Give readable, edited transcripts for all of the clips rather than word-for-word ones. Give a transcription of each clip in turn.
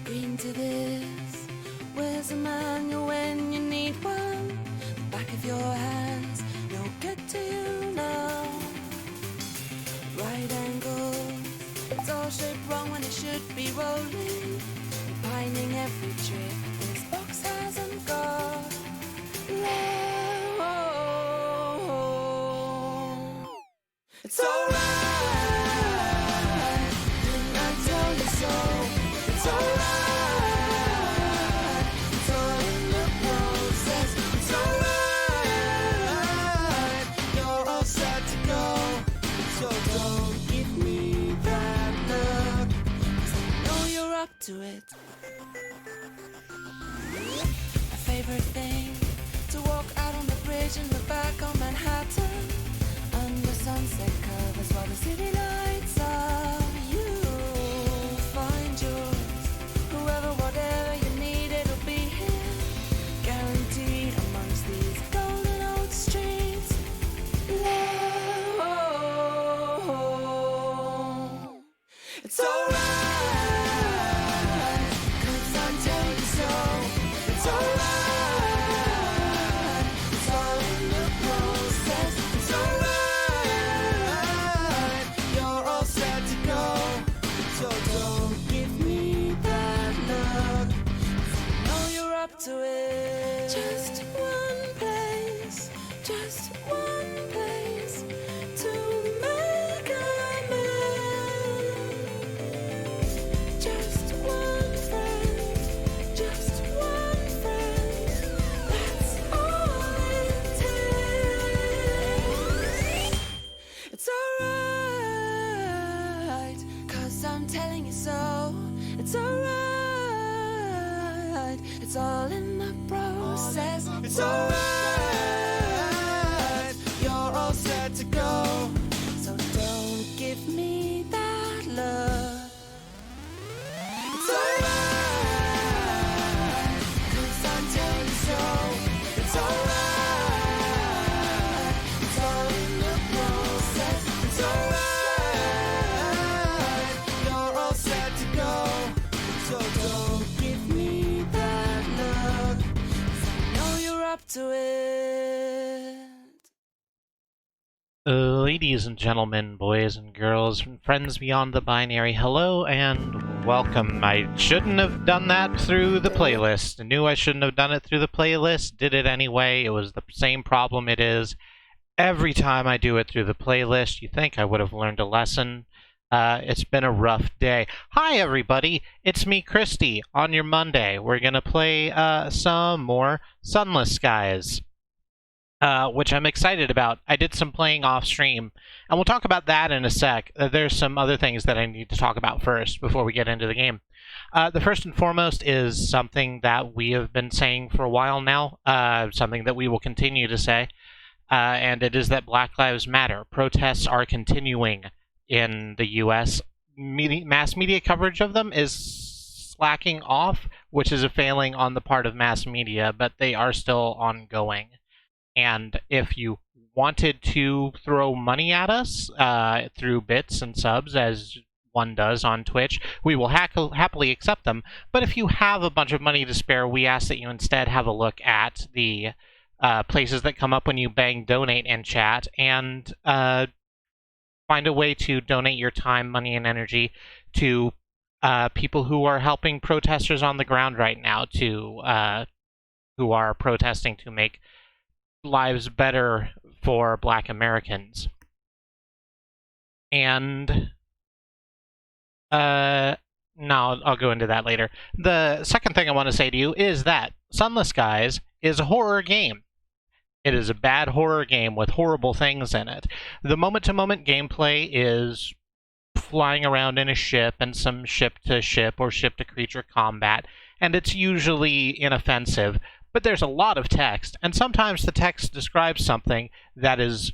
Green to this, where's a manual when you need one? The back of your hands, no good to you now. Right angles, it's all shaped wrong when it should be rolling. Pining every trick this box hasn't got. Low. It's alright, didn't I tell you so? It's alright, it's all in the process. It's alright, you're all set to go. So don't give me that look, 'cause I know you're up to it. My favorite thing, to walk out on the bridge and look back on Manhattan. Under sunset covers while the city lights up. You'll find yours. Whoever, whatever you need, it'll be here. Guaranteed amongst these golden old streets. Low. It's alright, 'cause I tell you so. It's alright, it's all in the process. It's alright, you're all set to go. So don't give me that look, 'cause I know you're up to it. Just one place to make amends. Just one friend, that's all it takes. It's alright, 'cause I'm telling you so. It's alright, it's all in the process. It's alright, you're all set to go. So don't give me that look. It's alright, 'cause I tell you so. It's alright, it's all in the process. It's alright, you're all set to go. So don't give me that look, 'cause I know you're up to it. Ladies and gentlemen, boys and girls, and friends beyond the binary, hello and welcome. I shouldn't have done that through the playlist. I knew I shouldn't have done it through the playlist, did it anyway. It was the same problem it is every time I do it through the playlist. You think I would have learned a lesson. It's been a rough day. Hi everybody, it's me, Kristi, on your Monday. We're gonna play some more Sunless Skies. Which I'm excited about. I did some playing off stream, and we'll talk about that in a sec. There's some other things that I need to talk about first before we get into the game. The first and foremost is something that we have been saying for a while now, something that we will continue to say, and it is that Black Lives Matter. Protests are continuing in the U.S. Mass media coverage of them is slacking off, which is a failing on the part of mass media, but they are still ongoing. And if you wanted to throw money at us through bits and subs, as one does on Twitch, we will happily accept them. But if you have a bunch of money to spare, we ask that you instead have a look at the places that come up when you bang donate in chat and find a way to donate your time, money, and energy to people who are helping protesters on the ground right now, who are protesting to make lives better for Black Americans. And no, I'll go into that later. The second thing I want to say to you is that Sunless Skies is a horror game. It is a bad horror game with horrible things in it. The moment-to-moment gameplay is flying around in a ship and some ship-to-ship or ship-to-creature combat, and it's usually inoffensive. But there's a lot of text, and sometimes the text describes something that is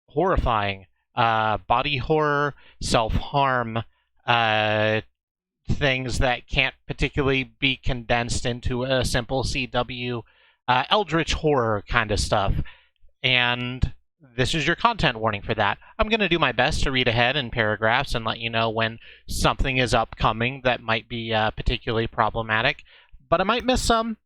horrifying. Body horror, self-harm, things that can't particularly be condensed into a simple CW, eldritch horror kind of stuff. And this is your content warning for that. I'm going to do my best to read ahead in paragraphs and let you know when something is upcoming that might be particularly problematic, but I might miss some,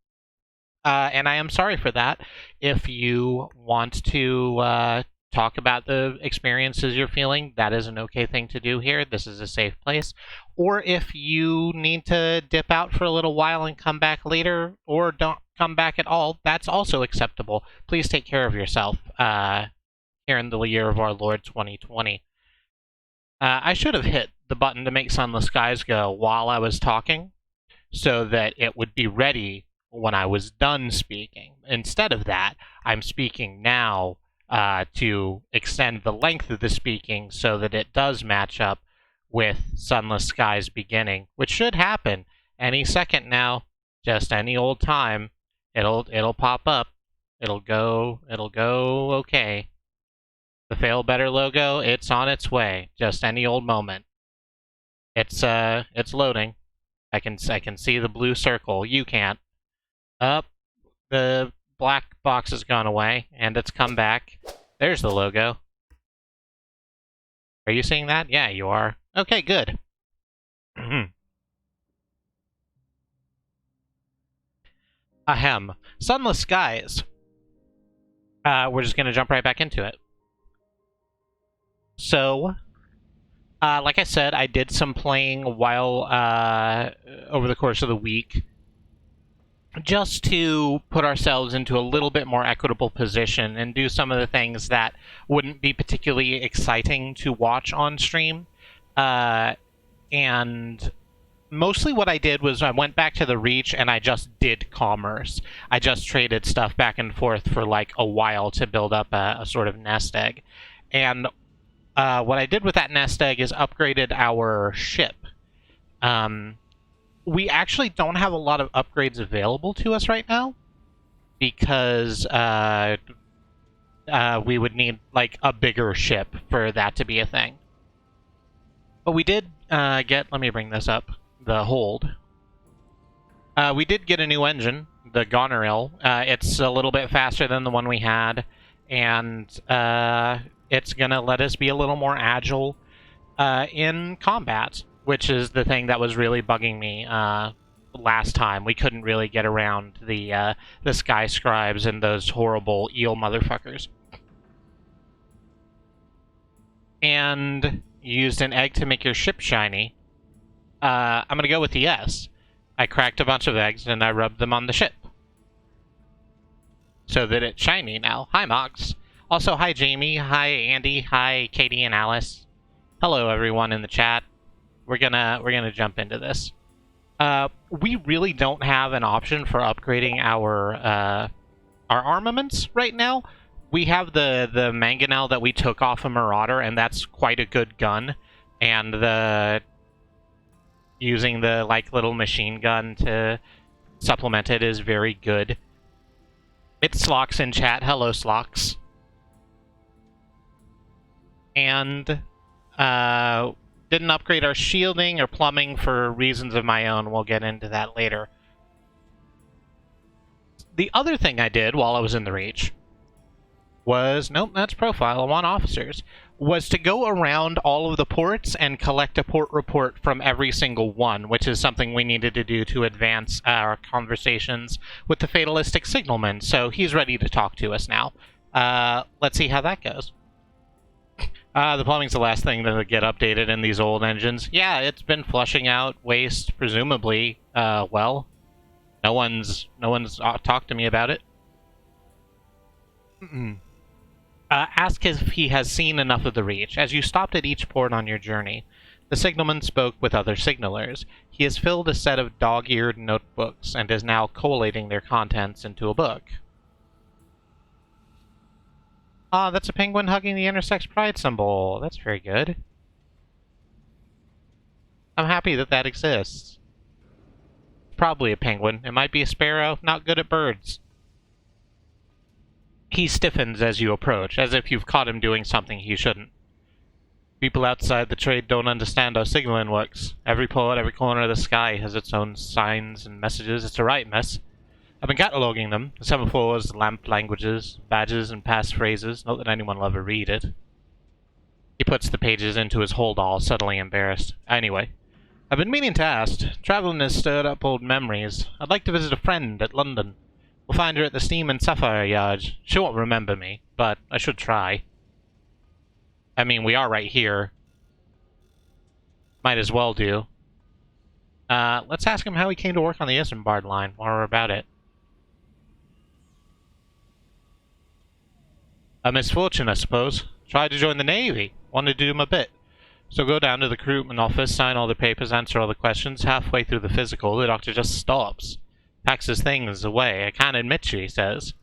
and I am sorry for that. If you want to talk about the experiences you're feeling, that is an okay thing to do here. This is a safe place. Or if you need to dip out for a little while and come back later, or don't come back at all, that's also acceptable. Please take care of yourself here in the year of our Lord 2020. I should have hit the button to make Sunless Skies go while I was talking, so that it would be ready when I was done speaking. Instead of that, I'm speaking now to extend the length of the speaking so that it does match up with Sunless Skies beginning, which should happen any second now. Just any old time, it'll pop up. It'll go okay. The Fail Better logo, it's on its way. Just any old moment. It's loading. I can see the blue circle. You can't. Up, the black box has gone away, and it's come back. There's the logo. Are you seeing that? Yeah, you are. Okay, good. Ahem. Sunless Skies. We're just gonna jump right back into it. So, like I said, I did some playing while over the course of the week, just to put ourselves into a little bit more equitable position and do some of the things that wouldn't be particularly exciting to watch on stream. And mostly what I did was I went back to the Reach and I just did commerce. I just traded stuff back and forth for like a while to build up a sort of nest egg. And what I did with that nest egg is upgraded our ship. We actually don't have a lot of upgrades available to us right now, because we would need like a bigger ship for that to be a thing. But we did get, let me bring this up, the hold. We did get a new engine, the Goneril. It's a little bit faster than the one we had, and it's going to let us be a little more agile in combat, which is the thing that was really bugging me last time. We couldn't really get around the Sky Scribes and those horrible eel motherfuckers. And you used an egg to make your ship shiny. I'm going to go with the yes. I cracked a bunch of eggs and I rubbed them on the ship, so that it's shiny now. Hi, Mox. Also, hi, Jamie. Hi, Andy. Hi, Katie and Alice. Hello, everyone in the chat. We're gonna jump into this. We really don't have an option for upgrading our armaments right now. We have the mangonel that we took off a Marauder, and that's quite a good gun. And using the like little machine gun to supplement it is very good. It's Slocks in chat. Hello, Slocks. And didn't upgrade our shielding or plumbing for reasons of my own. We'll get into that later. The other thing I did while I was in the Reach was, nope, that's profile, I want officers, was to go around all of the ports and collect a port report from every single one, which is something we needed to do to advance our conversations with the fatalistic signalman. So he's ready to talk to us now. Let's see how that goes. The plumbing's the last thing to get updated in these old engines. Yeah, it's been flushing out waste, presumably. Well, no one's talked to me about it. Ask if he has seen enough of the Reach. As you stopped at each port on your journey, the signalman spoke with other signalers. He has filled a set of dog-eared notebooks and is now collating their contents into a book. Ah, that's a penguin hugging the intersex pride symbol. That's very good. I'm happy that that exists. Probably a penguin. It might be a sparrow. Not good at birds. He stiffens as you approach, as if you've caught him doing something he shouldn't. People outside the trade don't understand how signaling works. Every port, every corner of the sky has its own signs and messages. It's a right, miss. I've been cataloguing them. Semaphores, lamp languages, badges, and passphrases. Not that anyone will ever read it. He puts the pages into his hold-all, subtly embarrassed. Anyway, I've been meaning to ask. Traveling has stirred up old memories. I'd like to visit a friend at London. We'll find her at the Steam and Sapphire Yard. She won't remember me, but I should try. I mean, we are right here. Might as well do. Let's ask him how he came to work on the Isambard line, while we're about it. A misfortune, I suppose. Tried to join the Navy. Wanted to do my bit. So go down to the recruitment office, sign all the papers, answer all the questions. Halfway through the physical, the doctor just stops. Packs his things away. I can't admit you, he says.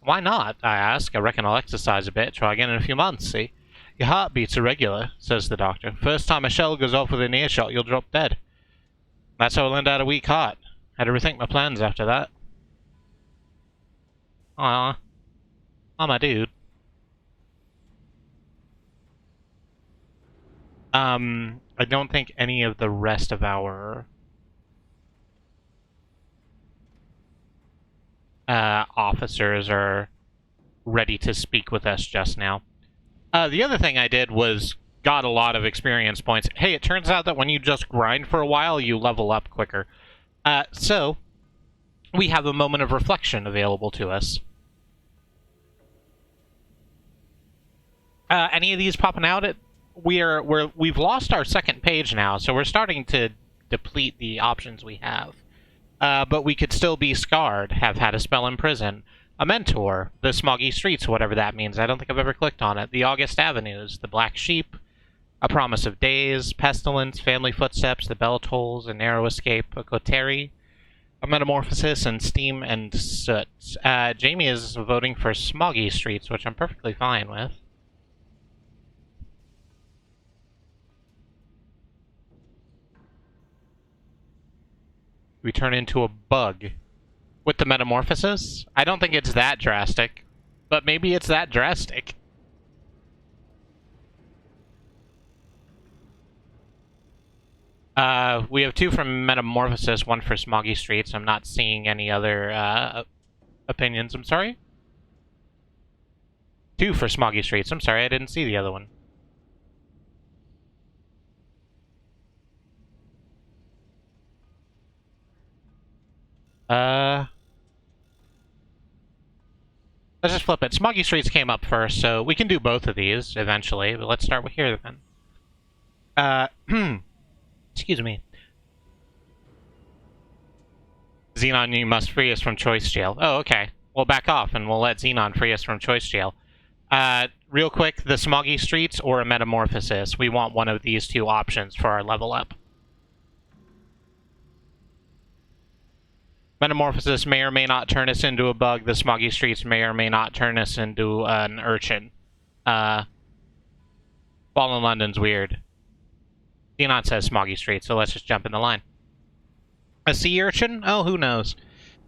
Why not? I ask. I reckon I'll exercise a bit. Try again in a few months, see? Your heartbeat's irregular, says the doctor. First time a shell goes off within earshot, you'll drop dead. That's how I learned I had a weak heart. Had to rethink my plans after that. Aw. Oh, my dude. I don't think any of the rest of our officers are ready to speak with us just now. The other thing I did was got a lot of experience points. Hey, it turns out that when you just grind for a while, you level up quicker. So, we have a moment of reflection available to us. Any of these popping out? We've lost our second page now, so we're starting to deplete the options we have. But we could still be scarred, have had a spell in prison, a mentor, the smoggy streets, whatever that means. I don't think I've ever clicked on it. The August Avenues, the Black Sheep, a promise of days, pestilence, family footsteps, the bell tolls, a narrow escape, a coterie, a metamorphosis, and steam and soot. Jamie is voting for smoggy streets, which I'm perfectly fine with. We turn into a bug. With the metamorphosis? I don't think it's that drastic. But maybe it's that drastic. We have 2 from Metamorphosis, 1 for Smoggy Streets. I'm not seeing any other, opinions. I'm sorry? 2 for Smoggy Streets. I'm sorry, I didn't see the other one. Let's just flip it. Smoggy Streets came up first, so we can do both of these eventually, but let's start with here then. Excuse me. Xenon, you must free us from choice jail. Oh, okay. We'll back off and we'll let Xenon free us from choice jail. Real quick, the Smoggy Streets or a Metamorphosis. We want one of these 2 options for our level up. Metamorphosis may or may not turn us into a bug. The Smoggy Streets may or may not turn us into an urchin. Fallen London's weird. Xenon says Smoggy Streets, so let's just jump in the line. A sea urchin? Oh, who knows.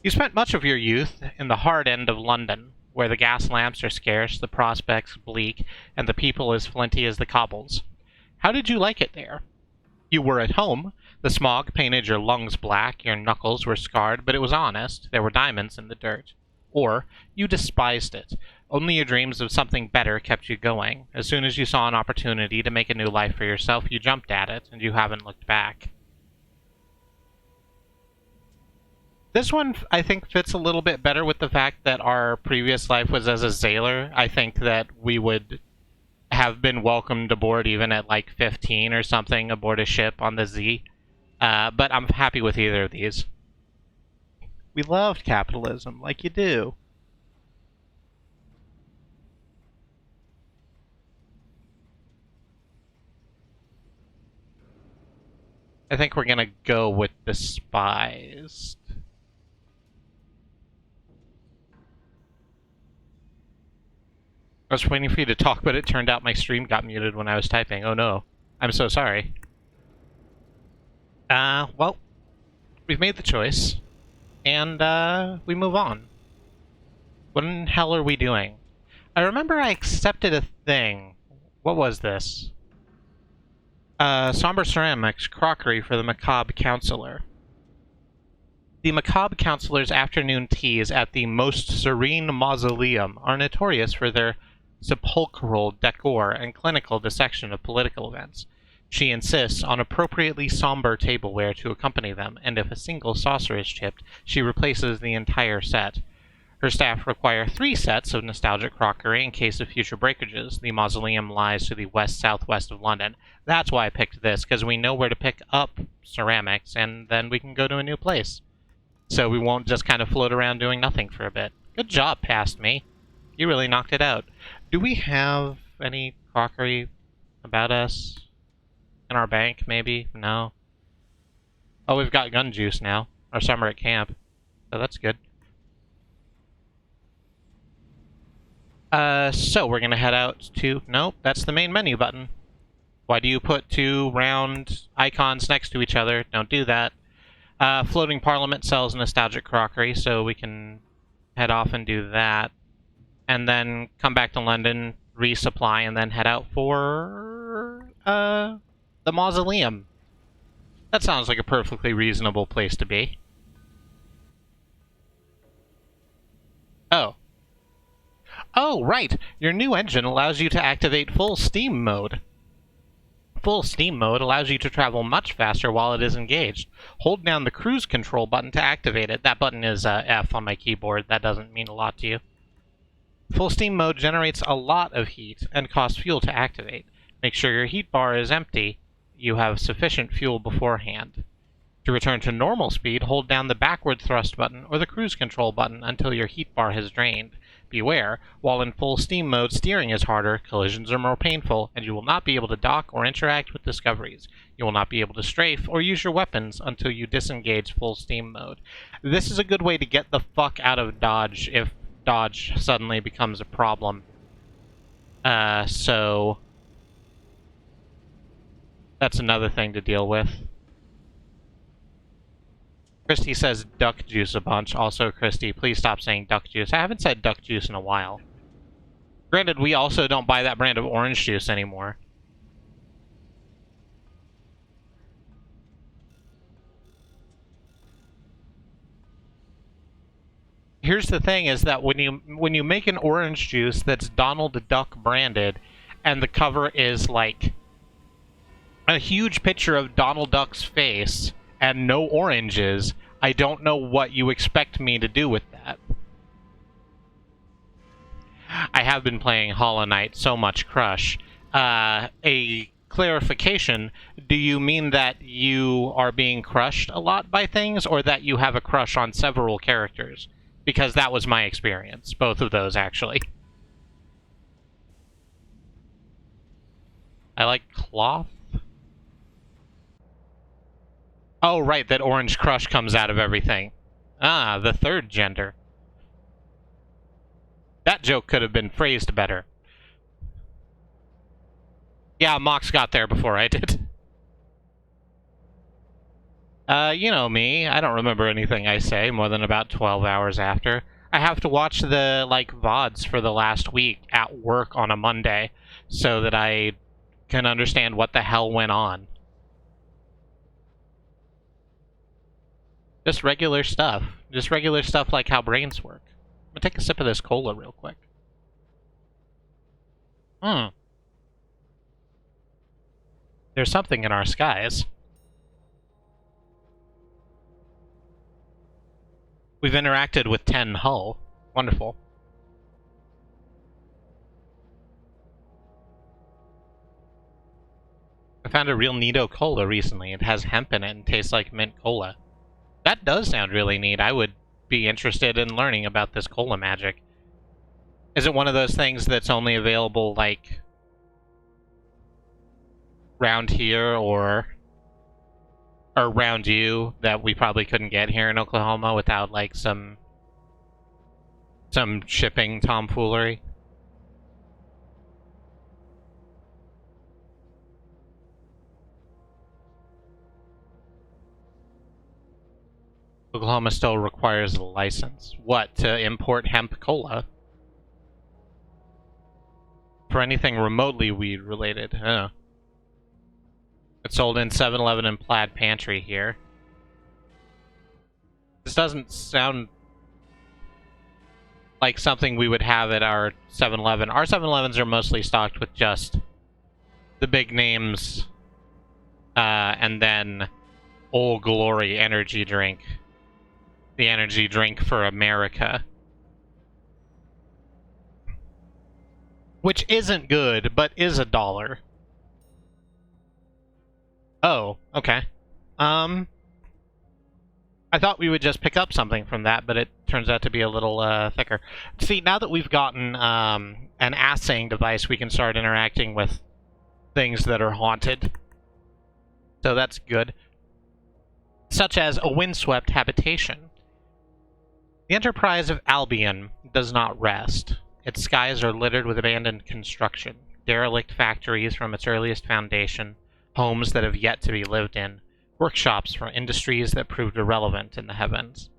You spent much of your youth in the hard end of London, where the gas lamps are scarce, the prospects bleak, and the people as flinty as the cobbles. How did you like it there? You were at home. The smog painted your lungs black, your knuckles were scarred, but it was honest. There were diamonds in the dirt. Or, you despised it. Only your dreams of something better kept you going. As soon as you saw an opportunity to make a new life for yourself, you jumped at it, and you haven't looked back. This one, I think, fits a little bit better with the fact that our previous life was as a sailor. I think that we would have been welcomed aboard even at like 15 or something aboard a ship on the Z. But I'm happy with either of these. We loved capitalism, like you do. I think we're gonna go with despised. I was waiting for you to talk, but it turned out my stream got muted when I was typing. Oh no. I'm so sorry. Well, we've made the choice. And, we move on. What in hell are we doing? I remember I accepted a thing. What was this? Somber ceramics, crockery for the macabre counselor. The macabre counselor's afternoon teas at the Most Serene Mausoleum are notorious for their sepulchral decor and clinical dissection of political events. She insists on appropriately somber tableware to accompany them, and if a single saucer is chipped, she replaces the entire set. Her staff require 3 sets of nostalgic crockery in case of future breakages. The mausoleum lies to the west-southwest of London. That's why I picked this, because we know where to pick up ceramics, and then we can go to a new place. So we won't just kind of float around doing nothing for a bit. Good job, past me. You really knocked it out. Do we have any crockery about us? In our bank, maybe? No. Oh, we've got gun juice now. Our summer at camp. So that's good. So we're gonna head out to... Nope, that's the main menu button. Why do you put 2 round icons next to each other? Don't do that. Floating Parliament sells nostalgic crockery, so we can head off and do that. And then come back to London, resupply, and then head out for... the mausoleum. That sounds like a perfectly reasonable place to be. Oh. Oh, right! Your new engine allows you to activate full steam mode. Full steam mode allows you to travel much faster while it is engaged. Hold down the cruise control button to activate it. That button is F on my keyboard. That doesn't mean a lot to you. Full steam mode generates a lot of heat and costs fuel to activate. Make sure your heat bar is empty. You have sufficient fuel beforehand. To return to normal speed, hold down the backward thrust button or the cruise control button until your heat bar has drained. Beware, while in full steam mode, steering is harder, collisions are more painful, and you will not be able to dock or interact with discoveries. You will not be able to strafe or use your weapons until you disengage full steam mode. This is a good way to get the fuck out of dodge if dodge suddenly becomes a problem. So... that's another thing to deal with. Kristi says duck juice a bunch. Also, Kristi, please stop saying duck juice. I haven't said duck juice in a while. Granted, we also don't buy that brand of orange juice anymore. Here's the thing, is that when you make an orange juice that's Donald Duck branded, and the cover is like a huge picture of Donald Duck's face and no oranges, I don't know what you expect me to do with that. I have been playing Hollow Knight so much Crush. A clarification, do you mean that you are being crushed a lot by things, or that you have a crush on several characters? Because that was my experience. Both of those, actually. I like cloth. Oh, right, that orange crush comes out of everything. Ah, the third gender. That joke could have been phrased better. Yeah, Mox got there before I did. You know me. I don't remember anything I say more than about 12 hours after. I have to watch the, VODs for the last week at work on a Monday so that I can understand what the hell went on. Just regular stuff. Just regular stuff like how brains work. I'm gonna take a sip of this cola real quick. There's something in our skies. We've interacted with 10 Hull. Wonderful. I found a real neato cola recently. It has hemp in it and tastes like mint cola. That does sound really neat. I would be interested in learning about this cola magic. Is it one of those things that's only available, round here or round you, that we probably couldn't get here in Oklahoma without, some shipping tomfoolery? Oklahoma still requires a license. What, to import hemp cola? For anything remotely weed-related, huh? It's sold in 7-Eleven and Plaid Pantry here. This doesn't sound like something we would have at our 7-Eleven. Our 7-Elevens are mostly stocked with just the big names, and then Old Glory energy drink. The energy drink for America. Which isn't good, but is $1. Oh, okay. I thought we would just pick up something from that, but it turns out to be a little thicker. See, now that we've gotten an assaying device, we can start interacting with things that are haunted. So that's good. Such as a windswept habitation. The Enterprise of Albion does not rest. Its skies are littered with abandoned construction, derelict factories from its earliest foundation, homes that have yet to be lived in, workshops for industries that proved irrelevant in the heavens.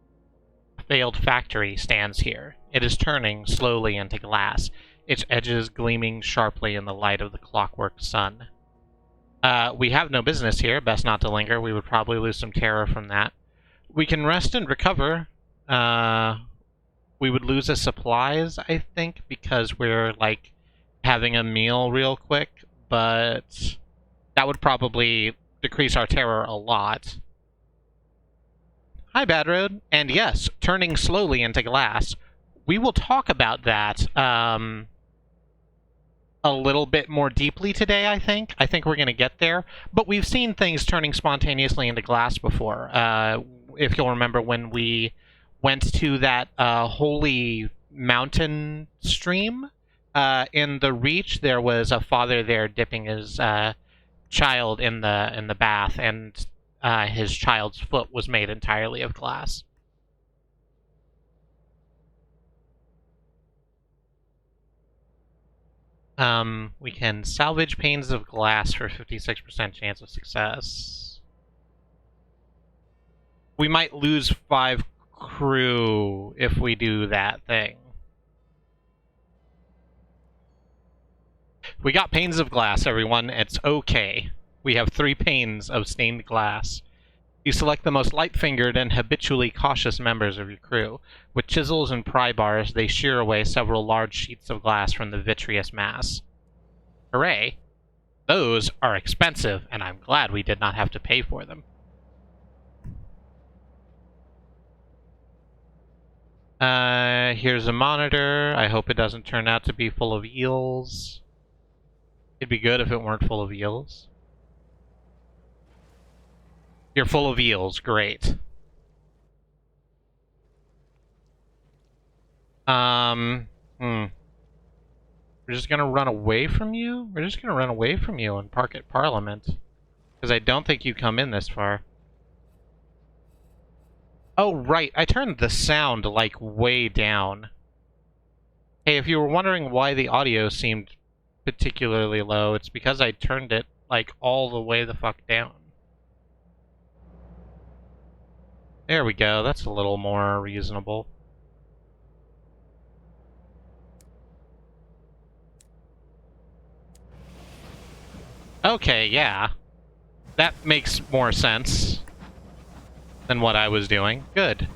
A failed factory stands here. It is turning slowly into glass, its edges gleaming sharply in the light of the clockwork sun. We have no business here, best not to linger. We would probably lose some terror from that. We can rest and recover. We would lose the supplies, I think, because we're, like, having a meal real quick, but that would probably decrease our terror a lot. Hi, Bad Road. And yes, turning slowly into glass. We will talk about that, a little bit more deeply today, I think. I think we're going to get there. But we've seen things turning spontaneously into glass before. If you'll remember when we went to that holy mountain stream in the Reach, there was a father there dipping his child in the bath, and his child's foot was made entirely of glass. We can salvage panes of glass for 56% chance of success. We might lose 5 crew if we do that thing. We got panes of glass, everyone. It's okay. We have 3 panes of stained glass. You select the most light-fingered and habitually cautious members of your crew. With chisels and pry bars, they shear away several large sheets of glass from the vitreous mass. Hooray! Those are expensive, and I'm glad we did not have to pay for them. Here's a monitor. I hope it doesn't turn out to be full of eels. It'd be good if it weren't full of eels. You're full of eels. Great. We're just gonna run away from you? We're just gonna run away from you and park at Parliament. Because I don't think you come in this far. Oh, right. I turned the sound, like, way down. Hey, if you were wondering why the audio seemed particularly low, it's because I turned it, like, all the way the fuck down. There we go. That's a little more reasonable. Okay, yeah. That makes more sense than what I was doing. Good.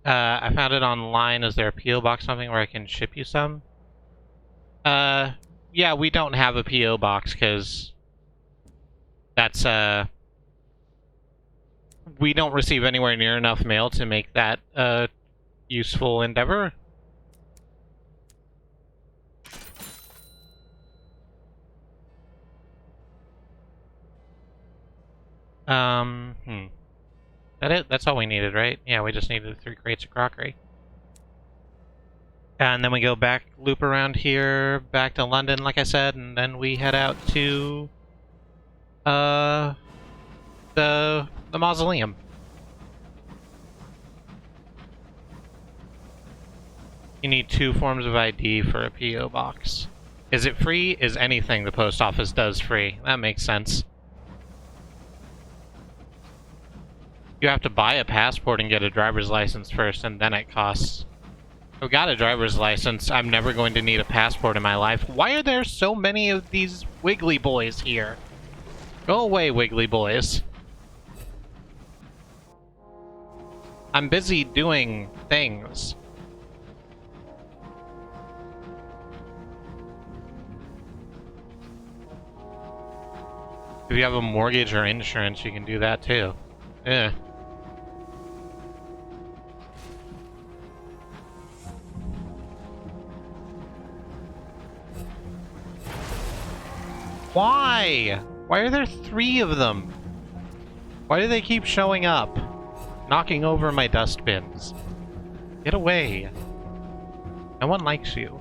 I found it online. Is there a P.O. box something where I can ship you some? Yeah, we don't have a P.O. box, because that's, we don't receive anywhere near enough mail to make that a useful endeavor. That it? That's all we needed, right? Yeah, we just needed 3 crates of crockery. And then we go back, loop around here, back to London, like I said, and then we head out to the mausoleum. You need 2 forms of ID for a P.O. box. Is it free? Is anything the post office does free? That makes sense. You have to buy a passport and get a driver's license first, and then it costs. I've got a driver's license. I'm never going to need a passport in my life. Why are there so many of these wiggly boys here? Go away, wiggly boys. I'm busy doing things. If you have a mortgage or insurance, you can do that too. Yeah. Why? Why are there 3 of them? Why do they keep showing up? Knocking over my dustbins. Get away. No one likes you.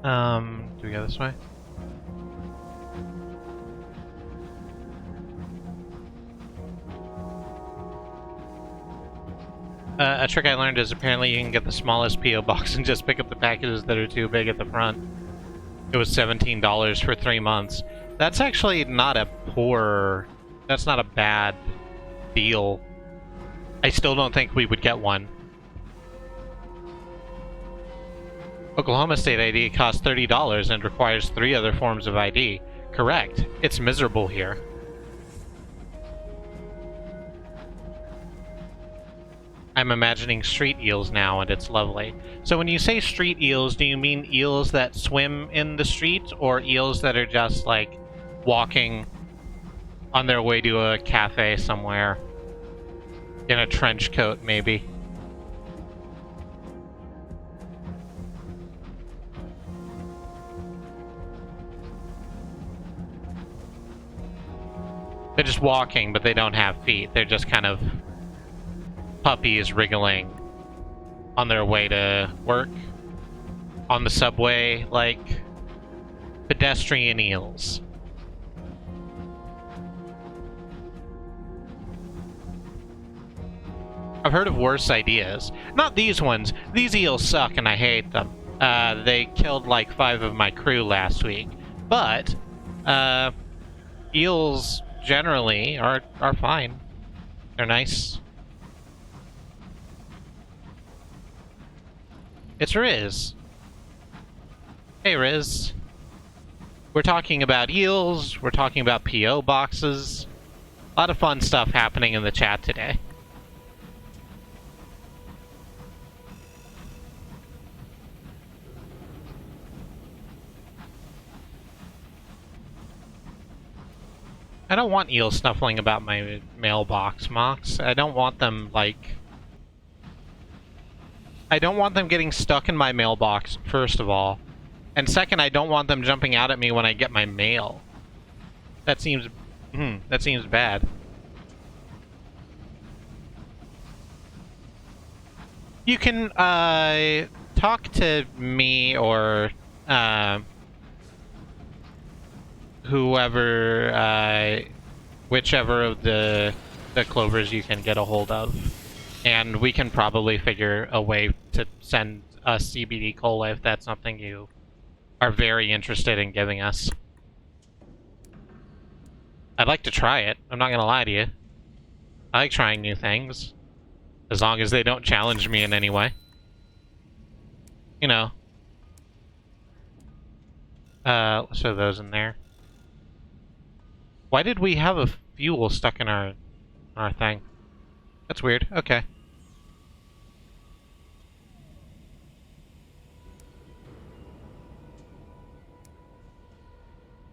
Do we go this way? A trick I learned is apparently you can get the smallest P.O. box and just pick up the packages that are too big at the front. It was $17 for 3 months. That's actually not a poor... That's not a bad deal. I still don't think we would get one. Oklahoma State ID costs $30 and requires 3 other forms of ID. Correct. It's miserable here. I'm imagining street eels now, and it's lovely. So when you say street eels, do you mean eels that swim in the street, or eels that are just, like, walking on their way to a cafe somewhere? In a trench coat, maybe? They're just walking, but they don't have feet. They're just kind of puppies wriggling on their way to work, on the subway, like pedestrian eels. I've heard of worse ideas. Not these ones. These eels suck and I hate them. They killed like 5 of my crew last week. But, eels generally are fine. They're nice. It's Riz. Hey, Riz. We're talking about eels, we're talking about P.O. boxes. A lot of fun stuff happening in the chat today. I don't want eels snuffling about my mailbox, Mox. I don't want them, like... I don't want them getting stuck in my mailbox, first of all. And second, I don't want them jumping out at me when I get my mail. That seems... that seems bad. You can, talk to me or, whoever, whichever of the clovers you can get a hold of. And we can probably figure a way to send us CBD cola if that's something you are very interested in giving us. I'd like to try it. I'm not gonna lie to you. I like trying new things. As long as they don't challenge me in any way. You know. Let's throw those in there. Why did we have a fuel stuck in our thing? That's weird. Okay.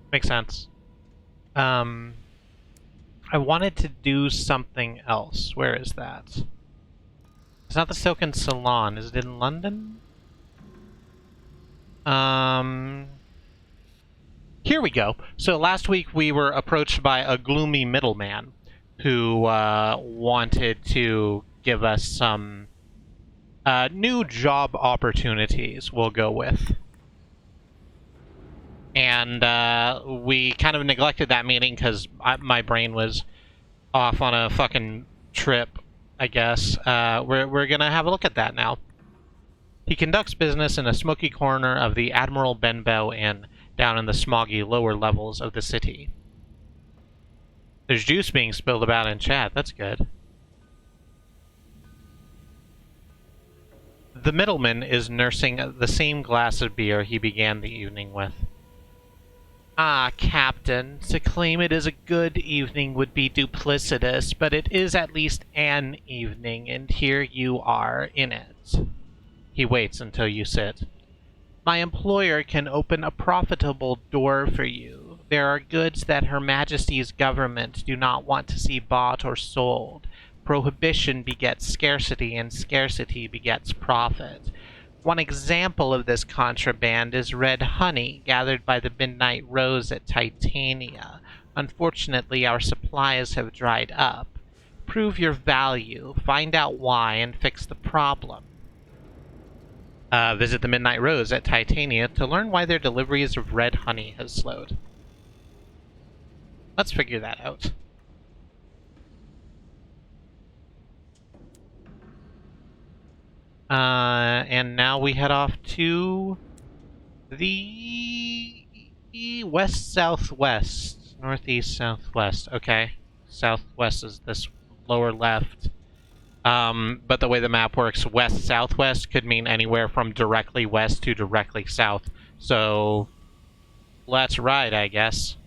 Makes sense. I wanted to do something else. Where is that? It's not the Silken Salon. Is it in London? Here we go. So last week we were approached by a gloomy middleman who wanted to give us some new job opportunities, we'll go with. And we kind of neglected that meeting because my brain was off on a fucking trip, I guess. We're gonna have a look at that now. He conducts business in a smoky corner of the Admiral Benbow Inn, down in the smoggy lower levels of the city. There's juice being spilled about in chat, that's good. The middleman is nursing the same glass of beer he began the evening with. Ah, Captain, to claim it is a good evening would be duplicitous, but it is at least an evening, and here you are in it. He waits until you sit. My employer can open a profitable door for you. There are goods that Her Majesty's government do not want to see bought or sold. Prohibition begets scarcity, and scarcity begets profit. One example of this contraband is red honey gathered by the Midnight Rose at Titania. Unfortunately, our supplies have dried up. Prove your value, find out why, and fix the problem. Visit the Midnight Rose at Titania to learn why their deliveries of red honey has slowed. Let's figure that out. And now we head off to the west-southwest. Northeast-southwest. Okay. Southwest is this lower left. But the way the map works, west-southwest could mean anywhere from directly west to directly south. So, let's ride, I guess.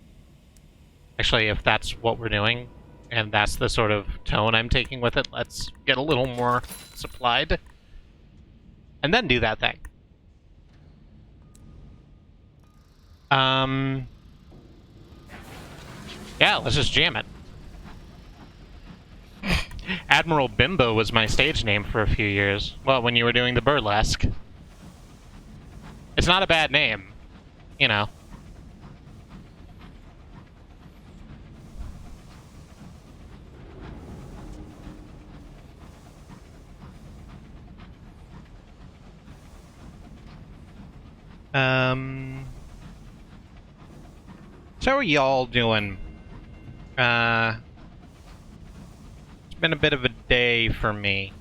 Actually, if that's what we're doing, and that's the sort of tone I'm taking with it, let's get a little more supplied. And then do that thing. Yeah, let's just jam it. Admiral Bimbo was my stage name for a few years. Well, when you were doing the burlesque. It's not a bad name. You know. So how are y'all doing? It's been a bit of a day for me.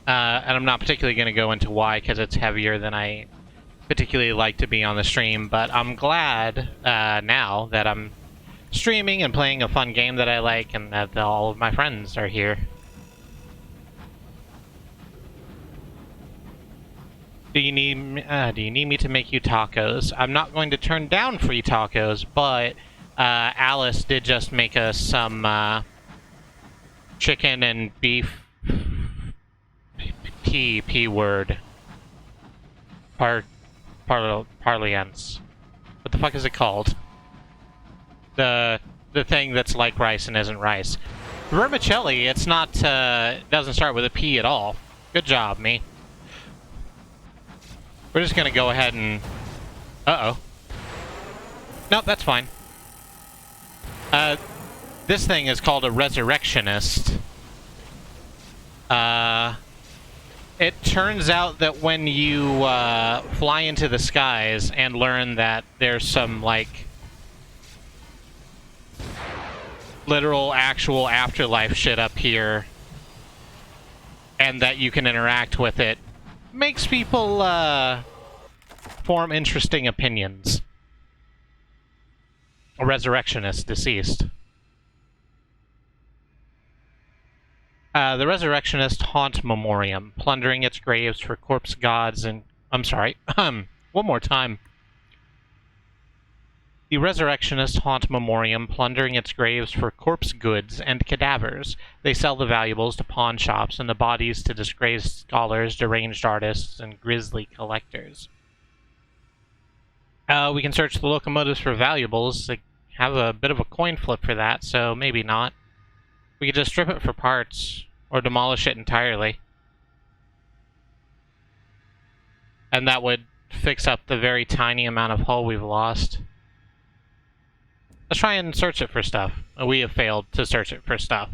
And I'm not particularly going to go into why, because it's heavier than I particularly like to be on the stream, but I'm glad now that I'm streaming and playing a fun game that I like, and that all of my friends are here. Do you need me to make you tacos? I'm not going to turn down free tacos, but Alice did just make us some chicken and beef P word parlance. What the fuck is it called? The thing that's like rice and isn't rice. Vermicelli. It's not doesn't start with a P at all. Good job, me. We're just gonna go ahead and... Uh-oh. Nope, that's fine. This thing is called a resurrectionist. It turns out that when you fly into the skies and learn that there's some, like, literal, actual afterlife shit up here, and that you can interact with it, makes people form interesting opinions. A resurrectionist deceased. The resurrectionists haunt Memoriam, plundering its graves for corpse gods and... I'm sorry. One more time. The resurrectionists haunt Memoriam, plundering its graves for corpse goods and cadavers. They sell the valuables to pawn shops and the bodies to disgraced scholars, deranged artists, and grisly collectors. We can search the locomotives for valuables. They have a bit of a coin flip for that, so maybe not. We could just strip it for parts, or demolish it entirely. And that would fix up the very tiny amount of hull we've lost. Let's try and search it for stuff. We have failed to search it for stuff.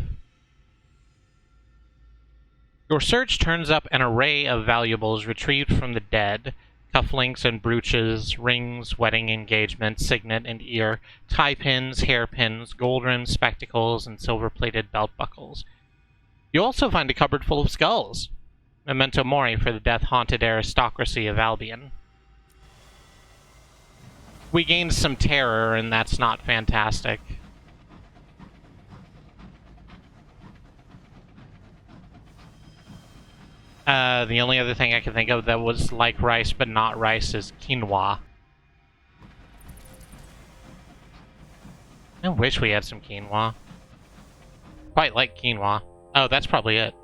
Your search turns up an array of valuables retrieved from the dead. Cufflinks and brooches, rings, wedding engagement, signet and ear, tie pins, hairpins, gold rimmed spectacles, and silver-plated belt buckles. You also find a cupboard full of skulls. Memento mori for the death-haunted aristocracy of Albion. We gained some terror, and that's not fantastic. The only other thing I can think of that was like rice but not rice is quinoa. I wish we had some quinoa. Quite like quinoa. Oh, that's probably it.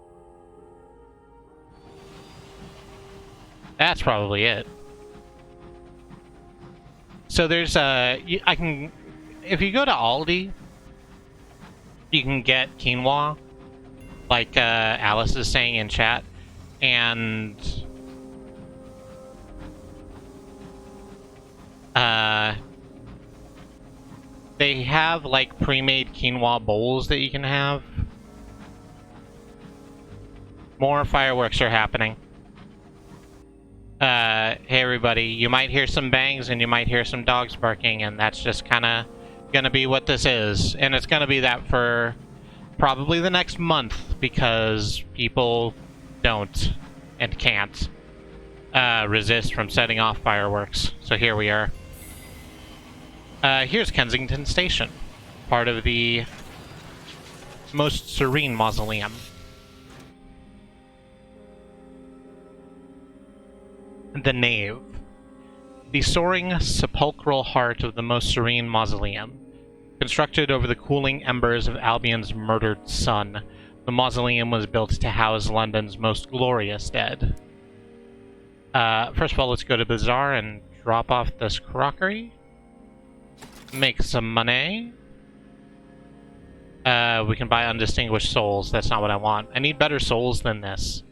That's probably it. So there's I can, if you go to Aldi, you can get quinoa, like Alice is saying in chat, and they have like pre-made quinoa bowls that you can have. More fireworks are happening. Hey everybody, you might hear some bangs and you might hear some dogs barking, and that's just kinda gonna be what this is. And it's gonna be that for probably the next month, because people don't and can't resist from setting off fireworks. So here we are. Here's Kensington Station, part of the Most Serene Mausoleum. The Nave. The soaring sepulchral heart of the Most Serene Mausoleum. Constructed over the cooling embers of Albion's murdered sun, the mausoleum was built to house London's most glorious dead. First of all, let's go to Bazaar and drop off this crockery. Make some money. We can buy undistinguished souls. That's not what I want. I need better souls than this.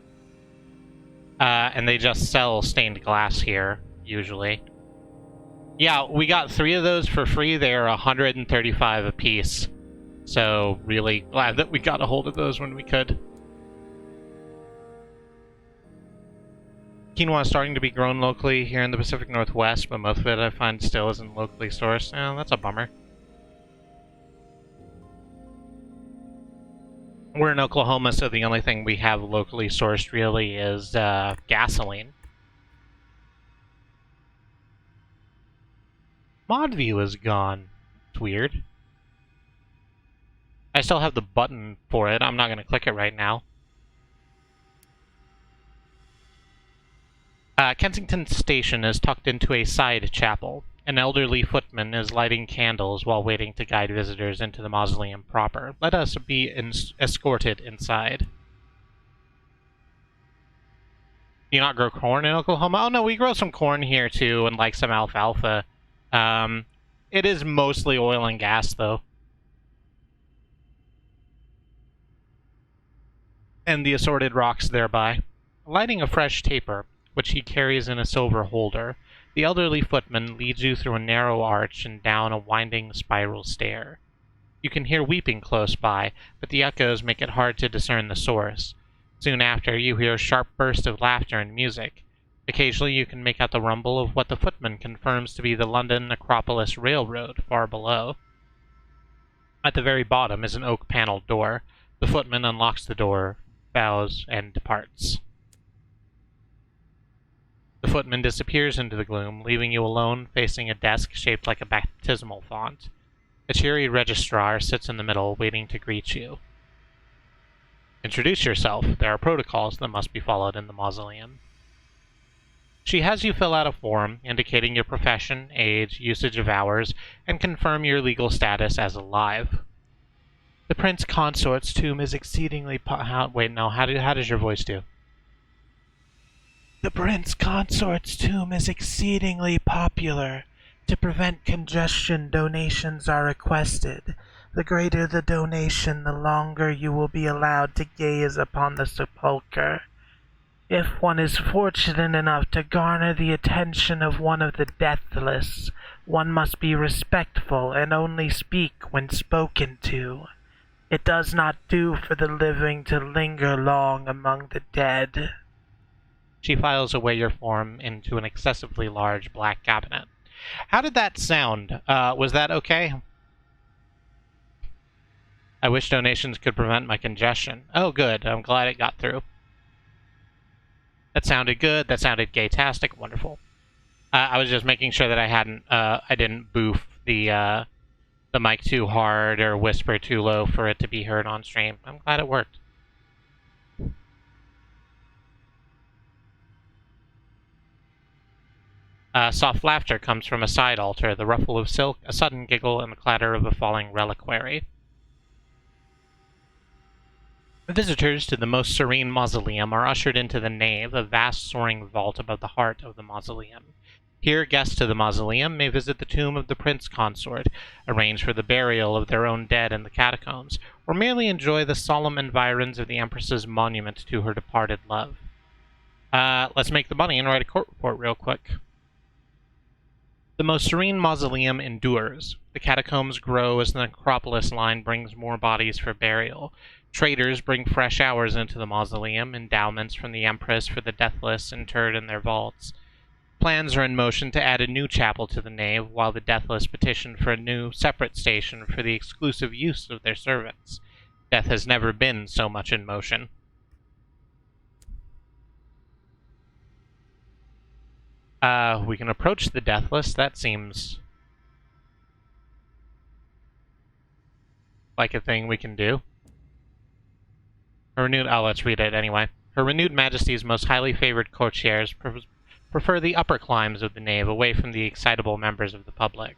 And they just sell stained glass here, usually. Yeah, we got 3 of those for free. They are 135 a piece. So, really glad that we got a hold of those when we could. Quinoa is starting to be grown locally here in the Pacific Northwest, but most of it I find still isn't locally sourced. Oh, that's a bummer. We're in Oklahoma, so the only thing we have locally sourced really is gasoline. Mod view is gone. It's weird. I still have the button for it. I'm not going to click it right now. Kensington Station is tucked into a side chapel. An elderly footman is lighting candles while waiting to guide visitors into the mausoleum proper. Let us be escorted inside. Do you not grow corn in Oklahoma? Oh no, we grow some corn here too, and like some alfalfa. It is mostly oil and gas though. And the assorted rocks thereby. Lighting a fresh taper, which he carries in a silver holder, the elderly footman leads you through a narrow arch and down a winding spiral stair. You can hear weeping close by, but the echoes make it hard to discern the source. Soon after, you hear a sharp burst of laughter and music. Occasionally you can make out the rumble of what the footman confirms to be the London Acropolis Railroad far below. At the very bottom is an oak-paneled door. The footman unlocks the door, bows, and departs. The footman disappears into the gloom, leaving you alone facing a desk shaped like a baptismal font. A cheery registrar sits in the middle, waiting to greet you. Introduce yourself. There are protocols that must be followed in the mausoleum. She has you fill out a form indicating your profession, age, usage of hours, and confirm your legal status as alive. The Prince Consort's tomb is exceedingly how does your voice do? The Prince Consort's tomb is exceedingly popular. To prevent congestion, donations are requested. The greater the donation, the longer you will be allowed to gaze upon the sepulchre. If one is fortunate enough to garner the attention of one of the deathless, one must be respectful and only speak when spoken to. It does not do for the living to linger long among the dead. She files away your form into an excessively large black cabinet. How did that sound? Was that okay? I wish donations could prevent my congestion. Oh, good. I'm glad it got through. That sounded good. That sounded gay-tastic. Wonderful. I was just making sure that I didn't boof the mic too hard or whisper too low for it to be heard on stream. I'm glad it worked. Soft laughter comes from a side altar, the ruffle of silk, a sudden giggle, and the clatter of a falling reliquary. Visitors to the most serene mausoleum are ushered into the nave, a vast soaring vault above the heart of the mausoleum. Here, guests to the mausoleum may visit the tomb of the prince consort, arrange for the burial of their own dead in the catacombs, or merely enjoy the solemn environs of the Empress's monument to her departed love. Let's make the money and write a court report real quick. The most serene mausoleum endures. The catacombs grow as the necropolis line brings more bodies for burial. Traders bring fresh hours into the mausoleum, endowments from the Empress for the deathless interred in their vaults. Plans are in motion to add a new chapel to the nave, while the deathless petition for a new, separate station for the exclusive use of their servants. Death has never been so much in motion. We can approach the deathless. That seems like a thing we can do. Let's read it anyway. Her renewed Majesty's most highly favored courtiers prefer the upper climes of the nave, away from the excitable members of the public.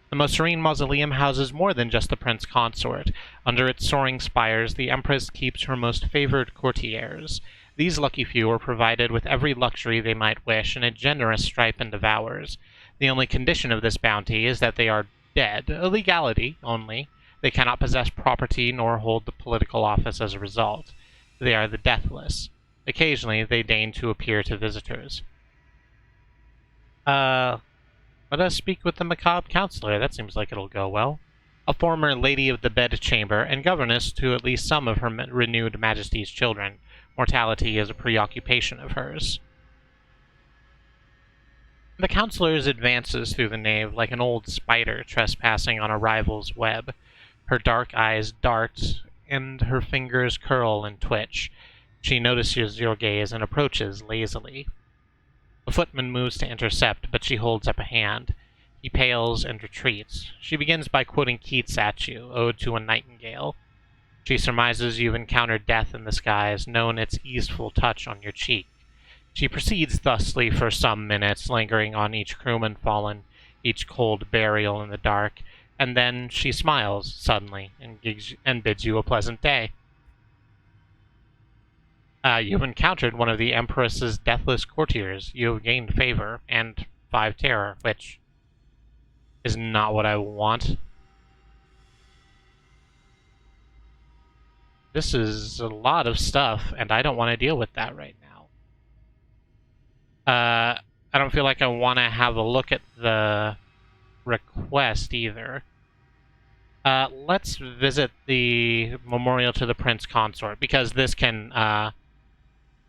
The most serene mausoleum houses more than just the prince consort. Under its soaring spires, the Empress keeps her most favored courtiers. These lucky few are provided with every luxury they might wish, and a generous stipend of hours. The only condition of this bounty is that they are dead, a legality only. They cannot possess property nor hold the political office as a result. They are the deathless. Occasionally, they deign to appear to visitors. Let us speak with the macabre counselor. That seems like it'll go well. A former lady of the bedchamber and governess to at least some of her renewed Majesty's children. Mortality is a preoccupation of hers. The counselor advances through the nave like an old spider trespassing on a rival's web. Her dark eyes dart, and her fingers curl and twitch. She notices your gaze and approaches lazily. The footman moves to intercept, but she holds up a hand. He pales and retreats. She begins by quoting Keats at you, Ode to a Nightingale. She surmises you've encountered death in the skies, known its easeful touch on your cheek. She proceeds thusly for some minutes, lingering on each crewman fallen, each cold burial in the dark, and then she smiles suddenly and bids you a pleasant day. You've encountered one of the Empress's deathless courtiers. You have gained favor and 5 terror, which is not what I want. This is a lot of stuff, and I don't want to deal with that right now. I don't feel like I want to have a look at the request either. Let's visit the memorial to the prince consort, because this can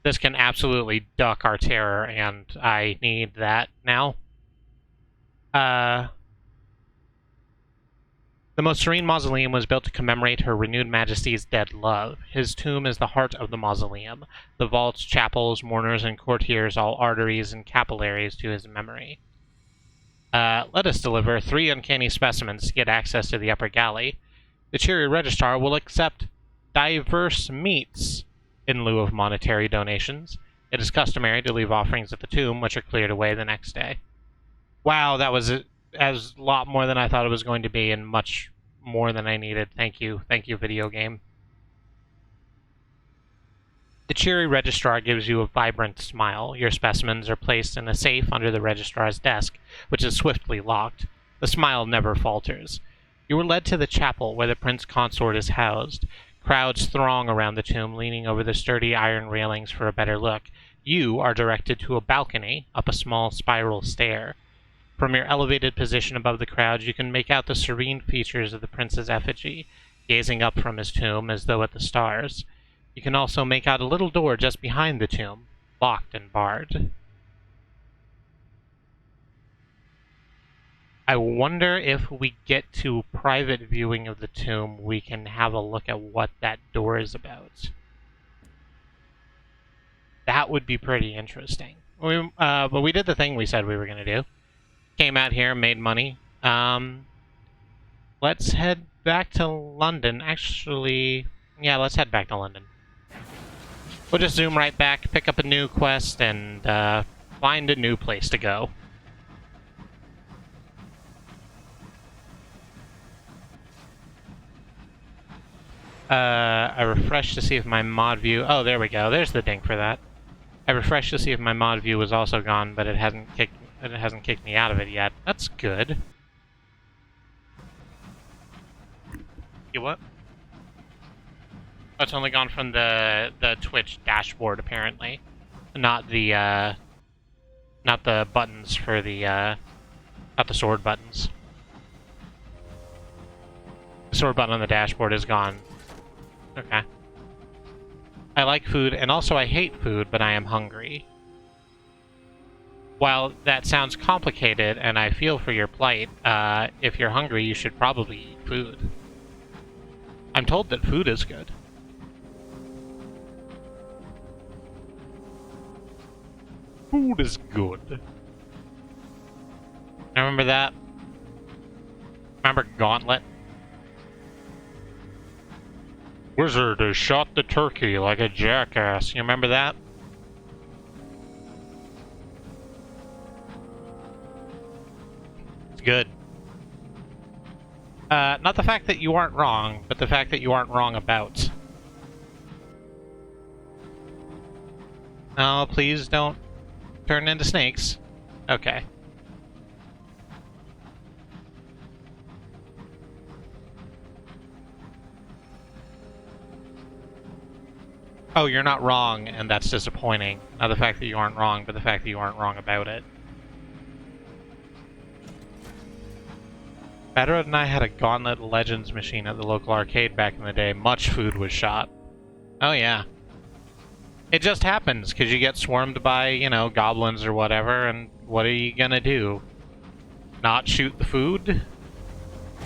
absolutely duck our terror, and I need that now. The most serene mausoleum was built to commemorate her renewed Majesty's dead love. His tomb is the heart of the mausoleum. The vaults, chapels, mourners, and courtiers all arteries and capillaries to his memory. Let us deliver 3 uncanny specimens to get access to the upper galley. The cheery registrar will accept diverse meats in lieu of monetary donations. It is customary to leave offerings at the tomb, which are cleared away the next day. Wow, that was a lot more than I thought it was going to be, and much more than I needed. Thank you, video game. The cheery registrar gives you a vibrant smile. Your specimens are placed in a safe under the registrar's desk, which is swiftly locked. The smile never falters. You are led to the chapel where the prince consort is housed. Crowds throng around the tomb, leaning over the sturdy iron railings for a better look. You are directed to a balcony, up a small spiral stair. From your elevated position above the crowd, you can make out the serene features of the prince's effigy, gazing up from his tomb as though at the stars. You can also make out a little door just behind the tomb, locked and barred. I wonder if we get to private viewing of the tomb, we can have a look at what that door is about. That would be pretty interesting. But we did the thing we said we were going to do. Came out here, made money. Let's head back to London. Actually, yeah, let's head back to London. We'll just zoom right back, pick up a new quest, and find a new place to go. I refreshed to see if my mod view... Oh, there we go. There's the ding for that. I refreshed to see if my mod view was also gone, but it hasn't kicked me out of it yet. That's good. You what? Oh, it's only gone from the Twitch dashboard, apparently. Not the buttons for the, not the sword buttons. The sword button on the dashboard is gone. Okay. I like food, and also I hate food, but I am hungry. While that sounds complicated, and I feel for your plight, if you're hungry, you should probably eat food. I'm told that food is good. Food is good. Remember that? Remember Gauntlet? Wizard has shot the turkey like a jackass. You remember that? It's good. Not the fact that you aren't wrong, but the fact that you aren't wrong about. No, please don't turn into snakes. Okay. Oh, you're not wrong, and that's disappointing. Not the fact that you aren't wrong, but the fact that you aren't wrong about it. Badrod and I had a Gauntlet Legends machine at the local arcade back in the day. Much food was shot. Oh yeah. It just happens, because you get swarmed by, you know, goblins or whatever, and what are you gonna do? Not shoot the food?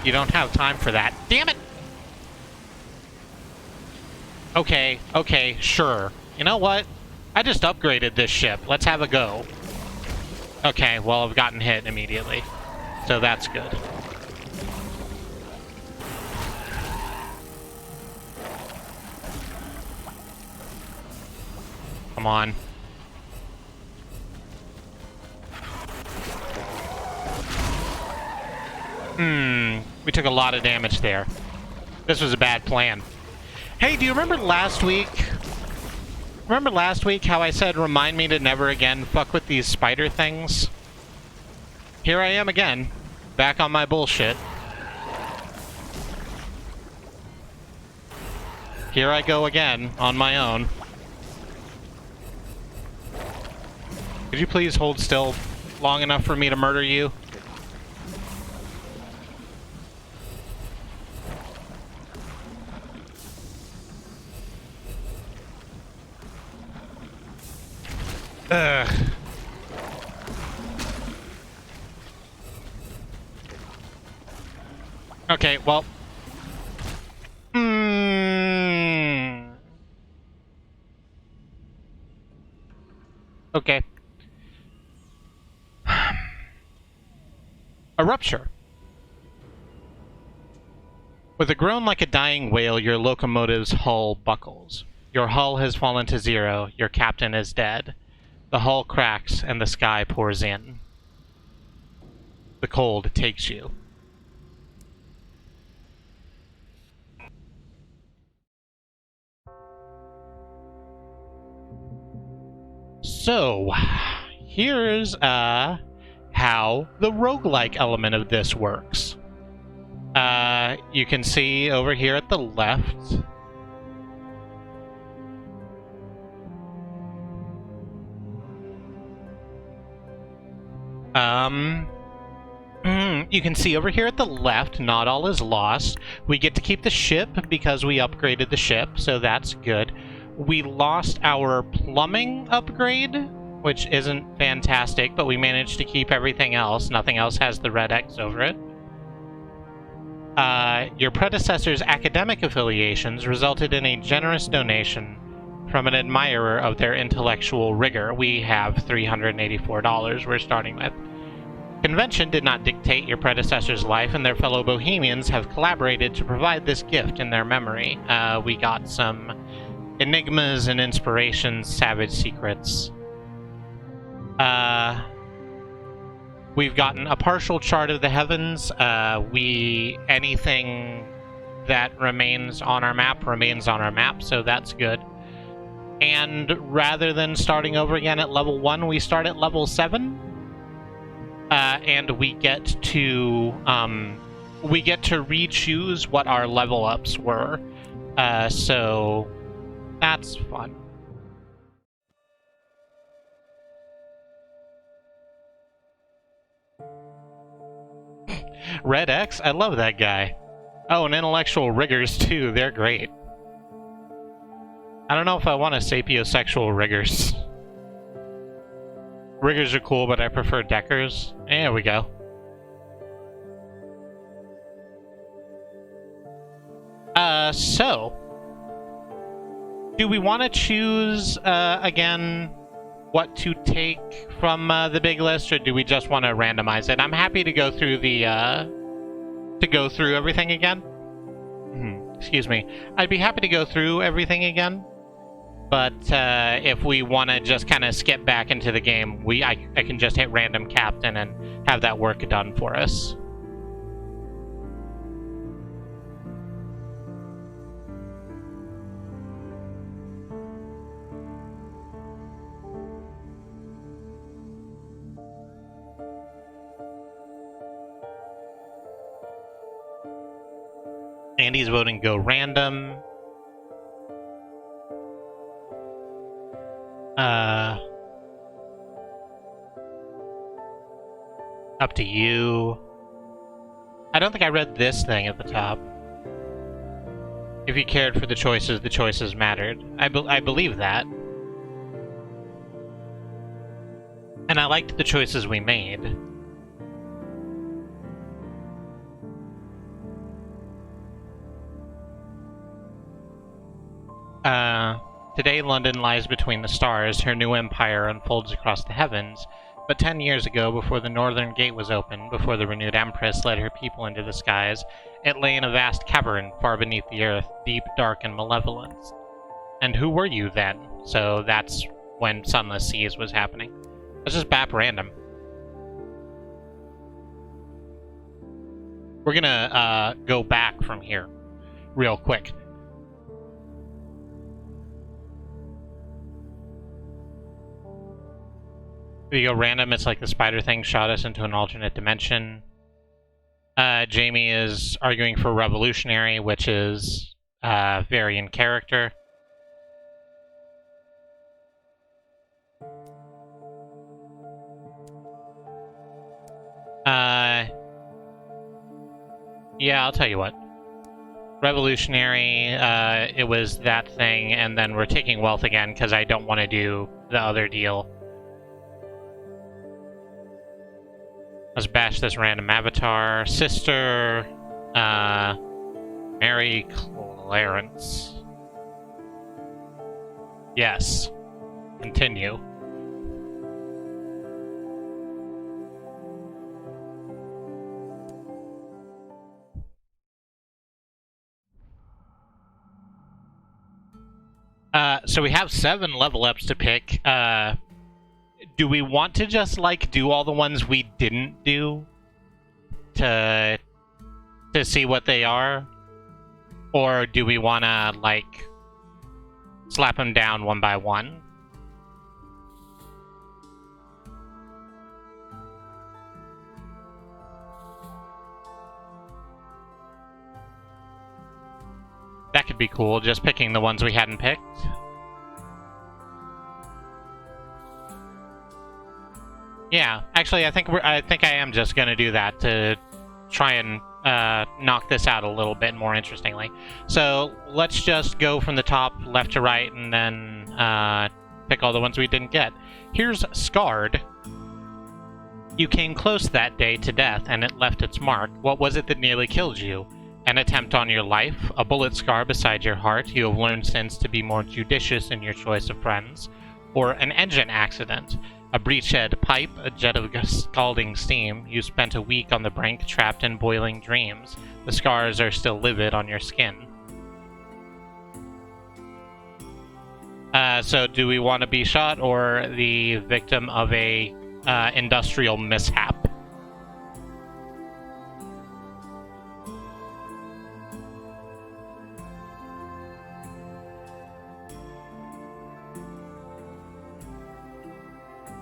You don't have time for that. Damn it! Okay, okay, sure. You know what? I just upgraded this ship. Let's have a go. Okay, well, I've gotten hit immediately. So that's good. Come on. We took a lot of damage there. This was a bad plan. Hey, do you remember last week? Remember last week how I said remind me to never again fuck with these spider things? Here I am again, back on my bullshit. Here I go again, on my own. Could you please hold still long enough for me to murder you? Ugh. Okay, well... Okay. A rupture. With a groan like a dying whale, your locomotive's hull buckles. Your hull has fallen to zero, your captain is dead. The hull cracks and the sky pours in. The cold takes you. So, here's how the roguelike element of this works. You can see over here at the left. You can see over here at the left, not all is lost. We get to keep the ship because we upgraded the ship, so that's good. We lost our plumbing upgrade, which isn't fantastic, but we managed to keep everything else. Nothing else has the red X over it. Your predecessor's academic affiliations resulted in a generous donation from an admirer of their intellectual rigor. We have $384 we're starting with. Convention did not dictate your predecessor's life, and their fellow Bohemians have collaborated to provide this gift in their memory. We got some enigmas and inspirations, savage secrets. We've gotten a partial chart of the heavens. Anything that remains on our map, so that's good. And rather than starting over again at level 1, we start at level 7. And we get to re-choose what our level ups were. So that's fun. Red X? I love that guy. Oh, and intellectual riggers too. They're great. I don't know if I want a sapiosexual riggers. Riggers are cool, but I prefer deckers. There we go. So do we want to choose again what to take from the big list, or do we just want to randomize it? I'm happy to go through the everything again. Excuse me. I'd be happy to go through everything again, but if we want to just kind of skip back into the game, I can just hit random captain and have that work done for us. Andy's voting go random. Up to you. I don't think I read this thing at the top. If you cared for the choices mattered. I believe that. And I liked the choices we made. Today London lies between the stars, her new empire unfolds across the heavens, but 10 years ago, before the northern gate was opened, before the renewed empress led her people into the skies, it lay in a vast cavern far beneath the earth, deep, dark, and malevolent. And who were you then? So that's when Sunless Seas was happening. Let's just bap random. We're gonna go back from here real quick. If you go random, it's like the spider thing shot us into an alternate dimension. Jamie is arguing for revolutionary, which is very in character. Yeah, I'll tell you what. Revolutionary, it was that thing, and then we're taking wealth again because I don't want to do the other deal. Let's bash this random avatar. Sister, Mary Clarence. Yes. Continue. So we have 7 level ups to pick. Do we want to just, like, do all the ones we didn't do to see what they are? Or do we want to, like, slap them down one by one? That could be cool, just picking the ones we hadn't picked. Yeah, actually, I think I am just gonna do that to try and knock this out a little bit more interestingly. So let's just go from the top left to right and then pick all the ones we didn't get. Here's Scarred. You came close that day to death, and it left its mark. What was it that nearly killed you? An attempt on your life? A bullet scar beside your heart? You have learned since to be more judicious in your choice of friends? Or an engine accident? A breech-head pipe, a jet of scalding steam. You spent a week on the brink, trapped in boiling dreams. The scars are still livid on your skin. So do we want to be shot or the victim of a industrial mishap?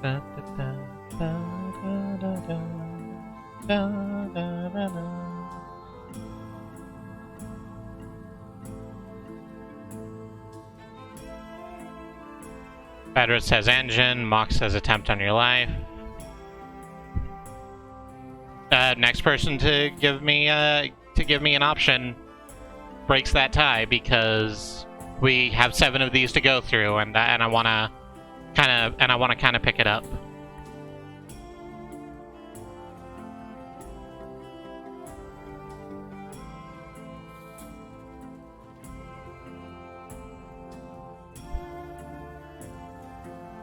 Da, da, da, da, da, da, da, da, da, da. Bedroot says engine, Mox says attempt on your life. Next person to give me an option breaks that tie because we have 7 of these to go through, and I wanna kind of pick it up.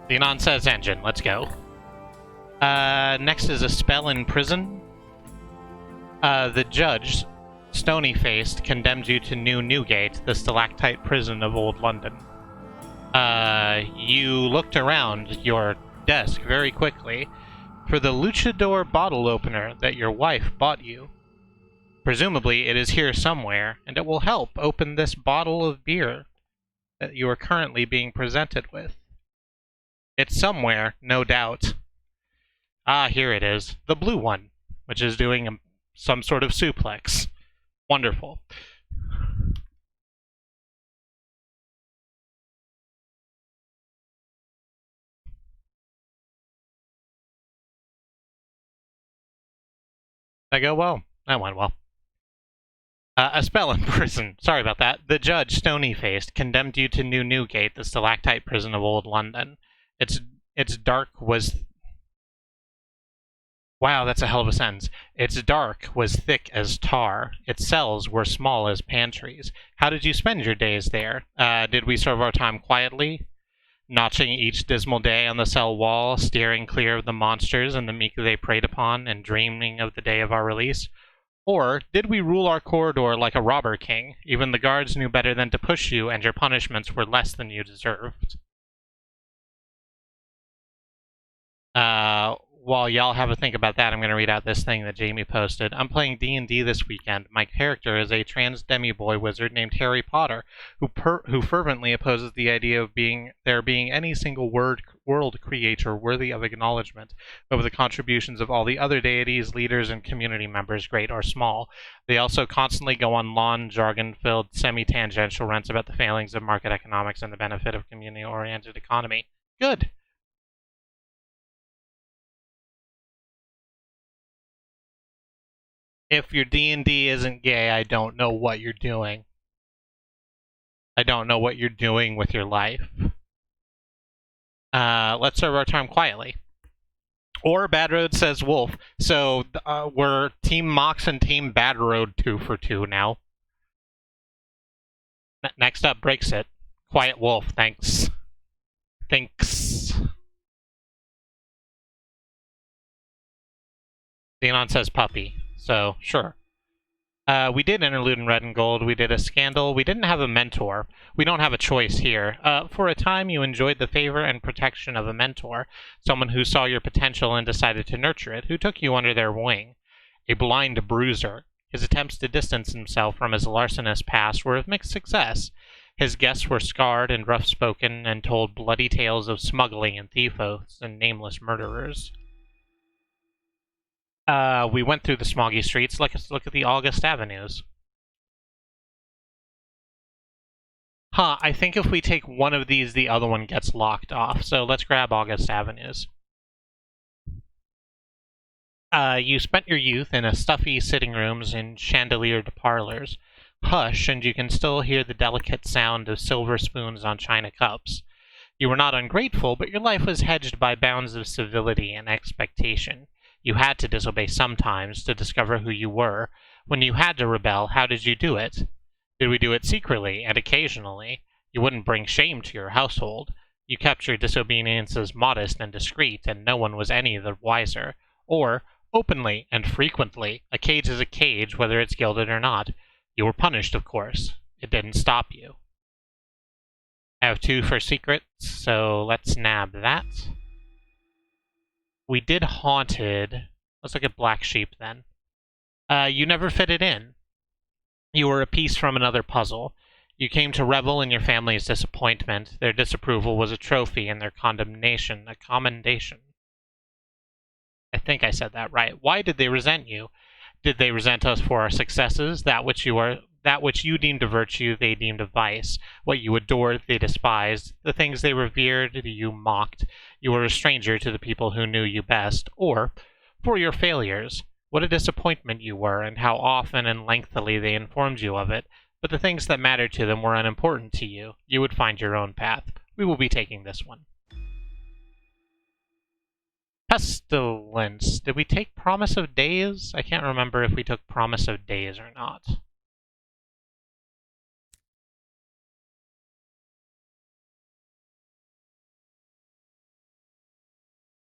Xenon says engine. Let's go. Next is a spell in prison. The judge, stony-faced, condemned you to New Newgate, the stalactite prison of old London. You looked around your desk very quickly for the luchador bottle opener that your wife bought you. Presumably, it is here somewhere, and it will help open this bottle of beer that you are currently being presented with. It's somewhere, no doubt. Ah, here it is. The blue one, which is doing some sort of suplex. Wonderful. That go well? That went well. A spell in prison. Sorry about that. The judge, stony-faced, condemned you to New Newgate, the stalactite prison of old London. Its dark was... Wow, that's a hell of a sentence. Its dark was thick as tar. Its cells were small as pantries. How did you spend your days there? Did we serve our time quietly? Notching each dismal day on the cell wall, steering clear of the monsters and the meek they preyed upon, and dreaming of the day of our release? Or did we rule our corridor like a robber king? Even the guards knew better than to push you, and your punishments were less than you deserved. While y'all have a think about that, I'm going to read out this thing that Jamie posted. I'm playing D&D this weekend. My character is a trans demi-boy wizard named Harry Potter, who fervently opposes the idea of there being any single world creator worthy of acknowledgement over the contributions of all the other deities, leaders, and community members, great or small. They also constantly go on lawn, jargon-filled, semi-tangential rants about the failings of market economics and the benefit of community-oriented economy. Good. If your D&D isn't gay, I don't know what you're doing. I don't know what you're doing with your life. Let's serve our time quietly. Or Bad Road says Wolf. So we're Team Mox and Team Bad Road 2 for 2 now. Next up, Breaks It. Quiet Wolf, thanks. Thanks. Xenon says puppy. So, sure. We did Interlude in Red and Gold. We did a Scandal. We didn't have a mentor. We don't have a choice here. For a time, you enjoyed the favor and protection of a mentor, someone who saw your potential and decided to nurture it, who took you under their wing. A blind bruiser. His attempts to distance himself from his larcenous past were of mixed success. His guests were scarred and rough-spoken and told bloody tales of smuggling and thief oaths and nameless murderers. We went through the smoggy streets. Let's look at the August avenues. Huh, I think if we take one of these, the other one gets locked off. So let's grab August avenues. You spent your youth in stuffy sitting rooms in chandeliered parlors. Hush, and you can still hear the delicate sound of silver spoons on china cups. You were not ungrateful, but your life was hedged by bounds of civility and expectation. You had to disobey sometimes to discover who you were. When you had to rebel, how did you do it? Did we do it secretly and occasionally? You wouldn't bring shame to your household. You kept your disobediences modest and discreet, and no one was any the wiser. Or, openly and frequently, a cage is a cage, whether it's gilded or not. You were punished, of course. It didn't stop you. I have 2 for secrets, so let's nab that. We did Haunted. Let's look at Black Sheep, then. You never fitted in. You were a piece from another puzzle. You came to revel in your family's disappointment. Their disapproval was a trophy, and their condemnation a commendation. I think I said that right. Why did they resent you? Did they resent us for our successes? That which you deemed a virtue, they deemed a vice. What you adored, they despised. The things they revered, you mocked. You were a stranger to the people who knew you best. Or, for your failures, what a disappointment you were, and how often and lengthily they informed you of it. But the things that mattered to them were unimportant to you. You would find your own path. We will be taking this one. Pestilence. Did we take Promise of Days? I can't remember if we took Promise of Days or not.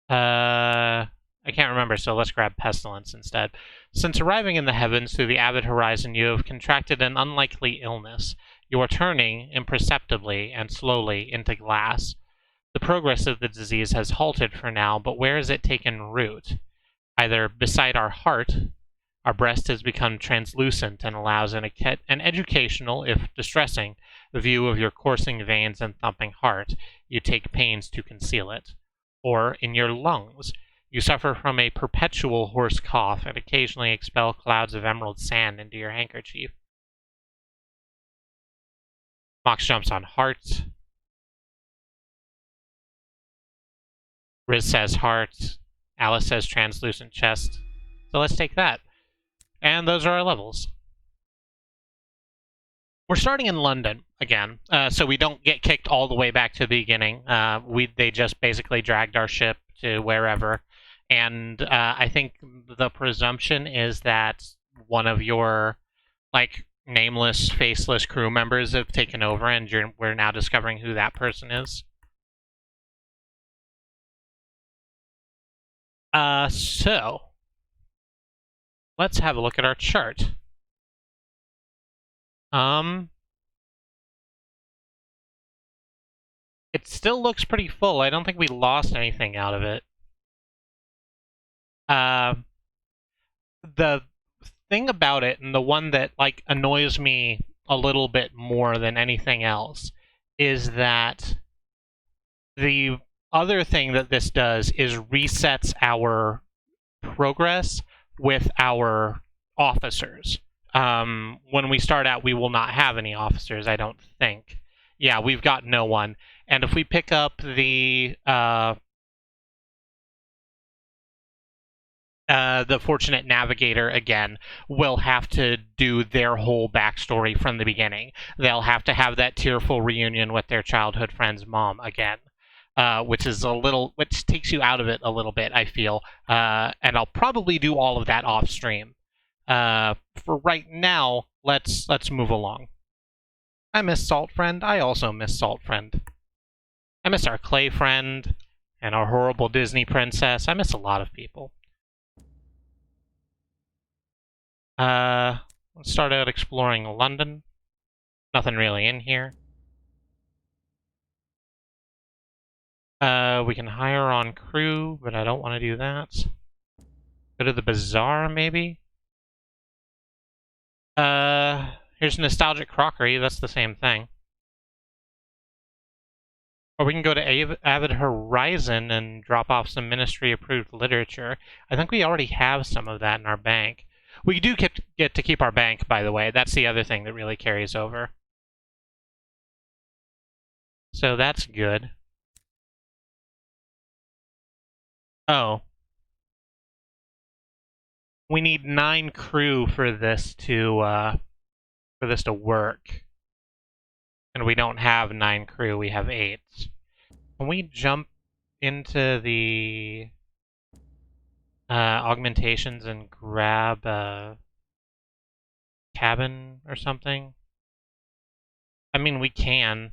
I can't remember, so let's grab Pestilence instead. Since arriving in the heavens through the avid horizon, you have contracted an unlikely illness. You are turning, imperceptibly and slowly, into glass. The progress of the disease has halted for now, but where has it taken root? Either beside our heart, our breast has become translucent and allows an educational, if distressing, view of your coursing veins and thumping heart. You take pains to conceal it. Or in your lungs, you suffer from a perpetual hoarse cough and occasionally expel clouds of emerald sand into your handkerchief. Mox jumps on heart. Riz says heart. Alice says translucent chest. So let's take that. And those are our levels. We're starting in London again, so we don't get kicked all the way back to the beginning. They just basically dragged our ship to wherever, and I think the presumption is that one of your nameless, faceless crew members have taken over, and we're now discovering who that person is. So let's have a look at our chart. It still looks pretty full. I don't think we lost anything out of it. The thing about it, and the one that annoys me a little bit more than anything else, is that the other thing that this does is resets our progress with our officers. When we start out, we will not have any officers, I don't think. Yeah, we've got no one. And if we pick up the Fortunate Navigator again, we'll have to do their whole backstory from the beginning. They'll have to have that tearful reunion with their childhood friend's mom again, which takes you out of it a little bit, I feel. And I'll probably do all of that off stream. For right now, let's move along. I miss Salt Friend. I also miss Salt Friend. I miss our Clay friend and our horrible Disney princess. I miss a lot of people. Let's start out exploring London. Nothing really in here. We can hire on crew, but I don't want to do that. Go to the bazaar, maybe? Here's Nostalgic Crockery. That's the same thing. Or we can go to Avid Horizon and drop off some ministry-approved literature. I think we already have some of that in our bank. We do get to keep our bank, by the way. That's the other thing that really carries over. So that's good. Oh. We need 9 crew for this to work. And we don't have 9 crew, we have 8. Can we jump into the augmentations and grab a cabin or something? I mean, we can.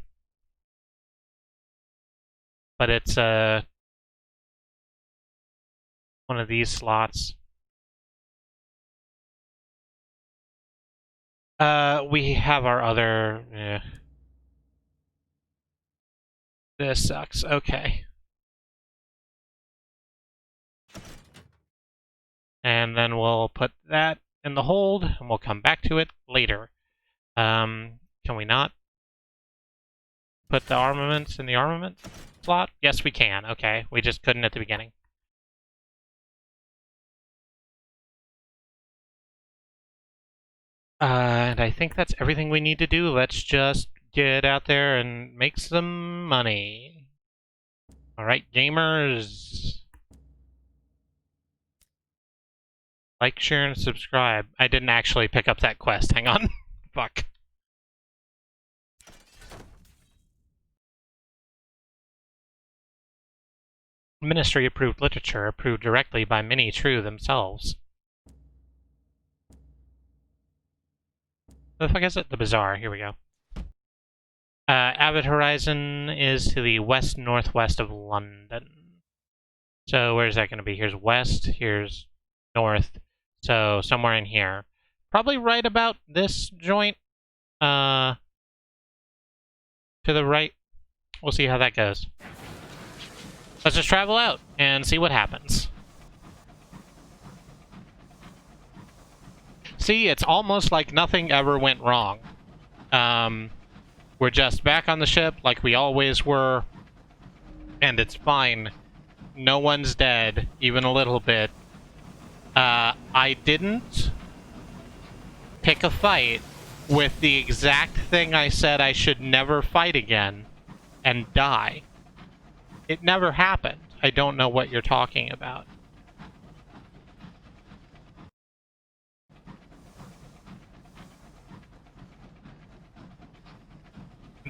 But it's one of these slots. We have our other... This sucks. Okay. And then we'll put that in the hold, and we'll come back to it later. Can we not put the armaments in the armament slot? Yes, we can. Okay, we just couldn't at the beginning. And I think that's everything we need to do. Let's just get out there and make some money. Alright, gamers. Like, share, and subscribe. I didn't actually pick up that quest. Hang on. Fuck. Ministry-approved literature approved directly by many true themselves. What the fuck is it? The Bazaar. Here we go. Avid Horizon is to the west-northwest of London. So where's that going to be? Here's west, here's north. So somewhere in here. Probably right about this joint. To the right. We'll see how that goes. Let's just travel out and see what happens. See, it's almost like nothing ever went wrong. We're just back on the ship like we always were. And it's fine. No one's dead, even a little bit. I didn't pick a fight with the exact thing I said I should never fight again and die. It never happened. I don't know what you're talking about.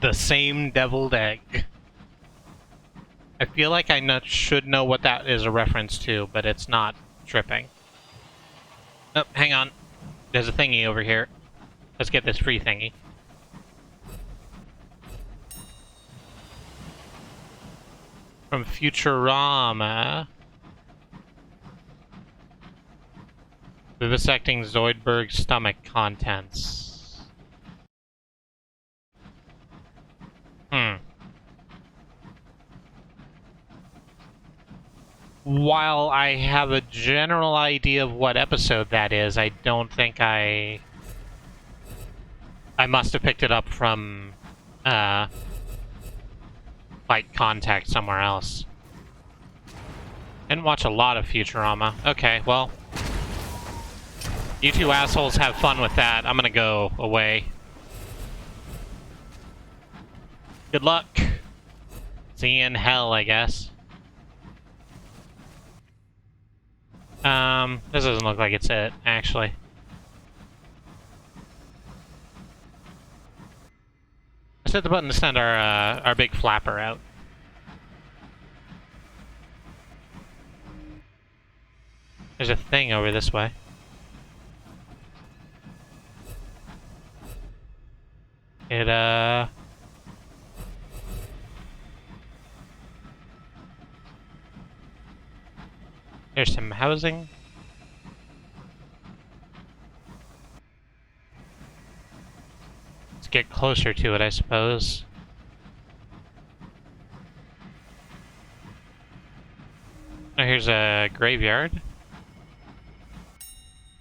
The same deviled egg. I feel like I should know what that is a reference to, but it's not tripping. Oh, hang on. There's a thingy over here. Let's get this free thingy. From Futurama. Vivisecting Zoidberg's stomach contents. While I have a general idea of what episode that is, I don't think I must have picked it up from, like, contact somewhere else. Didn't watch a lot of Futurama. Okay, well, you two assholes have fun with that. I'm gonna go away. Good luck. See you in hell, I guess. This doesn't look like it's it, actually. Let's hit the button to send our big flapper out. There's a thing over this way. There's some housing. Let's get closer to it, I suppose. Oh, here's a graveyard.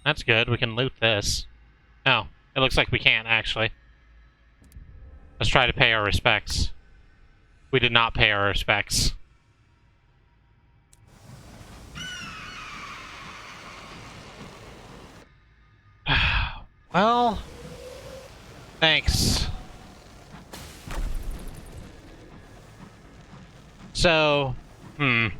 That's good, we can loot this. No, it looks like we can't, actually. Let's try to pay our respects. We did not pay our respects. Well, thanks. So, this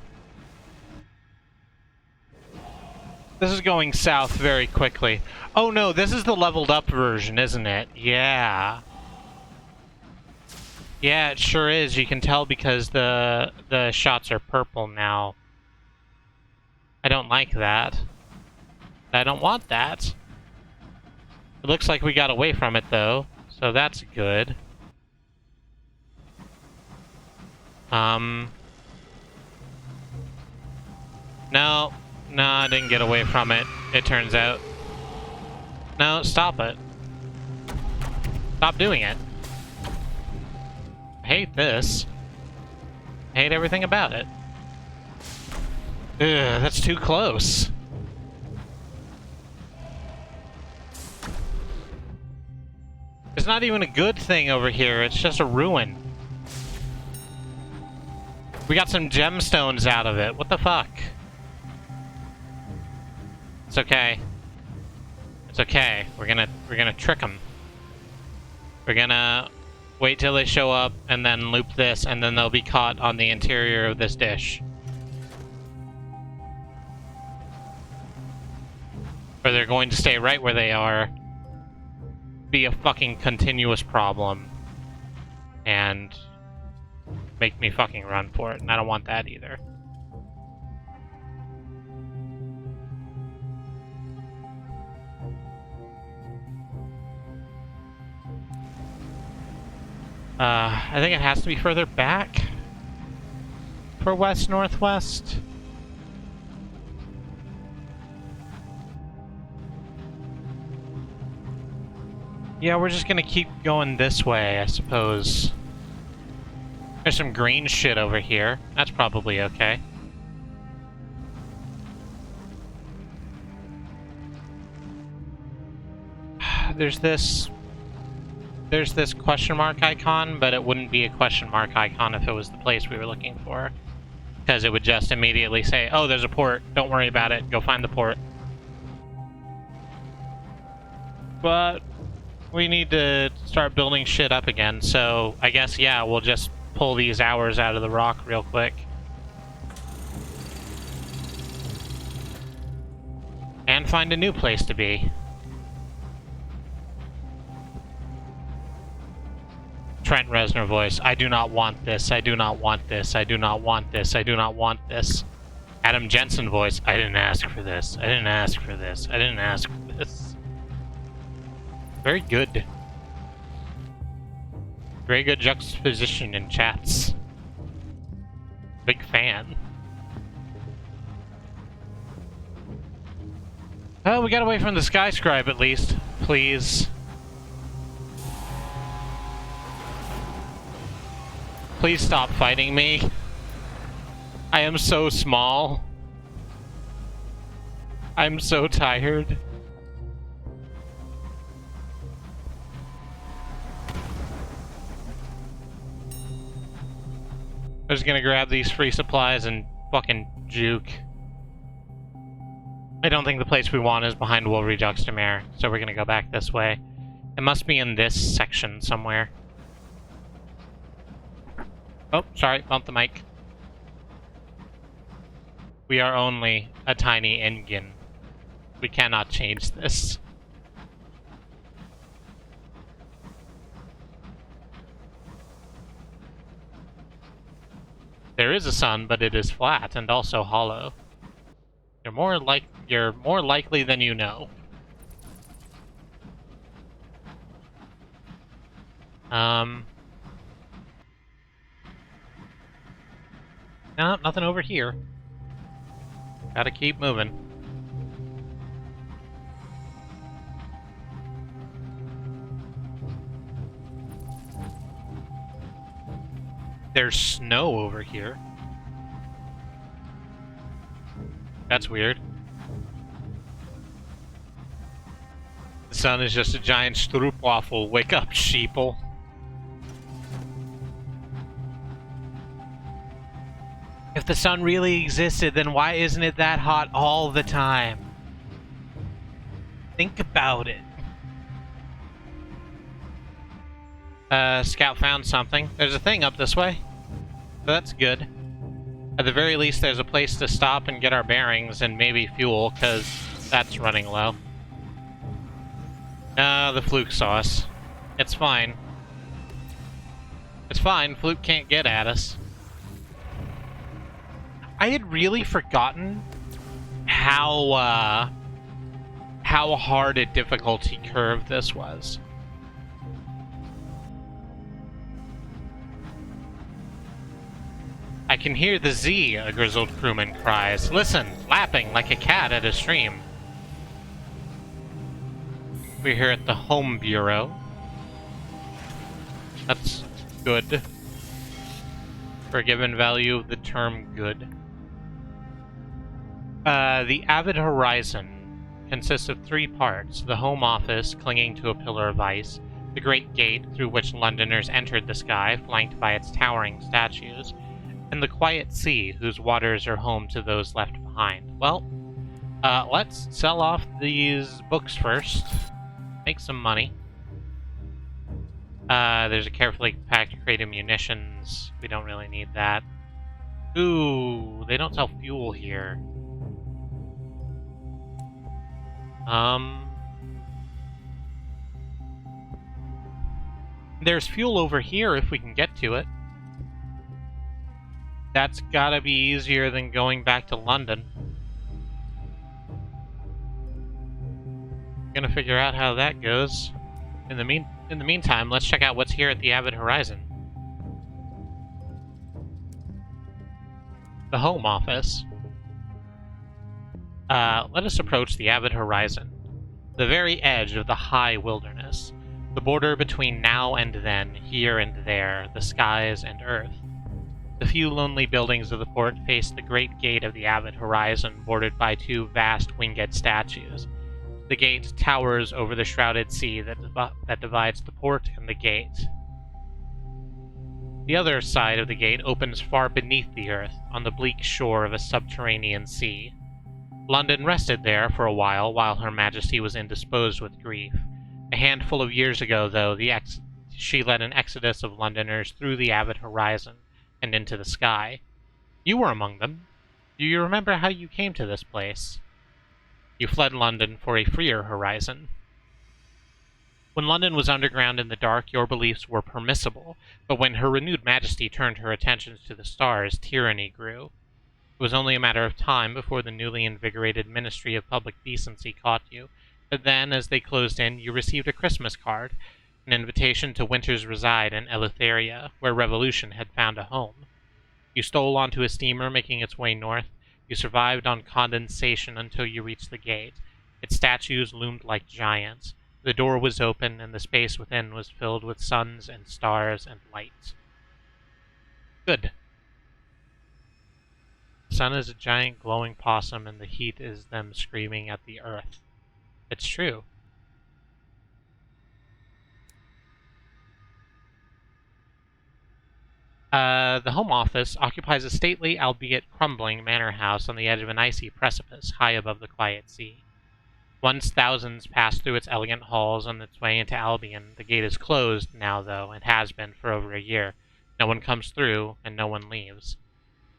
is going south very quickly. Oh no, this is the leveled up version, isn't it? Yeah. Yeah, it sure is. You can tell because the shots are purple now. I don't like that. I don't want that. It looks like we got away from it, though, so that's good. No, I didn't get away from it, it turns out. No, stop it. Stop doing it. I hate this. I hate everything about it. Ugh, that's too close. It's not even a good thing over here, it's just a ruin. We got some gemstones out of it. What the fuck? It's okay. It's okay. We're gonna trick them. We're gonna wait till they show up and then loop this, and then they'll be caught on the interior of this dish. Or they're going to stay right where they are, be a fucking continuous problem, and make me fucking run for it, and I don't want that either. I think it has to be further back for west-northwest. Yeah, we're just gonna keep going this way, I suppose. There's some green shit over here. That's probably okay. There's this question mark icon, but it wouldn't be a question mark icon if it was the place we were looking for. Because it would just immediately say, oh, there's a port. Don't worry about it. Go find the port. But we need to start building shit up again, so I guess, yeah, we'll just pull these hours out of the rock real quick. And find a new place to be. Trent Reznor voice. I do not want this. I do not want this. I do not want this. I do not want this. Adam Jensen voice. I didn't ask for this. I didn't ask for this. I didn't ask for this. Very good. Very good juxtaposition in chats. Big fan. Oh, we got away from the Sky Scribe at least. Please. Please stop fighting me. I am so small. I'm so tired. I'm just gonna grab these free supplies and fucking juke. I don't think the place we want is behind Wolverine Juxtamare, so we're gonna go back this way. It must be in this section somewhere. Oh, sorry, bumped the mic. We are only a tiny engine. We cannot change this. There is a sun, but it is flat and also hollow. You're more likely than you know. No, nothing over here. Gotta keep moving. There's snow over here. That's weird. The sun is just a giant stroopwafel. Wake up, sheeple. If the sun really existed, then why isn't it that hot all the time? Think about it. Scout found something. There's a thing up this way. So that's good. At the very least, there's a place to stop and get our bearings and maybe fuel, because that's running low. The Fluke saw us. It's fine. It's fine. Fluke can't get at us. I had really forgotten how hard a difficulty curve this was. I can hear the Z, a grizzled crewman cries. Listen, lapping like a cat at a stream. We're here at the Home Bureau. That's good. For a given value of the term good. The Avid Horizon consists of 3 parts. The Home Office, clinging to a pillar of ice. The great gate through which Londoners entered the sky, flanked by its towering statues, and the quiet sea whose waters are home to those left behind. Well, let's sell off these books first. Make some money. There's a carefully packed crate of munitions. We don't really need that. Ooh, they don't sell fuel here. There's fuel over here if we can get to it. That's gotta be easier than going back to London. Gonna figure out how that goes. In the meantime, let's check out what's here at the Avid Horizon. The Home Office. Let us approach the Avid Horizon, the very edge of the high wilderness, the border between now and then, here and there, the skies and earth. The few lonely buildings of the port face the great gate of the Avid Horizon, bordered by two vast winged statues. The gate towers over the shrouded sea that divides the port and the gate. The other side of the gate opens far beneath the earth, on the bleak shore of a subterranean sea. London rested there for a while Her Majesty was indisposed with grief. A handful of years ago, though, she led an exodus of Londoners through the Avid Horizon and into the sky. You were among them. Do you remember how you came to this place? You fled London for a freer horizon. When London was underground in the dark, your beliefs were permissible, but when Her renewed Majesty turned her attentions to the stars, tyranny grew. It was only a matter of time before the newly invigorated Ministry of Public Decency caught you, but then, as they closed in, you received a Christmas card, an invitation to winter's reside in Eleutheria, where revolution had found a home. You stole onto a steamer making its way north. You survived on condensation until you reached the gate. Its statues loomed like giants. The door was open, and the space within was filled with suns and stars and lights. Good. The sun is a giant glowing possum, and the heat is them screaming at the earth. It's true. The Home Office occupies a stately, albeit crumbling, manor house on the edge of an icy precipice, high above the quiet sea. Once thousands passed through its elegant halls on its way into Albion, the gate is closed now, though, and has been for over a year. No one comes through, and no one leaves.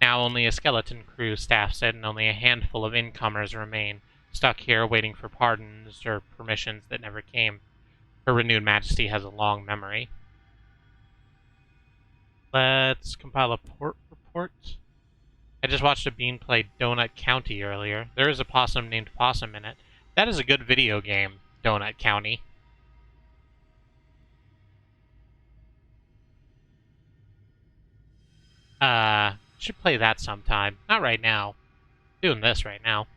Now only a skeleton crew staffs it, and only a handful of incomers remain, stuck here waiting for pardons or permissions that never came. Her renewed Majesty has a long memory. Let's compile a port report. I just watched a bean play Donut County earlier. There is a possum named Possum in it. That is a good video game, Donut County. Should play that sometime. Not right now. Doing this right now.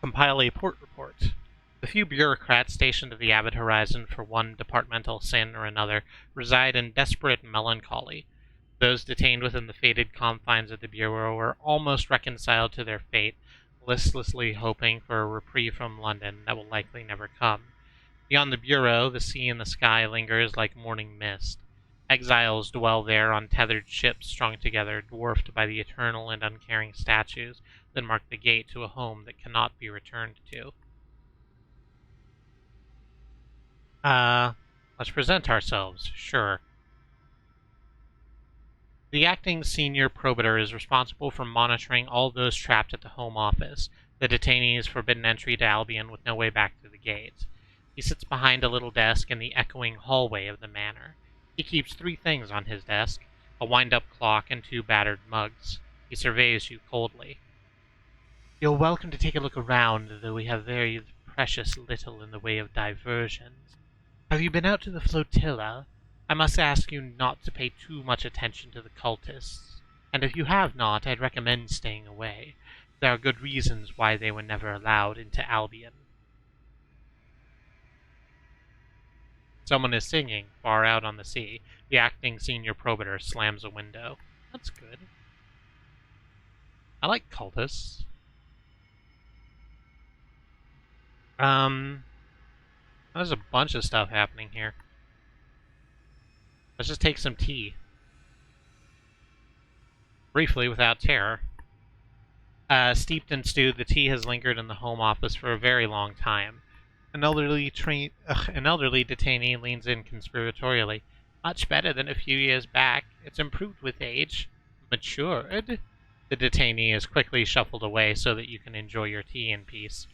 Compile a port report. The few bureaucrats stationed at the Avid Horizon for one departmental sin or another reside in desperate melancholy. Those detained within the fated confines of the Bureau are almost reconciled to their fate, listlessly hoping for a reprieve from London that will likely never come. Beyond the Bureau, the sea and the sky lingers like morning mist. Exiles dwell there on tethered ships strung together, dwarfed by the eternal and uncaring statues that mark the gate to a home that cannot be returned to. Let's present ourselves, sure. The acting senior probator is responsible for monitoring all those trapped at the Home Office, the detainees forbidden entry to Albion with no way back through the gate. He sits behind a little desk in the echoing hallway of the manor. He keeps 3 things on his desk: a wind-up clock and 2 battered mugs. He surveys you coldly. You're welcome to take a look around, though we have very precious little in the way of diversions. Have you been out to the flotilla? I must ask you not to pay too much attention to the cultists, and if you have not, I'd recommend staying away. There are good reasons why they were never allowed into Albion. Someone is singing far out on the sea. The acting senior probator slams a window. That's good. I like cultists. There's a bunch of stuff happening here. Let's just take some tea. Briefly, without terror. Steeped and stewed, the tea has lingered in the home office for a very long time. An elderly detainee leans in conspiratorially. Much better than a few years back. It's improved with age. Matured. The detainee is quickly shuffled away so that you can enjoy your tea in peace.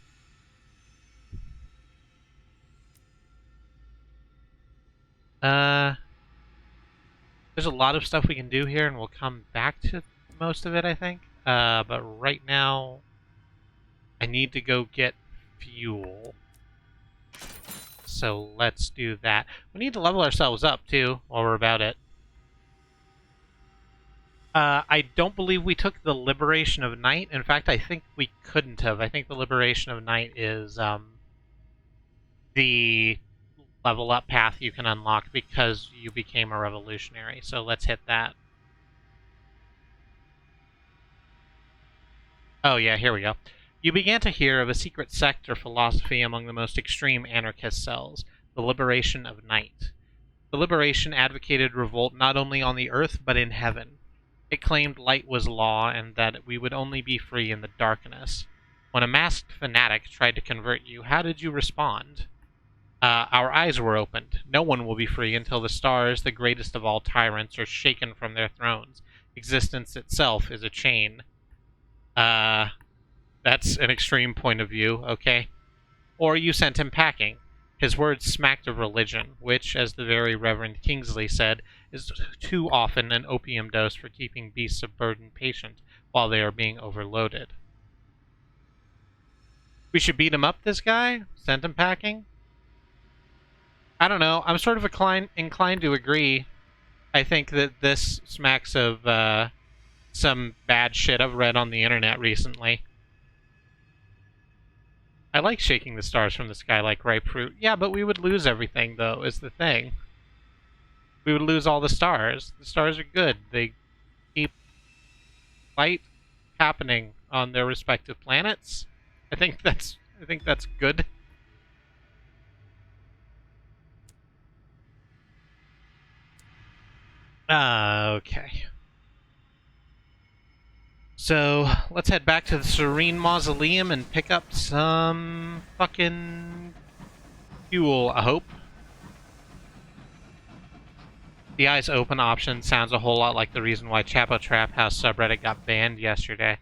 There's a lot of stuff we can do here, and we'll come back to most of it, I think. But right now, I need to go get fuel. So let's do that. We need to level ourselves up, too, while we're about it. I don't believe we took the Liberation of Night. In fact, I think we couldn't have. I think the Liberation of Night is the level up path you can unlock because you became a revolutionary. So let's hit that. Oh yeah, here we go. You began to hear of a secret sect or philosophy among the most extreme anarchist cells, the Liberation of Night. The Liberation advocated revolt not only on the earth, but in heaven. It claimed light was law and that we would only be free in the darkness. When a masked fanatic tried to convert you, how did you respond? Our eyes were opened. No one will be free until the stars, the greatest of all tyrants, are shaken from their thrones. Existence itself is a chain. That's an extreme point of view, okay? Or you sent him packing. His words smacked of religion, which, as the very Reverend Kingsley said, is too often an opium dose for keeping beasts of burden patient while they are being overloaded. We should beat him up, this guy? Send him packing? I don't know. I'm sort of inclined to agree. I think that this smacks of some bad shit I've read on the internet recently. I like shaking the stars from the sky like ripe fruit. Yeah, but we would lose everything, though, is the thing. We would lose all the stars. The stars are good. They keep light happening on their respective planets. I think that's good. Okay. So, let's head back to the Serene Mausoleum and pick up some fucking fuel, I hope. The eyes open option sounds a whole lot like the reason why Chapo Trap House subreddit got banned yesterday.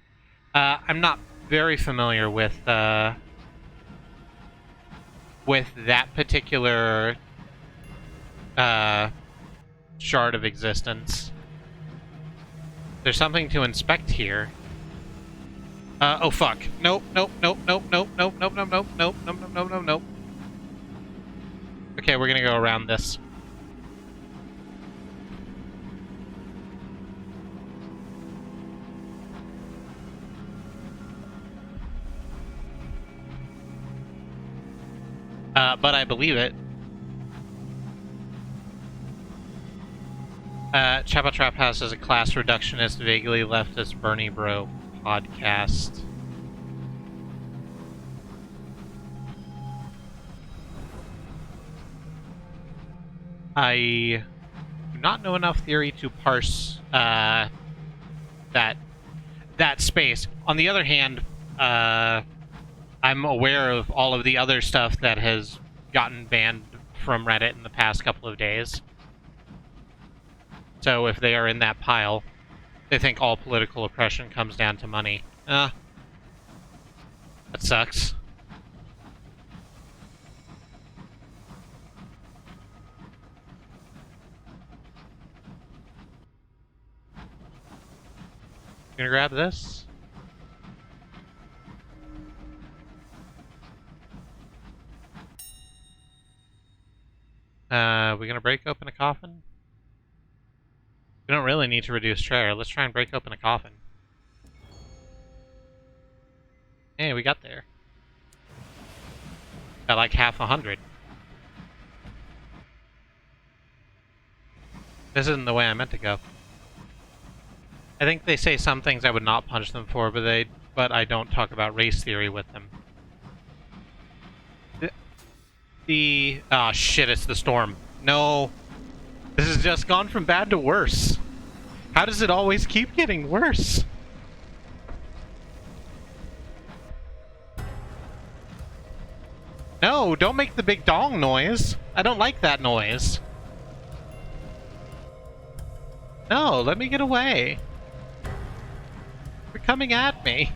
I'm not very familiar with that particular shard of existence. There's something to inspect here. Oh fuck. Nope, nope, nope, nope, nope, nope, nope, nope, nope, nope, nope, nope, nope, nope, nope. Okay, we're gonna go around this. But I believe it. Chapo Trap House is a class reductionist, vaguely leftist Bernie Bro podcast. I do not know enough theory to parse that space. On the other hand, I'm aware of all of the other stuff that has gotten banned from Reddit in the past couple of days. So if they are in that pile, they think all political oppression comes down to money. That sucks. Gonna grab this. We gonna break open a coffin? We don't really need to reduce treasure. Let's try and break open a coffin. Hey, we got there. Got like half 100. This isn't the way I meant to go. I think they say some things I would not punch them for, but I don't talk about race theory with them. the... Oh, shit, it's the storm. No. This has just gone from bad to worse. How does it always keep getting worse? No, don't make the big dong noise. I don't like that noise. No, let me get away. You're coming at me.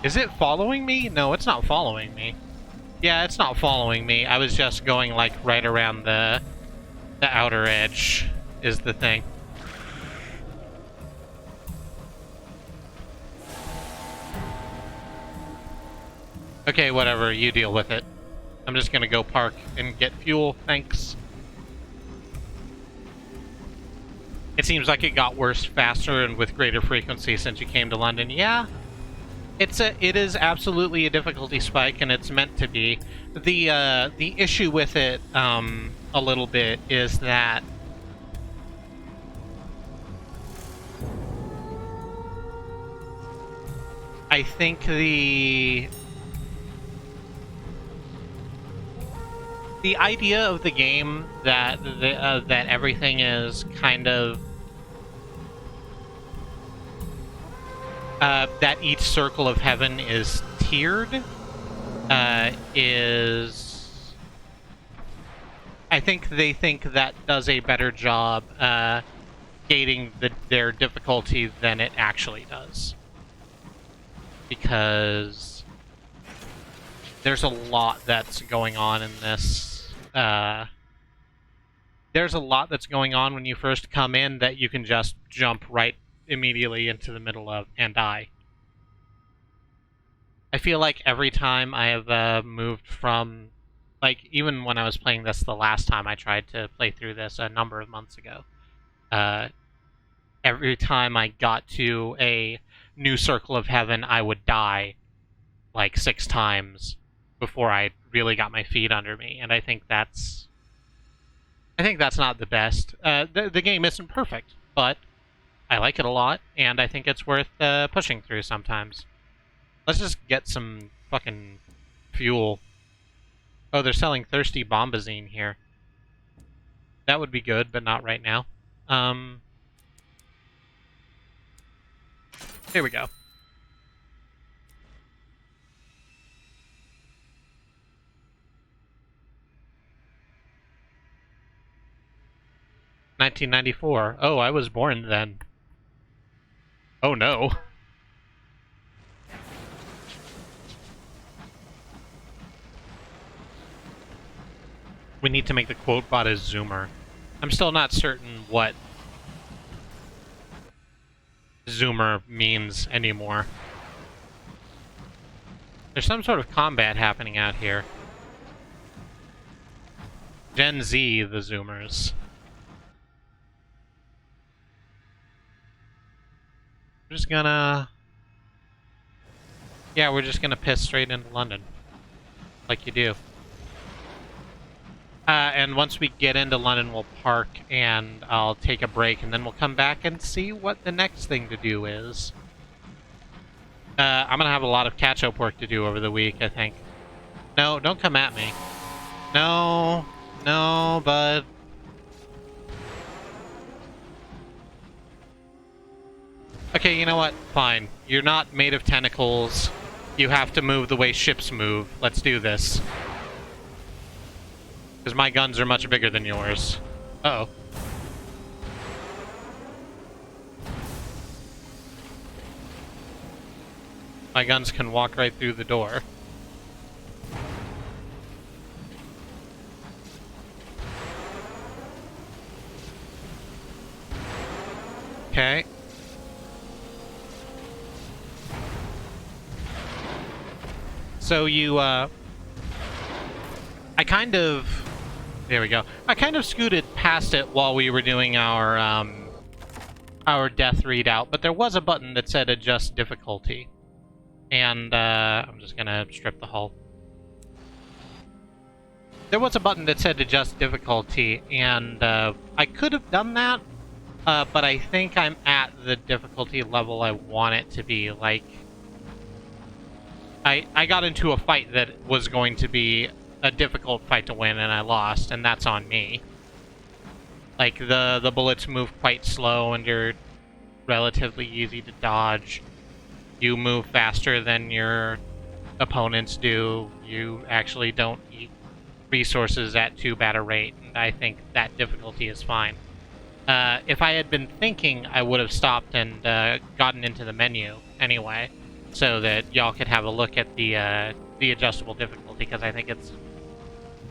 Is it following me? No, it's not following me. Yeah, it's not following me. I was just going, like, right around the outer edge, is the thing. Okay, whatever. You deal with it. I'm just gonna go park and get fuel. Thanks. It seems like it got worse faster and with greater frequency since you came to London. Yeah. It is absolutely a difficulty spike, and it's meant to be. The issue with it, a little bit, is that I think the idea of the game that that everything is kind of that each circle of heaven is tiered, is... I think they think that does a better job gating their difficulty than it actually does. Because there's a lot that's going on in this. There's a lot that's going on when you first come in that you can just jump right immediately into the middle of and die. I feel like every time I have moved from, like, even when I was playing this the last time I tried to play through this a number of months ago, every time I got to a new circle of heaven, I would die like 6 times before I really got my feet under me, and I think that's not the best. The game isn't perfect, but I like it a lot, and I think it's worth pushing through sometimes. Let's just get some fucking fuel. Oh, they're selling Thirsty Bombazine here. That would be good, but not right now. Here we go. $1994. Oh, I was born then. Oh no. We need to make the quote bot a zoomer. I'm still not certain what zoomer means anymore. There's some sort of combat happening out here. Gen Z, the zoomers. We're just gonna... Yeah, we're just gonna piss straight into London. Like you do. And once we get into London, we'll park and I'll take a break, and then we'll come back and see what the next thing to do is. I'm gonna have a lot of catch-up work to do over the week, I think. No, don't come at me. No, no, bud. Okay, you know what? Fine. You're not made of tentacles. You have to move the way ships move. Let's do this. Because my guns are much bigger than yours. Uh-oh. My guns can walk right through the door. Okay. So you, I kind of... There we go. I kind of scooted past it while we were doing our death readout, but there was a button that said adjust difficulty. And, I'm just gonna strip the hull. There was a button that said adjust difficulty, and, I could have done that, but I think I'm at the difficulty level I want it to be, like... I got into a fight that was going to be a difficult fight to win, and I lost, and that's on me. Like, the bullets move quite slow, and you're relatively easy to dodge. You move faster than your opponents do. You actually don't eat resources at too bad a rate, and I think that difficulty is fine. If I had been thinking, I would have stopped and gotten into the menu anyway, so that y'all could have a look at the adjustable difficulty, because I think it's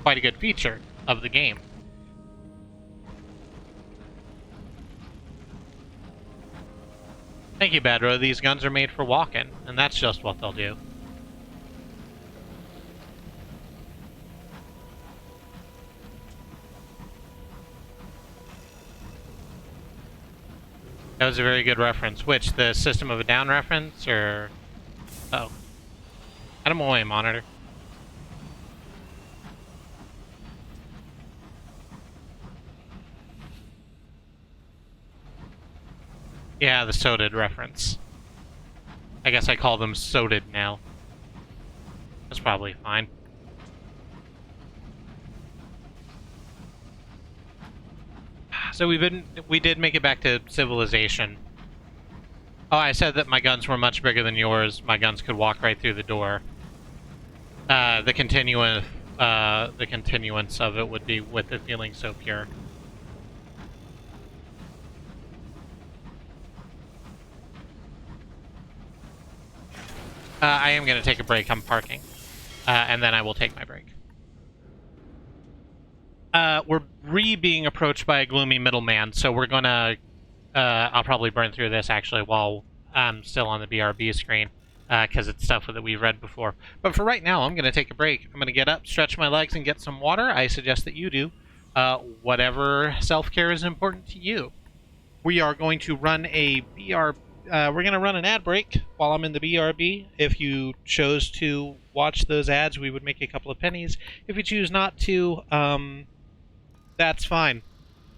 quite a good feature of the game. Thank you, Badro. These guns are made for walking, and that's just what they'll do. That was a very good reference. Which, the System of a Down reference, or... Oh. Out of my way, monitor. Yeah, the soded reference. I guess I call them soded now. That's probably fine. So we did make it back to civilization. Oh, I said that my guns were much bigger than yours. My guns could walk right through the door. The continuance of it would be with it feeling so pure. I am going to take a break. I'm parking. And then I will take my break. We're being approached by a gloomy middleman, so we're gonna... I'll probably burn through this, actually, while I'm still on the BRB screen, because it's stuff that we've read before. But for right now, I'm gonna take a break. I'm gonna get up, stretch my legs, and get some water. I suggest that you do whatever self-care is important to you. We are going to run a BRB... we're going to run an ad break while I'm in the BRB. If you chose to watch those ads, we would make a couple of pennies. If you choose not to, that's fine.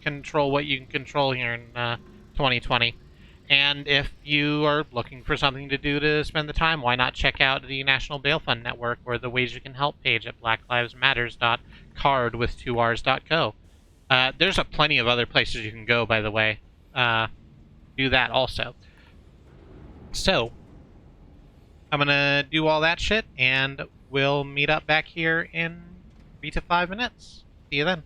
Control what you can control here in 2020. And if you are looking for something to do to spend the time, why not check out the National Bail Fund Network or the Ways You Can Help page at blacklivesmatters.card with 2rs.co. There's plenty of other places you can go, by the way. Do that also. So, I'm going to do all that shit, and we'll meet up back here in 3 to 5 minutes. See you then.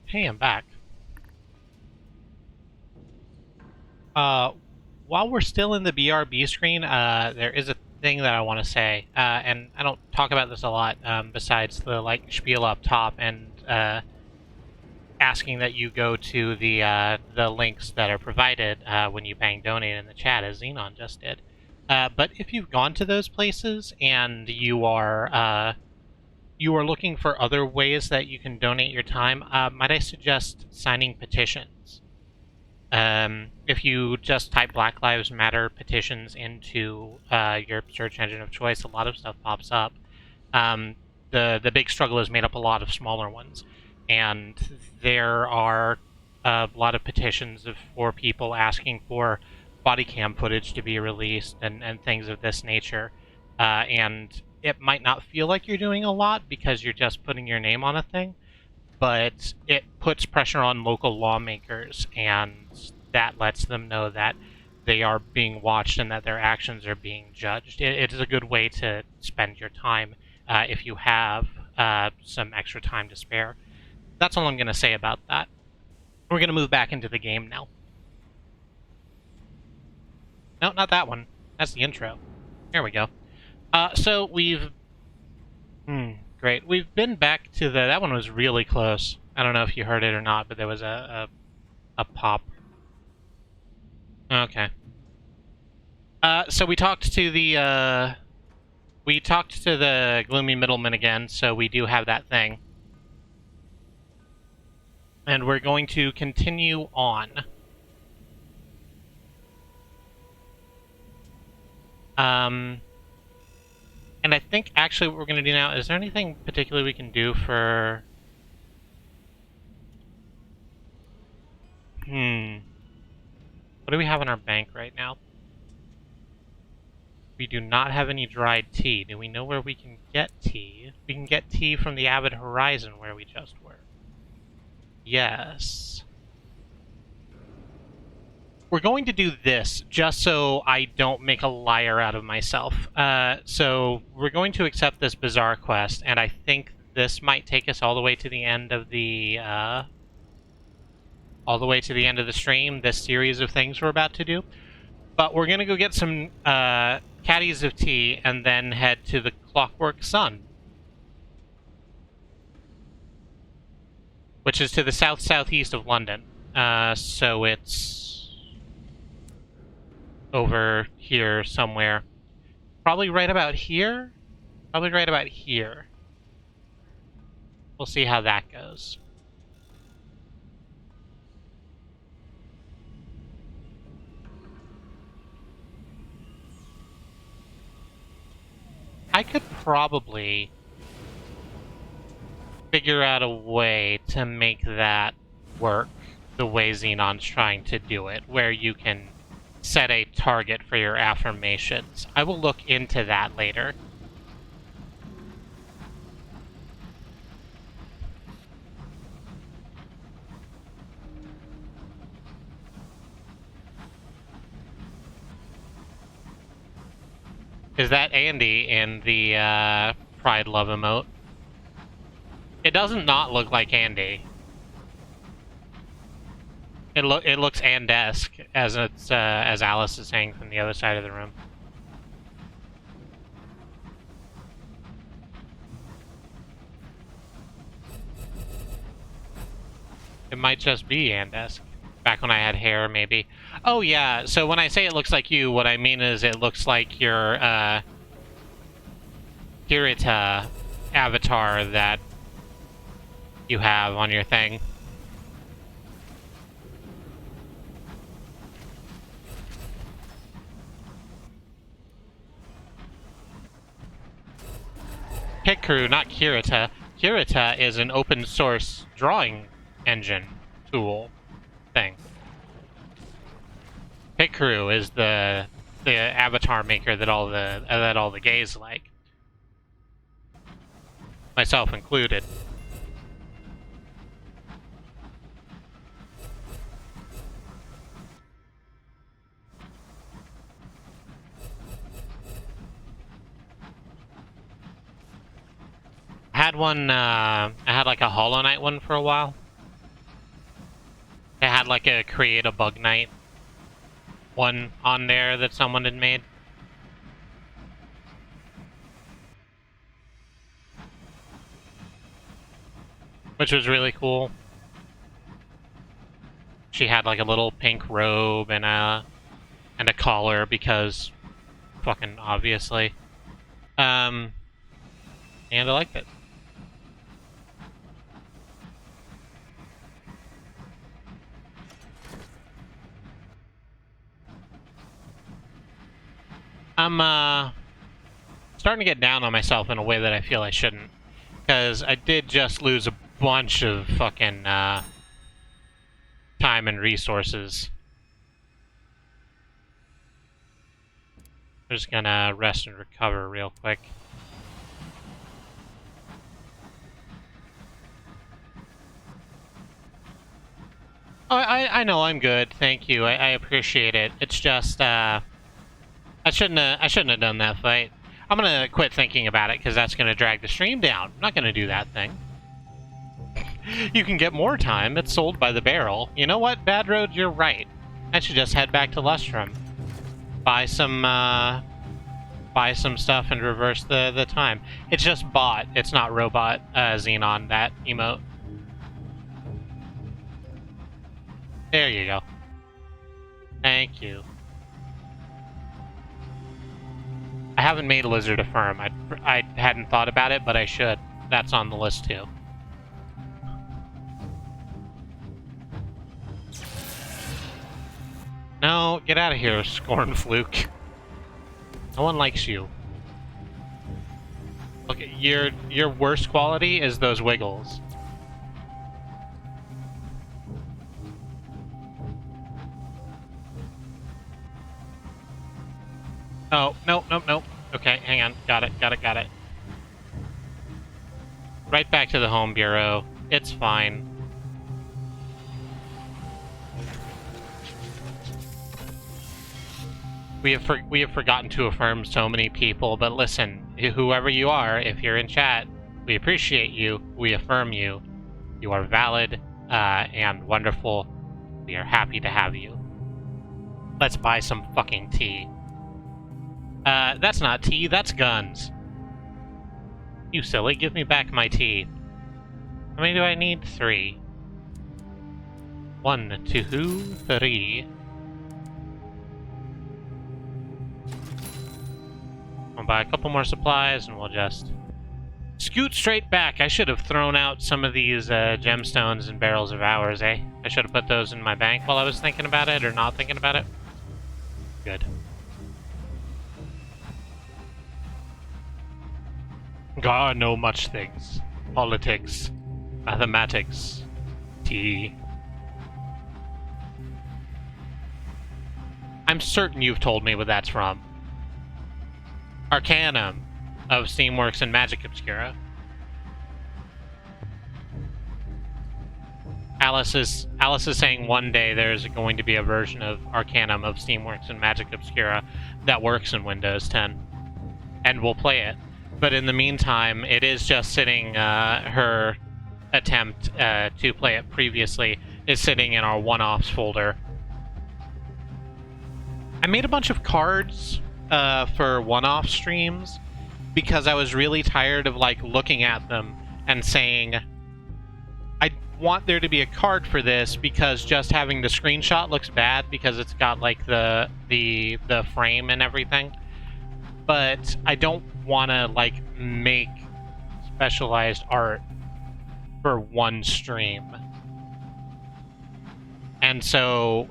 Hey, I'm back. While we're still in the BRB screen, there is a thing that I want to say, and I don't talk about this a lot, besides the, like, spiel up top and, asking that you go to the links that are provided, when you bang donate in the chat, as Xenon just did. But if you've gone to those places and you are looking for other ways that you can donate your time, might I suggest signing petitions? If you just type Black Lives Matter petitions into your search engine of choice, a lot of stuff pops up. The big struggle is made up a lot of smaller ones, and there are a lot of petitions for people asking for body cam footage to be released and things of this nature. And it might not feel like you're doing a lot because you're just putting your name on a thing, but it puts pressure on local lawmakers, and that lets them know that they are being watched and that their actions are being judged. It is a good way to spend your time if you have some extra time to spare. That's all I'm going to say about that. We're going to move back into the game now. No, not that one. That's the intro. Here we go. So we've... great. We've been back to the... That one was really close. I don't know if you heard it or not, but there was a pop. Okay. So we talked to the gloomy middleman again, so we do have that thing. And we're going to continue on. And I think actually what we're going to do now, is there anything particular we can do for... What do we have in our bank right now? We do not have any dried tea. Do we know where we can get tea? We can get tea from the Avid Horizon where we just were. Yes. We're going to do this just so I don't make a liar out of myself. So we're going to accept this bizarre quest, and I think this might take us all the way to the end of the stream, this series of things we're about to do. But we're going to go get some caddies of tea and then head to the Clockwork Sun, which is to the south-southeast of London. So it's over here somewhere. Probably right about here? Probably right about here. We'll see how that goes. I could probably figure out a way to make that work the way Xenon's trying to do it, where you can set a target for your affirmations. I will look into that later. Is that Andy in the Pride Love emote? It doesn't not look like Andy. It looks Andesque, as it's as Alice is saying from the other side of the room. It might just be Andesque. Back when I had hair, maybe. Oh yeah, so when I say it looks like you, what I mean is it looks like your Kirita avatar that you have on your thing. Pit Crew, not Kirita. Kirita is an open source drawing engine tool thing. Pit Crew is the avatar maker that all the gays like, myself included. I had one, I had like a Hollow Knight one for a while. had like a create a bug night one on there that someone had made. Which was really cool. She had like a little pink robe and a collar because fucking obviously. And I liked it. I'm starting to get down on myself in a way that I feel I shouldn't. Because I did just lose a bunch of fucking time and resources. I'm just gonna rest and recover real quick. Oh, I know I'm good, thank you. I appreciate it. It's just I shouldn't have done that fight. I'm gonna quit thinking about it because that's gonna drag the stream down. I'm not gonna do that thing. You can get more time. It's sold by the barrel. You know what, Bad Road? You're right. I should just head back to Lustrum. Buy some stuff and reverse the time. It's just bot. It's not robot Xenon, that emote. There you go. Thank you. I haven't made Lizard Affirm. I hadn't thought about it, but I should. That's on the list too. No, get out of here, Scorn Fluke. No one likes you. Look, your worst quality is those wiggles. Oh, no. Okay, hang on. Got it. Right back to the home bureau. It's fine. We have forgotten to affirm so many people, but listen, whoever you are, if you're in chat, we appreciate you, we affirm you. You are valid and wonderful. We are happy to have you. Let's buy some fucking tea. That's not tea, that's guns. You silly, give me back my tea. How many do I need? 3. 1, 2, 3. I'll buy a couple more supplies and we'll just scoot straight back. I should have thrown out some of these gemstones and barrels of hours, eh? I should have put those in my bank while I was thinking about it, or not thinking about it. Good. God, know much things. Politics, mathematics, tea. I'm certain you've told me what that's from. Arcanum of Steamworks and Magic Obscura. Alice is saying one day there's going to be a version of Arcanum of Steamworks and Magic Obscura that works in Windows 10, and we'll play it. But in the meantime, it is just sitting. Her attempt to play it previously is sitting in our one-offs folder. I made a bunch of cards for one-off streams because I was really tired of like looking at them and saying, I want there to be a card for this because just having the screenshot looks bad because it's got like the frame and everything. But I don't want to like make specialized art for one stream. And so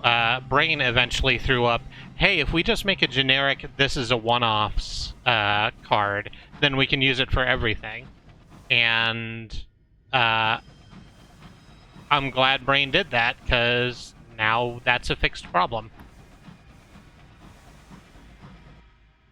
Brain eventually threw up, hey, if we just make a generic this is a one-offs card, then we can use it for everything. And I'm glad Brain did that, because now that's a fixed problem.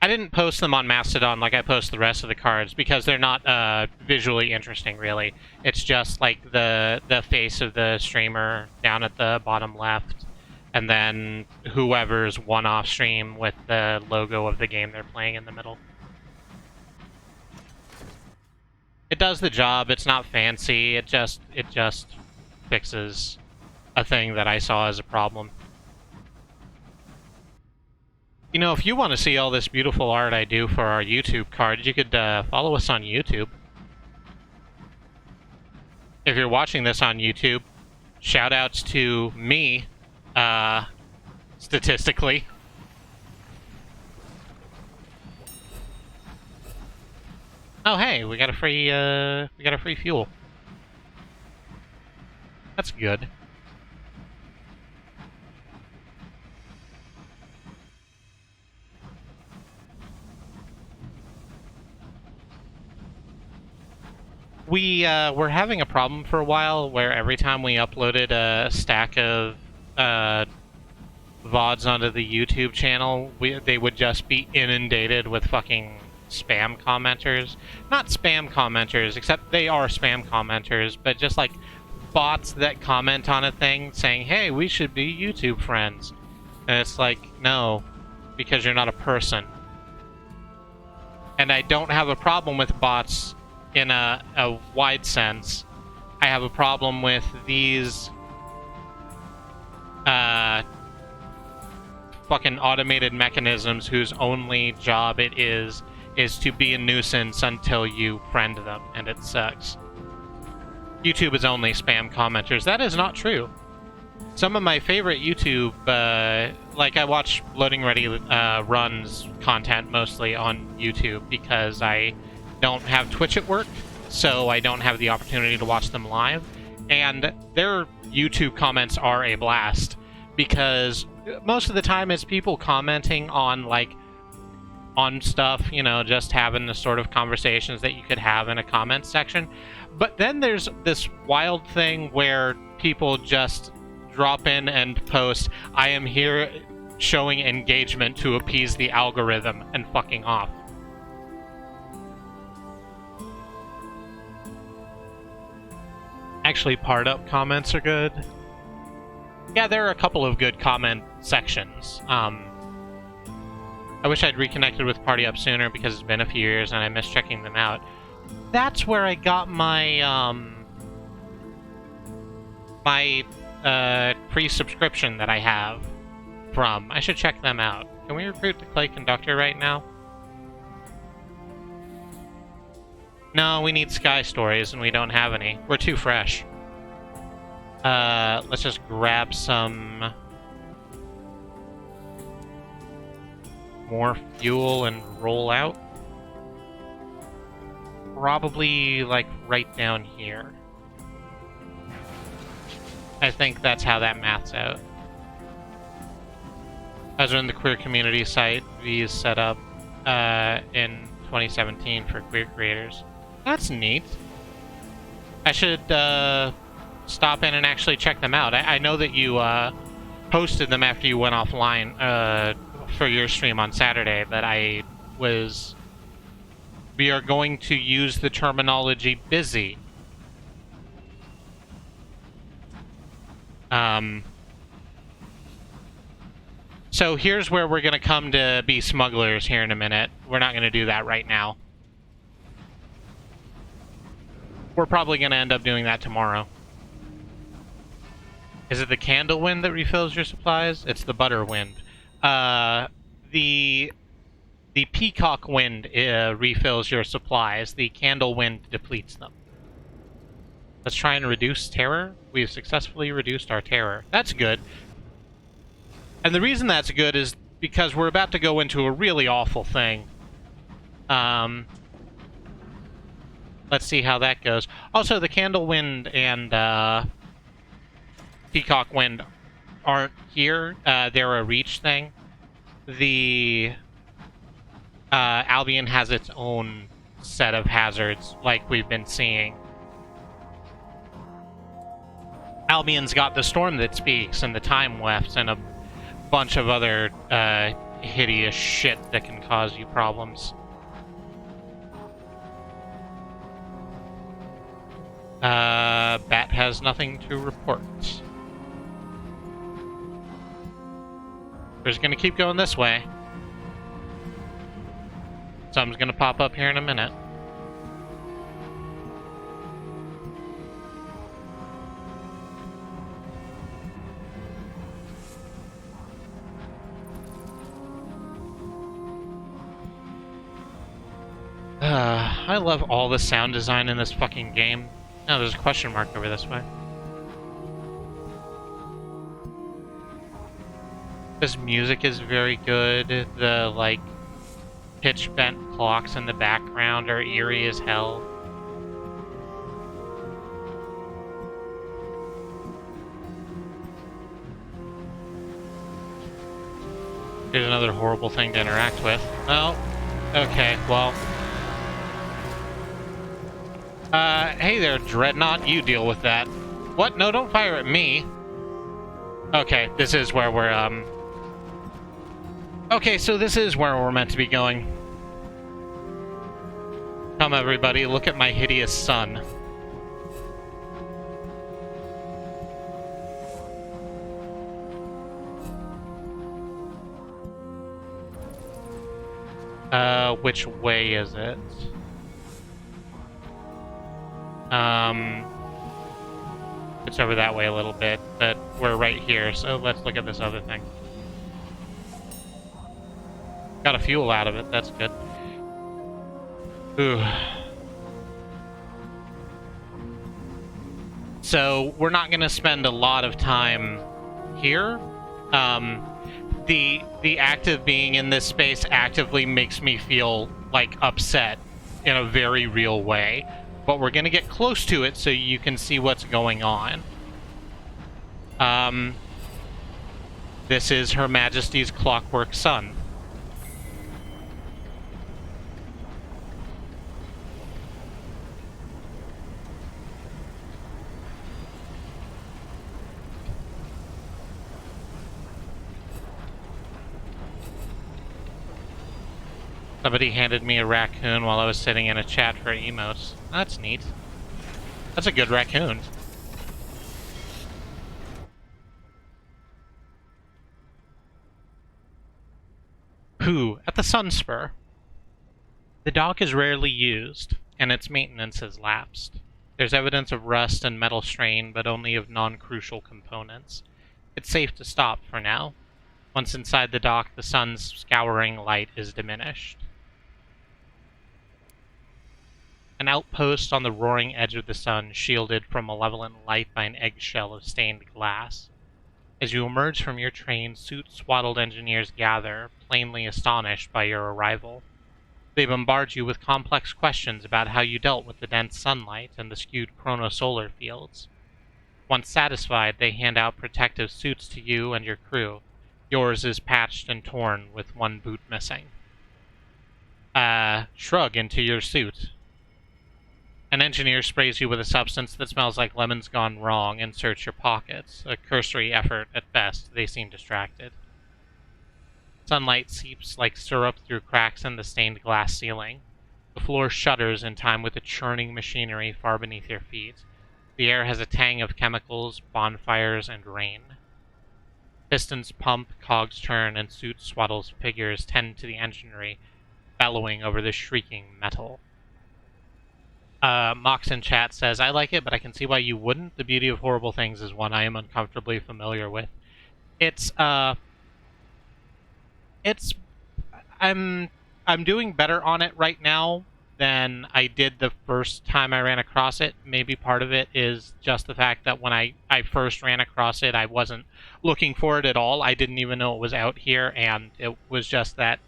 I didn't post them on Mastodon like I post the rest of the cards, because they're not visually interesting, really. It's just like the face of the streamer down at the bottom left, and then whoever's one-off stream with the logo of the game they're playing in the middle. It does the job. It's not fancy. It just fixes a thing that I saw as a problem. You know, if you want to see all this beautiful art I do for our YouTube card, you could follow us on YouTube. If you're watching this on YouTube, shoutouts to me, statistically. Oh hey, we got a free fuel. That's good. We were having a problem for a while where every time we uploaded a stack of VODs onto the YouTube channel, they would just be inundated with fucking spam commenters. Not spam commenters, except they are spam commenters, but just like bots that comment on a thing saying, hey, we should be YouTube friends. And it's like, no, because you're not a person. And I don't have a problem with bots in a wide sense. I have a problem with these fucking automated mechanisms whose only job it is to be a nuisance until you friend them, and it sucks. YouTube is only spam commenters. That is not true. Some of my favorite YouTube, like I watch Loading Ready Runs content mostly on YouTube because I don't have Twitch at work, so I don't have the opportunity to watch them live. And their YouTube comments are a blast because most of the time it's people commenting on on stuff, you know, just having the sort of conversations that you could have in a comment section. But then there's this wild thing where people just drop in and post, I am here showing engagement to appease the algorithm, and fucking off. Actually, part up comments are good. Yeah, there are a couple of good comment sections. I wish I'd reconnected with Party Up sooner because it's been a few years and I miss checking them out. That's where I got my, free subscription that I have from. I should check them out. Can we recruit the Clay Conductor right now? No, we need Sky Stories and we don't have any. We're too fresh. Let's just grab some more fuel and roll out. Probably, like, right down here. I think that's how that maths out. I was on the queer community site we is set up in 2017 for queer creators. That's neat. I should stop in and actually check them out. I know that you posted them after you went offline for your stream on Saturday, but we are going to use the terminology busy. So here's where we're going to come to be smugglers here in a minute. We're not going to do that right now. We're probably going to end up doing that tomorrow. Is it the candle wind that refills your supplies? It's the butter wind. The peacock wind refills your supplies. The candle wind depletes them. Let's try and reduce terror. We've successfully reduced our terror. That's good. And the reason that's good is because we're about to go into a really awful thing. Let's see how that goes. Also, the candle wind and peacock wind aren't here. They're a reach thing. The Albion has its own set of hazards, like we've been seeing. Albion's got the storm that speaks, and the time wefts, and a bunch of other hideous shit that can cause you problems. Bat has nothing to report. We're just gonna keep going this way. Something's gonna pop up here in a minute. I love all the sound design in this fucking game. Oh, there's a question mark over this way. This music is very good. The, like, pitch-bent clocks in the background are eerie as hell. Here's another horrible thing to interact with. Oh, okay, well. Hey there, Dreadnought, you deal with that. What? No, don't fire at me. Okay, this is where we're, Okay, so this is where we're meant to be going. Come, everybody, look at my hideous sun. Which way is it? It's over that way a little bit, but we're right here, so let's look at this other thing. Got a fuel out of it, that's good. Ooh. So, we're not gonna spend a lot of time here. The act of being in this space actively makes me feel, like, upset in a very real way. But we're gonna get close to it so you can see what's going on. This is Her Majesty's Clockwork Sun. Somebody handed me a raccoon while I was sitting in a chat for emotes. That's neat. That's a good raccoon. Who at the Sunspur. The dock is rarely used, and its maintenance has lapsed. There's evidence of rust and metal strain, but only of non-crucial components. It's safe to stop for now. Once inside the dock, the sun's scouring light is diminished. An outpost on the roaring edge of the sun, shielded from malevolent light by an eggshell of stained glass. As you emerge from your train, suit-swaddled engineers gather, plainly astonished by your arrival. They bombard you with complex questions about how you dealt with the dense sunlight and the skewed chronosolar fields. Once satisfied, they hand out protective suits to you and your crew. Yours is patched and torn, with one boot missing. Shrug into your suit. An engineer sprays you with a substance that smells like lemons gone wrong and search your pockets. A cursory effort at best, they seem distracted. Sunlight seeps like syrup through cracks in the stained glass ceiling. The floor shudders in time with the churning machinery far beneath your feet. The air has a tang of chemicals, bonfires, and rain. Pistons pump, cogs turn, and suit-swaddled figures tend to the enginery, bellowing over the shrieking metal. Mox in chat says, I like it, but I can see why you wouldn't. The beauty of horrible things is one I am uncomfortably familiar with. I'm doing better on it right now than I did the first time I ran across it. Maybe part of it is just the fact that when I first ran across it, I wasn't looking for it at all. I didn't even know it was out here, and it was just that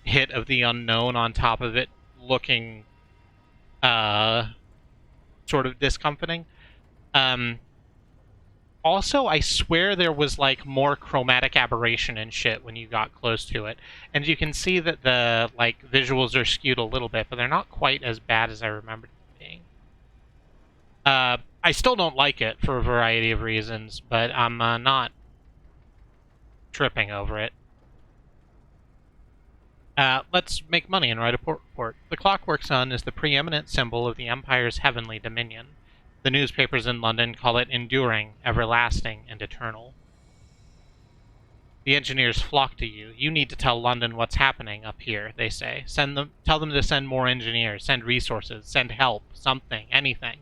hit of the unknown on top of it looking sort of discomforting. Also, I swear there was, like, more chromatic aberration and shit when you got close to it. And you can see that the, like, visuals are skewed a little bit, but they're not quite as bad as I remembered them being. I still don't like it for a variety of reasons, but I'm not tripping over it. Let's make money and write a report. The Clockwork Sun is the preeminent symbol of the Empire's heavenly dominion. The newspapers in London call it enduring, everlasting, and eternal. The engineers flock to you. You need to tell London what's happening up here, they say. Tell them to send more engineers, send resources, send help, something, anything.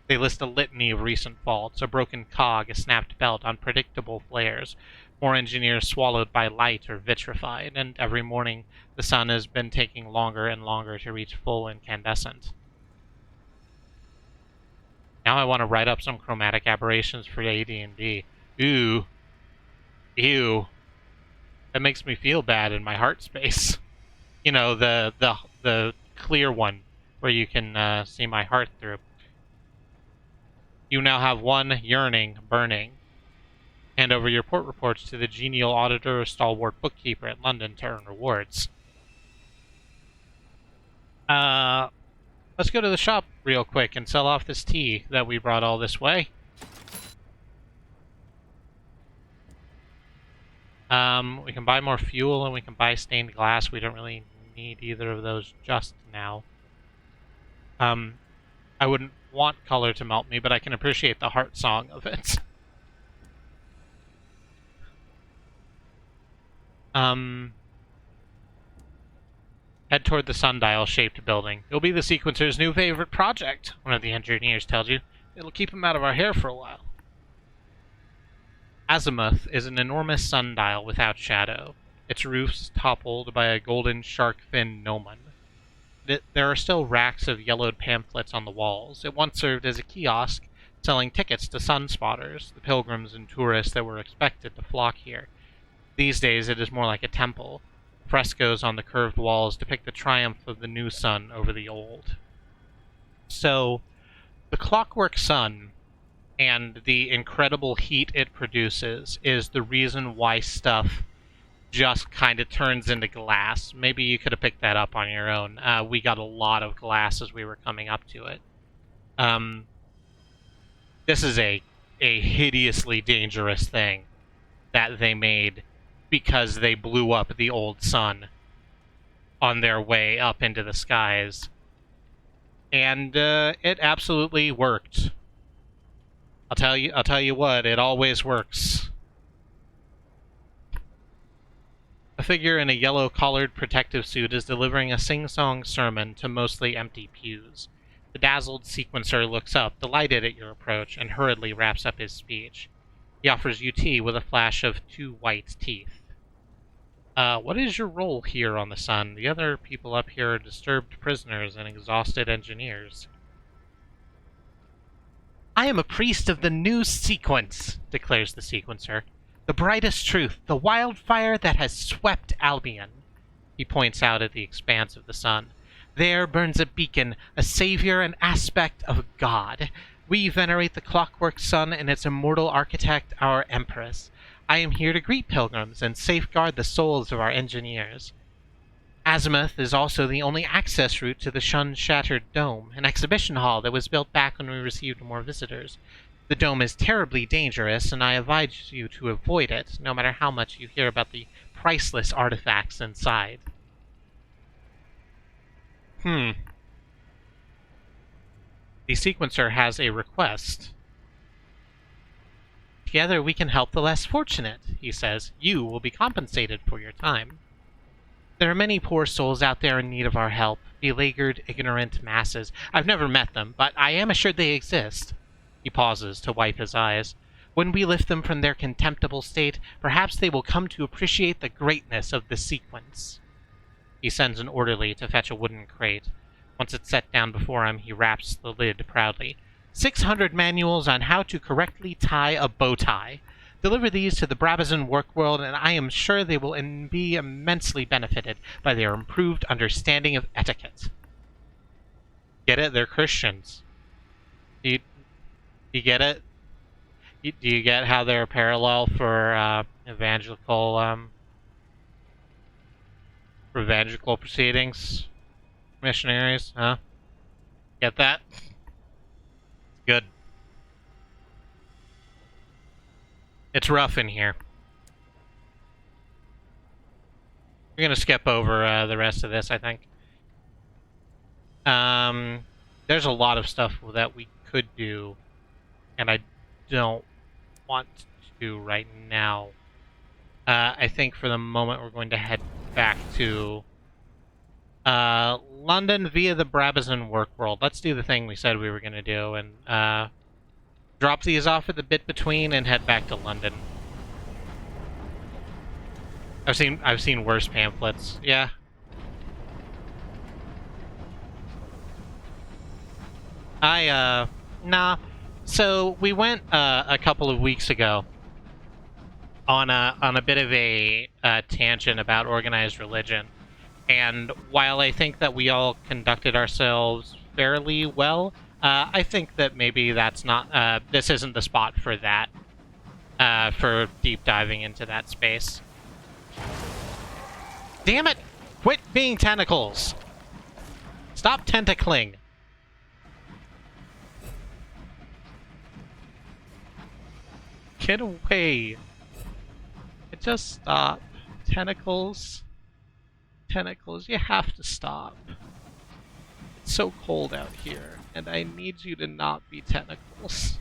They list a litany of recent faults, a broken cog, a snapped belt, unpredictable flares. More engineers swallowed by light or vitrified, and every morning the sun has been taking longer and longer to reach full incandescent. Now I want to write up some chromatic aberrations for AD&D. Ooh. Ew. That makes me feel bad in my heart space. You know, the clear one where you can see my heart through. You now have one yearning burning. Hand over your port reports to the genial auditor or stalwart bookkeeper at London to earn rewards. Let's go to the shop real quick and sell off this tea that we brought all this way. We can buy more fuel and we can buy stained glass. We don't really need either of those just now. I wouldn't want color to melt me, but I can appreciate the heart song of it. Head toward the sundial-shaped building. It'll be the sequencer's new favorite project, one of the engineers tells you. It'll keep him out of our hair for a while. Azimuth is an enormous sundial without shadow, its roofs toppled by a golden shark-fin gnomon. There are still racks of yellowed pamphlets on the walls. It once served as a kiosk, selling tickets to sunspotters, the pilgrims and tourists that were expected to flock here. These days it is more like a temple. Frescoes on the curved walls depict the triumph of the new sun over the old. So, the clockwork sun and the incredible heat it produces is the reason why stuff just kind of turns into glass. Maybe you could have picked that up on your own. We got a lot of glass as we were coming up to it. This is a hideously dangerous thing that they made because they blew up the old sun on their way up into the skies. And it absolutely worked. I'll tell you what, it always works. A figure in a yellow-collared protective suit is delivering a sing-song sermon to mostly empty pews. The dazzled sequencer looks up, delighted at your approach, and hurriedly wraps up his speech. He offers you tea with a flash of 2 white teeth. What is your role here on the sun? The other people up here are disturbed prisoners and exhausted engineers. I am a priest of the new sequence, declares the sequencer. The brightest truth, the wildfire that has swept Albion. He points out at the expanse of the sun. There burns a beacon, a savior, an aspect of God. We venerate the clockwork sun and its immortal architect, our empress. I am here to greet pilgrims and safeguard the souls of our engineers. Azimuth is also the only access route to the sun-shattered dome, an exhibition hall that was built back when we received more visitors. The dome is terribly dangerous, and I advise you to avoid it, no matter how much you hear about the priceless artifacts inside. The sequencer has a request. Together we can help the less fortunate, he says. You will be compensated for your time. There are many poor souls out there in need of our help, beleaguered, ignorant masses. I've never met them, but I am assured they exist. He pauses to wipe his eyes. When we lift them from their contemptible state, perhaps they will come to appreciate the greatness of the sequence. He sends an orderly to fetch a wooden crate. Once it's set down before him, he raps the lid proudly. 600 manuals on how to correctly tie a bow tie. Deliver these to the Brabazon work world, and I am sure they will be immensely benefited by their improved understanding of etiquette. Get it? They're Christians. Do you get it? Do you get how they're a parallel for evangelical proceedings? Missionaries, huh? Get that? Good. It's rough in here. We're gonna skip over the rest of this, I think. There's a lot of stuff that we could do, and I don't want to right now. I think for the moment we're going to head back to London via the Brabazon work world. Let's do the thing we said we were going to do, and drop these off at the bit between and head back to London. I've seen worse pamphlets. Yeah. Nah. So we went a couple of weeks ago on a bit of a tangent about organized religion, and while I think that we all conducted ourselves fairly well, I think that maybe that's not this isn't the spot for that, for deep diving into that space. Damn it! Quit being tentacles! Stop tentacling! Get away! Just stop. Tentacles. Tentacles, you have to stop. It's so cold out here, and I need you to not be tentacles.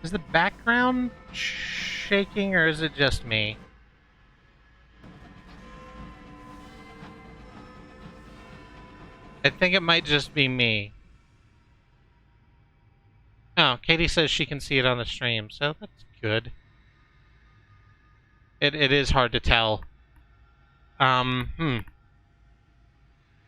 Is the background shaking, or is it just me? I think it might just be me. Oh, Katie says she can see it on the stream, so that's good. It is hard to tell.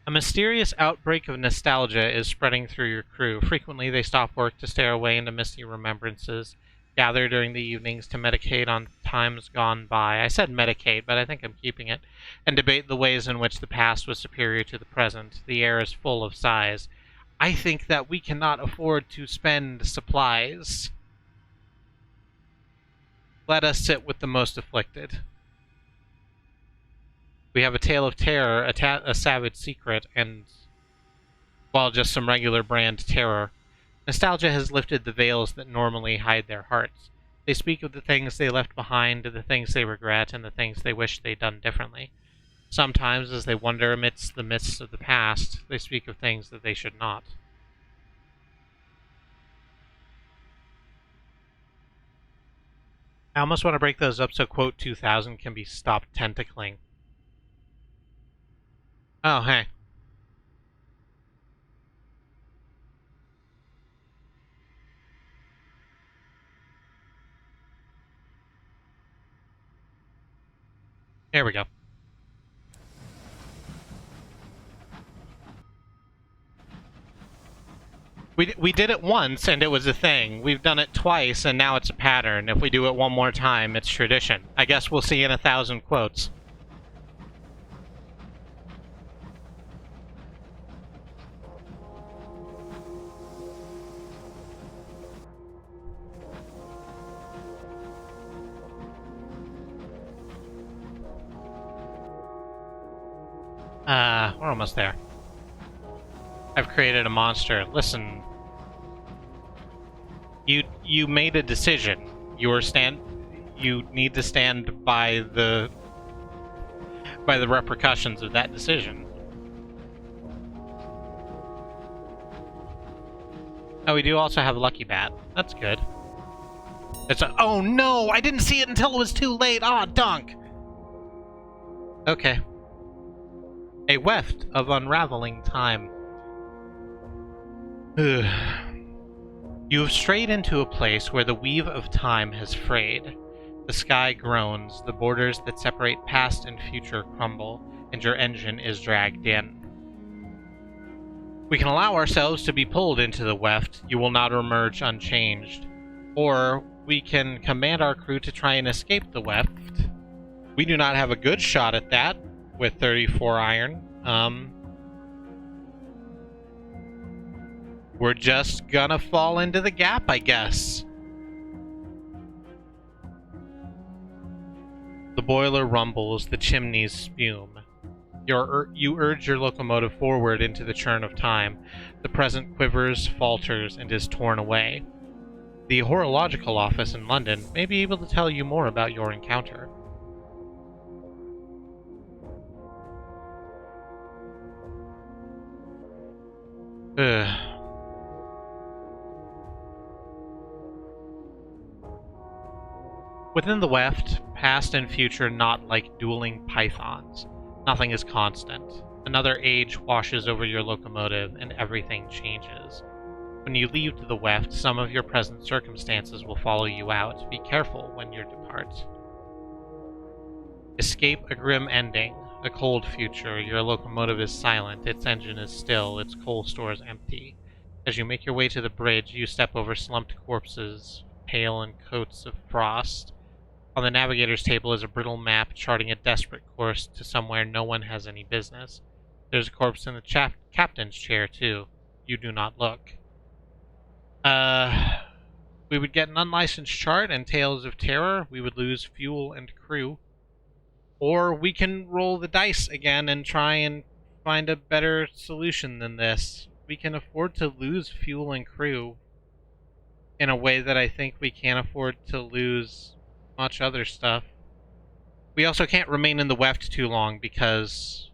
A mysterious outbreak of nostalgia is spreading through your crew. Frequently, they stop work to stare away into misty remembrances, gather during the evenings to medicate on times gone by. I said medicate, but I think I'm keeping it. And debate the ways in which the past was superior to the present. The air is full of sighs. I think that we cannot afford to spend supplies. Let us sit with the most afflicted. We have a tale of terror, a savage secret, and, well, just some regular brand terror. Nostalgia has lifted the veils that normally hide their hearts. They speak of the things they left behind, the things they regret, and the things they wish they'd done differently. Sometimes, as they wander amidst the mists of the past, they speak of things that they should not. I almost want to break those up so quote 2000 can be stopped tentacling. Oh, hey. There we go. We did it once, and it was a thing. We've done it twice, and now it's a pattern. If we do it one more time, it's tradition. I guess we'll see in 1,000 quotes. We're almost there. I've created a monster. Listen. You made a decision. You need to stand by the repercussions of that decision. Oh, we do also have Lucky Bat. That's good. Oh no! I didn't see it until it was too late! Ah, dunk! Okay. A weft of unraveling time. Ugh. You have strayed into a place where the weave of time has frayed. The sky groans, the borders that separate past and future crumble, and your engine is dragged in. We can allow ourselves to be pulled into the weft. You will not emerge unchanged. Or we can command our crew to try and escape the weft. We do not have a good shot at that with 34 iron. We're just gonna fall into the gap, I guess. The boiler rumbles, the chimneys spume. You urge your locomotive forward into the churn of time. The present quivers, falters, and is torn away. The horological office in London may be able to tell you more about your encounter. Ugh. Within the weft, past and future not like dueling pythons. Nothing is constant. Another age washes over your locomotive, and everything changes. When you leave to the weft, some of your present circumstances will follow you out. Be careful when you depart. Escape a grim ending, a cold future. Your locomotive is silent, its engine is still, its coal stores empty. As you make your way to the bridge, you step over slumped corpses, pale in coats of frost. On the navigator's table is a brittle map charting a desperate course to somewhere no one has any business. There's a corpse in the captain's chair, too. You do not look. We would get an unlicensed chart and tales of terror. We would lose fuel and crew. Or we can roll the dice again and try and find a better solution than this. We can afford to lose fuel and crew in a way that I think we can't afford to lose much other stuff. We also can't remain in the weft too long because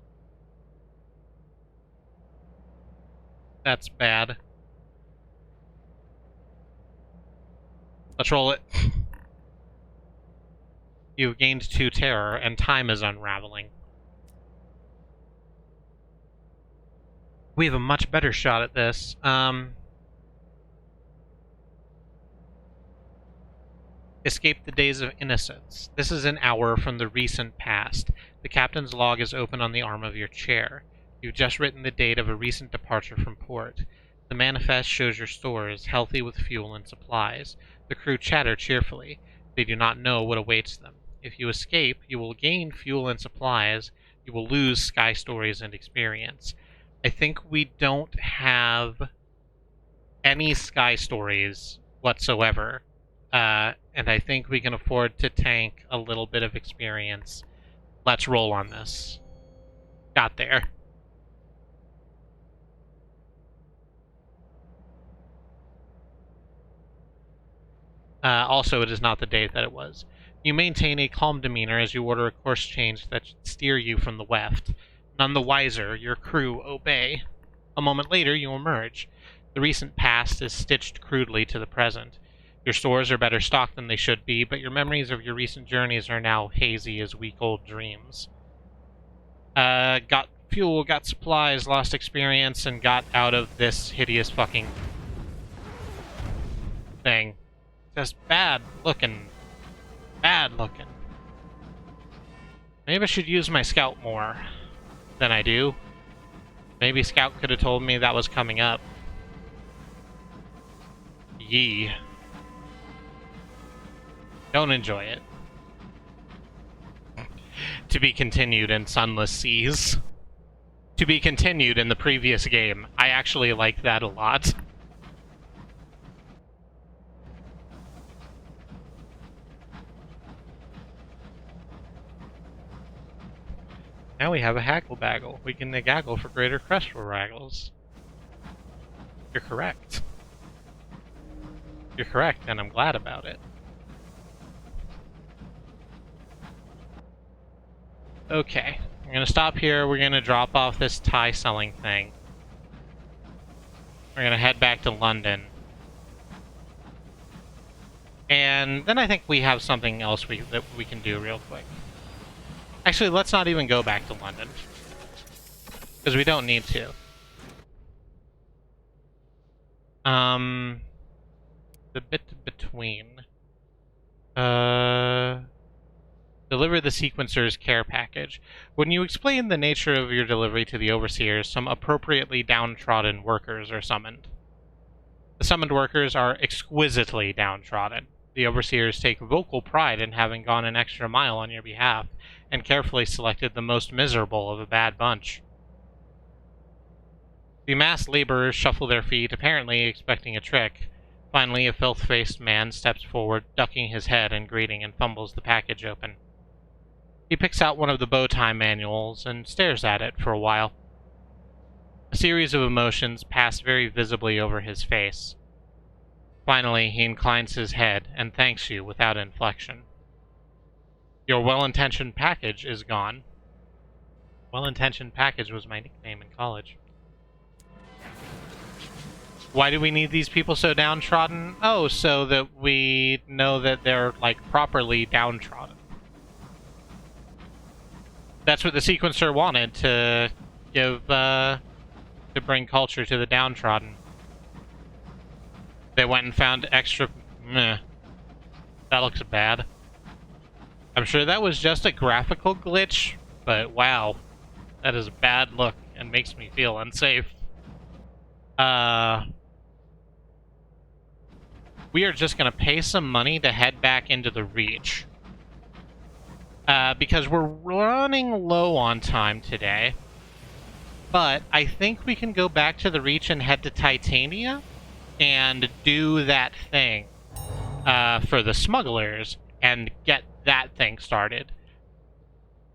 that's bad. Let's roll it. You've gained 2 terror, and time is unraveling. We have a much better shot at this. Escape the days of innocence. This is an hour from the recent past. The captain's log is open on the arm of your chair. You've just written the date of a recent departure from port. The manifest shows your stores, healthy with fuel and supplies. The crew chatter cheerfully. They do not know what awaits them. If you escape, you will gain fuel and supplies. You will lose sky stories and experience. I think we don't have any sky stories whatsoever. And I think we can afford to tank a little bit of experience. Let's roll on this. Got there. Also, it is not the date that it was. You maintain a calm demeanor as you order a course change that should steer you from the weft. None the wiser, your crew obey. A moment later, you emerge. The recent past is stitched crudely to the present. Your stores are better stocked than they should be, but your memories of your recent journeys are now hazy as week-old dreams. Got fuel, got supplies, lost experience, and got out of this hideous fucking thing. Just bad looking. Bad looking. Maybe I should use my scout more than I do. Maybe Scout could have told me that was coming up. Yee. Don't enjoy it. To be continued in Sunless Seas. To be continued in the previous game. I actually like that a lot. Now we have a haggle-baggle. We can gaggle for greater crestful raggles. You're correct. You're correct, and I'm glad about it. Okay, we're gonna stop here. We're gonna drop off this tie selling thing. We're gonna head back to London. And then I think we have something else that we can do real quick. Actually, let's not even go back to London. Because we don't need to. The bit between. Deliver the sequencer's care package. When you explain the nature of your delivery to the overseers, some appropriately downtrodden workers are summoned. The summoned workers are exquisitely downtrodden. The overseers take vocal pride in having gone an extra mile on your behalf, and carefully selected the most miserable of a bad bunch. The massed laborers shuffle their feet, apparently expecting a trick. Finally, a filth-faced man steps forward, ducking his head in greeting, and fumbles the package open. He picks out one of the bow tie manuals and stares at it for a while. A series of emotions pass very visibly over his face. Finally, he inclines his head and thanks you without inflection. Your well-intentioned package is gone. Well-intentioned package was my nickname in college. Why do we need these people so downtrodden? Oh, so that we know that they're, like, properly downtrodden. That's what the sequencer wanted, to give, to bring culture to the downtrodden. They went and found extra... Meh. That looks bad. I'm sure that was just a graphical glitch, but wow. That is a bad look and makes me feel unsafe. We are just gonna pay some money to head back into the Reach. Because we're running low on time today. But I think we can go back to the Reach and head to Titania and do that thing for the smugglers and get that thing started.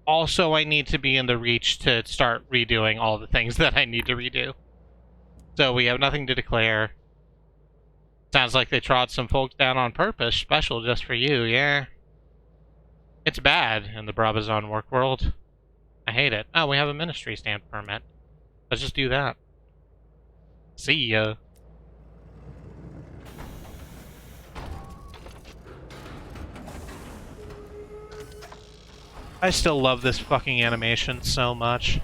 Also, I need to be in the Reach to start redoing all the things that I need to redo. So we have nothing to declare. Sounds like they trod some folks down on purpose, special just for you, yeah. It's bad in the Brabazon work world. I hate it. Oh, we have a ministry stamp permit. Let's just do that. See ya. I still love this fucking animation so much.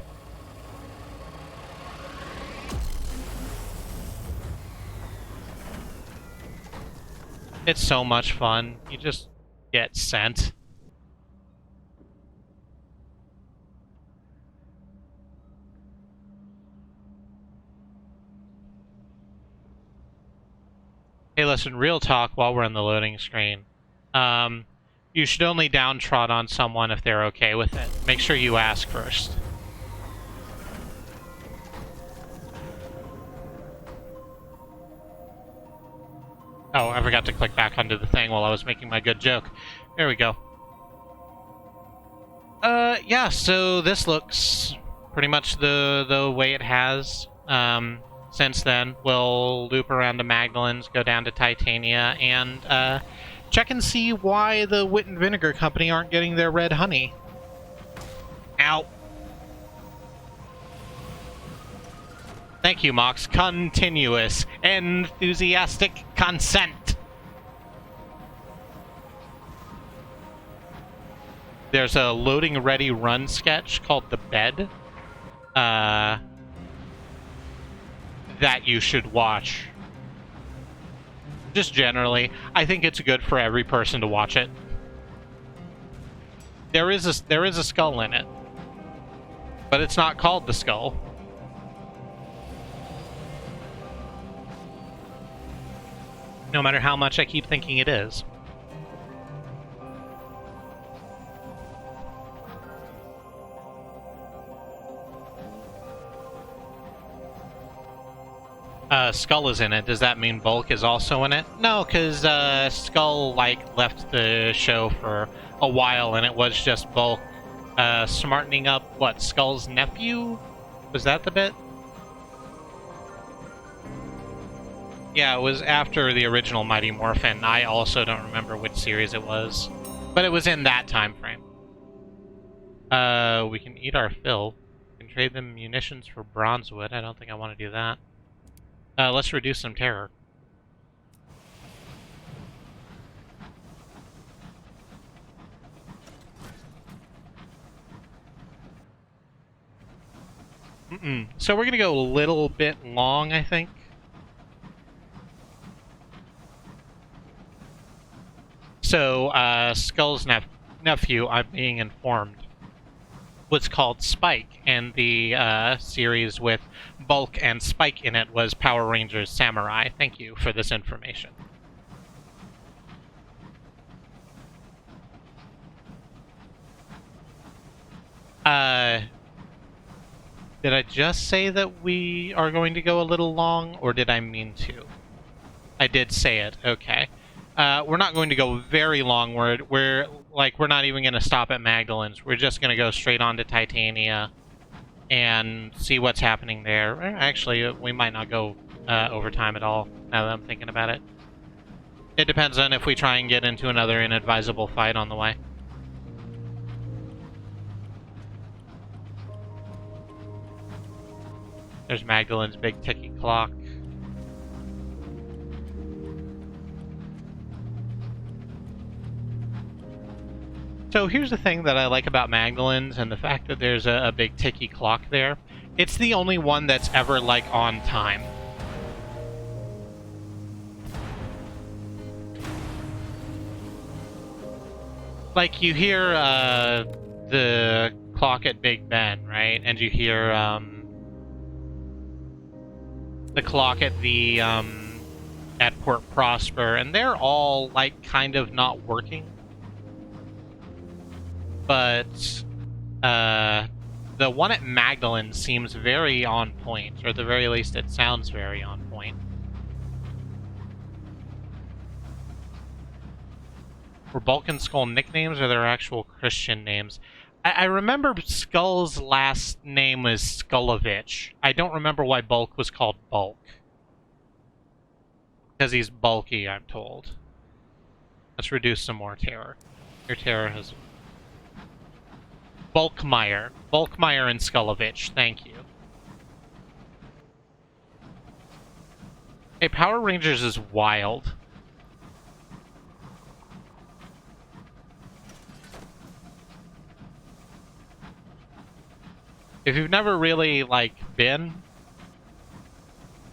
It's so much fun. You just get sent. Hey, listen, real talk while we're on the loading screen. You should only downtrod on someone if they're okay with it. Make sure you ask first. Oh, I forgot to click back onto the thing while I was making my good joke. There we go. Yeah, so this looks pretty much the way it has. Since then, we'll loop around to Magdalen's, go down to Titania, and, check and see why the Wit and Vinegar Company aren't getting their red honey. Ow. Thank you, Mox. Continuous. Enthusiastic consent. There's a loading ready run sketch called The Bed. That you should watch. Just generally, I think it's good for every person to watch it. There is a skull in it, but it's not called the skull. No matter how much I keep thinking it is. Skull is in it. Does that mean Bulk is also in it? No, because Skull, like, left the show for a while, and it was just Bulk smartening up, what, Skull's nephew? Was that the bit? Yeah, it was after the original Mighty Morphin. I also don't remember which series it was. But it was in that time frame. We can eat our fill. We can trade them munitions for bronzewood. I don't think I want to do that. Let's reduce some terror. So we're gonna go a little bit long, I think. So, Skull's nephew, I'm being informed, was called Spike, and the series with Bulk and Spike in it was Power Rangers Samurai. Thank you for this information. Did I just say that we are going to go a little long, or did I mean to? I did say it, okay. We're not going to go very long. We're not even going to stop at Magdalen's. We're just going to go straight on to Titania and see what's happening there. Actually, we might not go over time at all, now that I'm thinking about it. It depends on if we try and get into another inadvisable fight on the way. There's Magdalen's big ticking clock. So here's the thing that I like about Magdalene's and the fact that there's a big ticky clock there. It's the only one that's ever, like, on time. Like, you hear the clock at Big Ben, right? And you hear the clock at the at Port Prosper, and they're all, like, kind of not working. But the one at Magdalene seems very on point, or at the very least it sounds very on point. Were Bulk and Skull nicknames or their actual Christian names? I remember Skull's last name was Skulovich. I don't remember why Bulk was called Bulk. Because he's bulky, I'm told. Let's reduce some more terror. Your terror has... Bulkmeyer. Bulkmeyer and Skulovich, thank you. Hey, Power Rangers is wild. If you've never really, like, been...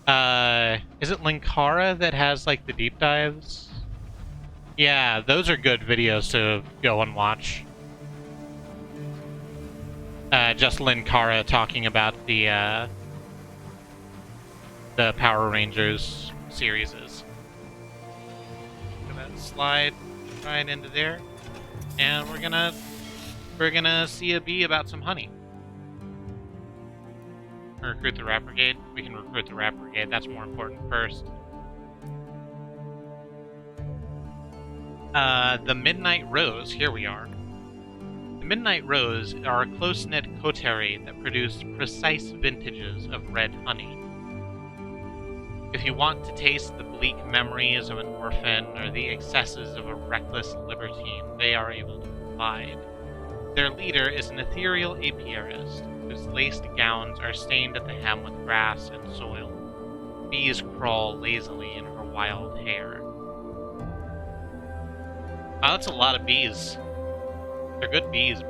is it Linkara that has, like, the deep dives? Yeah, those are good videos to go and watch. Just Linkara talking about the Power Rangers series. Gonna slide right into there, and we're gonna see a bee about some honey. Recruit the Rat Brigade. We can recruit the Rat Brigade. That's more important first. The Midnight Rose. Here we are. The Midnight Rose are a close-knit coterie that produce precise vintages of red honey. If you want to taste the bleak memories of an orphan or the excesses of a reckless libertine, they are able to provide. Their leader is an ethereal apiarist, whose laced gowns are stained at the hem with grass and soil. Bees crawl lazily in her wild hair. Wow, that's a lot of bees. They're good bees.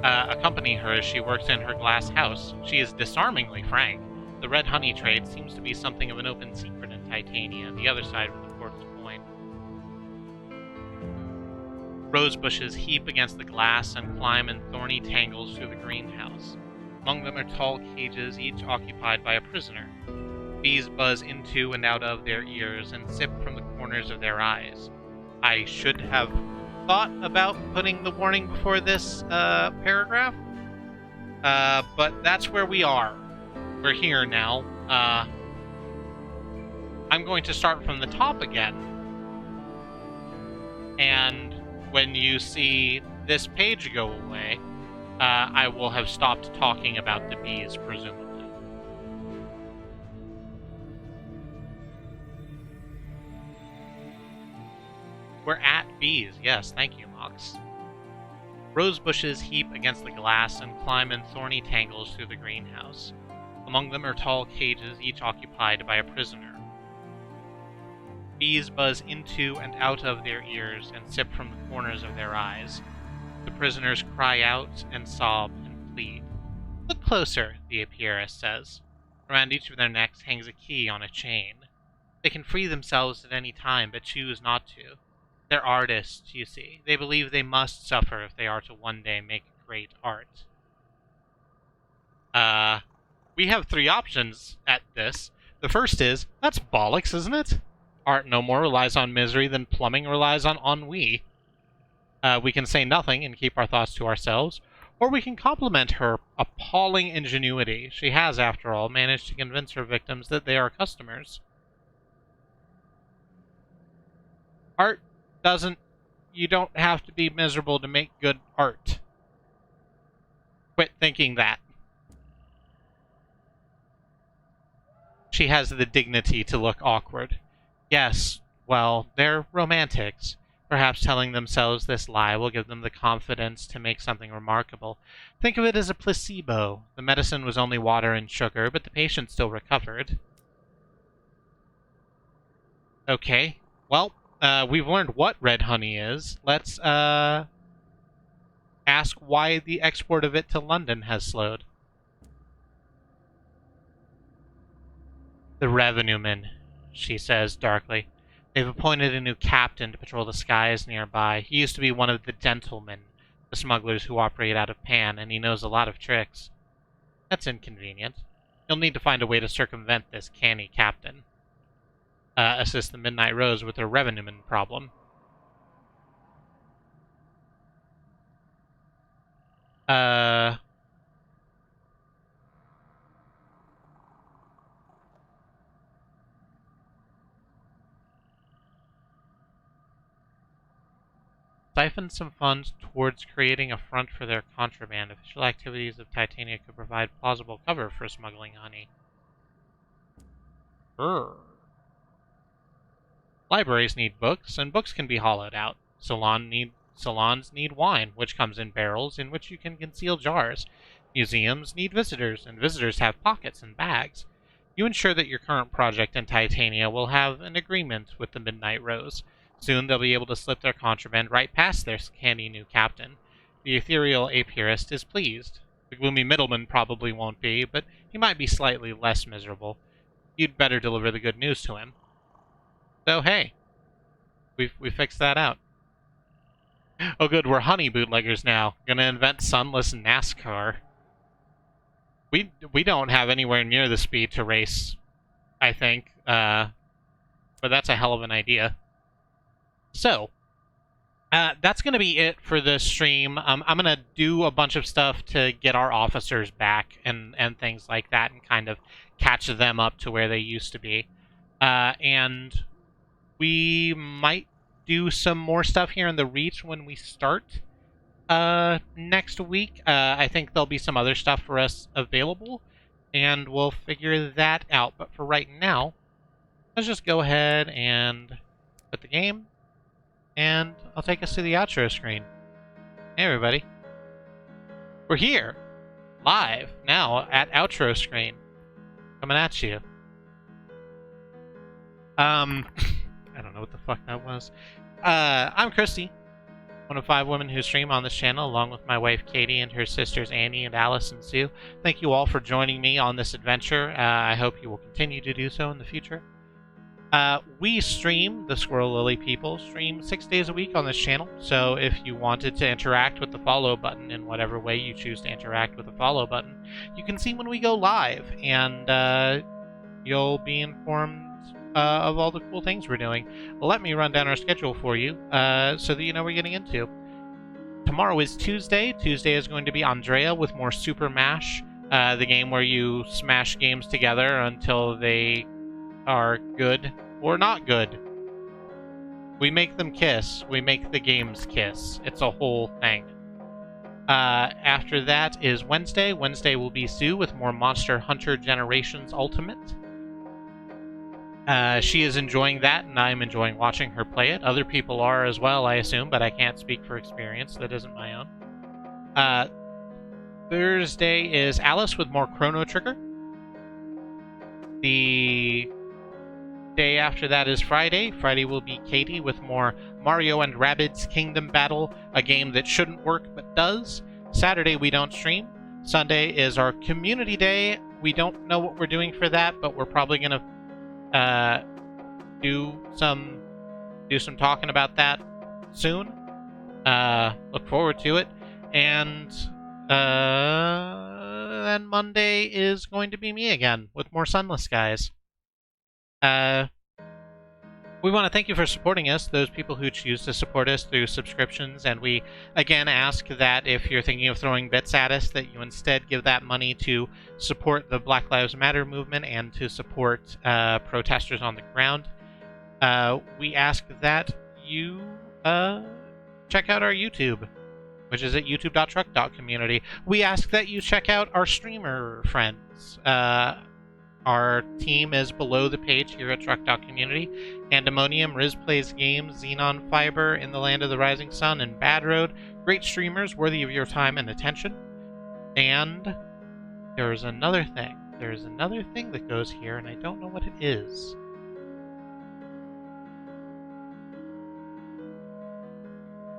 Accompany her as she works in her glass house. She is disarmingly frank. The red honey trade seems to be something of an open secret in Titania, the other side of the quartz coin. Rose bushes heap against the glass and climb in thorny tangles through the greenhouse. Among them are tall cages, each occupied by a prisoner. Bees buzz into and out of their ears and sip from the corners of their eyes. I should have thought about putting the warning before this paragraph, but that's where we are. We're here now. I'm going to start from the top again. And when you see this page go away, I will have stopped talking about the bees, presumably. We're at bees. Yes, thank you, Mox. Rose bushes heap against the glass and climb in thorny tangles through the greenhouse. Among them are tall cages, each occupied by a prisoner. Bees buzz into and out of their ears and sip from the corners of their eyes. The prisoners cry out and sob and plead. Look closer, the apiarist says. Around each of their necks hangs a key on a chain. They can free themselves at any time, but choose not to. They're artists, you see. They believe they must suffer if they are to one day make great art. We have three options at this. The first is, that's bollocks, isn't it? Art no more relies on misery than plumbing relies on ennui. We can say nothing and keep our thoughts to ourselves, or we can compliment her appalling ingenuity. She has, after all, managed to convince her victims that they are customers. Art doesn't... You don't have to be miserable to make good art. Quit thinking that. She has the dignity to look awkward. Yes, well, they're romantics. Perhaps telling themselves this lie will give them the confidence to make something remarkable. Think of it as a placebo. The medicine was only water and sugar, but the patient still recovered. Okay, Well, we've learned what red honey is. Let's ask why the export of it to London has slowed. The revenuemen, she says darkly. They've appointed a new captain to patrol the skies nearby. He used to be one of the gentlemen, the smugglers who operate out of Pan, and he knows a lot of tricks. That's inconvenient. You'll need to find a way to circumvent this canny captain. Assist the Midnight Rose with her revenueman problem. Siphon some funds towards creating a front for their contraband. Official activities of Titania could provide plausible cover for smuggling honey. Libraries need books, and books can be hollowed out. Salons need wine, which comes in barrels in which you can conceal jars. Museums need visitors, and visitors have pockets and bags. You ensure that your current project in Titania will have an agreement with the Midnight Rose. Soon they'll be able to slip their contraband right past their canny new captain. The ethereal apiarist is pleased. The gloomy middleman probably won't be, but he might be slightly less miserable. You'd better deliver the good news to him. So hey, we fixed that out. Oh good, we're honey bootleggers now. Gonna invent Sunless NASCAR. We don't have anywhere near the speed to race, I think. But that's a hell of an idea. So, that's going to be it for this stream. I'm going to do a bunch of stuff to get our officers back and things like that and kind of catch them up to where they used to be. And we might do some more stuff here in the Reach when we start next week. I think there'll be some other stuff for us available, and we'll figure that out. But for right now, let's just go ahead and put the game. And I'll take us to the outro screen. Hey everybody. We're here, live, now, at outro screen. Coming at you. I don't know what the fuck that was. I'm Kristi, one of 5 women who stream on this channel, along with my wife Katie and her sisters Annie and Alice and Sue. Thank you all for joining me on this adventure. I hope you will continue to do so in the future. We stream, the Squirrel Lily people, stream 6 days a week on this channel, so if you wanted to interact with the follow button in whatever way you choose to interact with the follow button, you can see when we go live, and you'll be informed of all the cool things we're doing. Let me run down our schedule for you, so that you know what we're getting into. Tomorrow is Tuesday. Tuesday is going to be Andrea with more Super Mash, the game where you smash games together until they are good or not good. We make them kiss. We make the games kiss. It's a whole thing. After that is Wednesday. Wednesday will be Sue with more Monster Hunter Generations Ultimate. She is enjoying that, and I'm enjoying watching her play it. Other people are as well, I assume, but I can't speak for experience. That isn't my own. Thursday is Alice with more Chrono Trigger. The day after that is Friday. Friday will be Katie with more Mario and Rabbids Kingdom Battle, a game that shouldn't work but does. Saturday we don't stream. Sunday is our community day. We don't know what we're doing for that, but we're probably gonna do some talking about that soon. Look forward to it. And then Monday is going to be me again with more Sunless Skies. We want to thank you for supporting us, those people who choose to support us through subscriptions, and we again ask that if you're thinking of throwing bits at us, that you instead give that money to support the Black Lives Matter movement and to support protesters on the ground. We ask that you check out our YouTube, which is at youtube.truck.community. We ask that you check out our streamer friends. Our team is below the page here at Truck.Community. Pandemonium, Riz Plays Games, Xenon Fiber, In the Land of the Rising Sun, and Bad Road. Great streamers, worthy of your time and attention. And there's another thing. There's another thing that goes here, and I don't know what it is.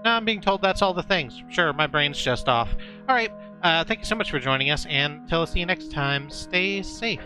No, I'm being told that's all the things. Sure, my brain's just off. Alright, thank you so much for joining us, and until I see you next time, stay safe.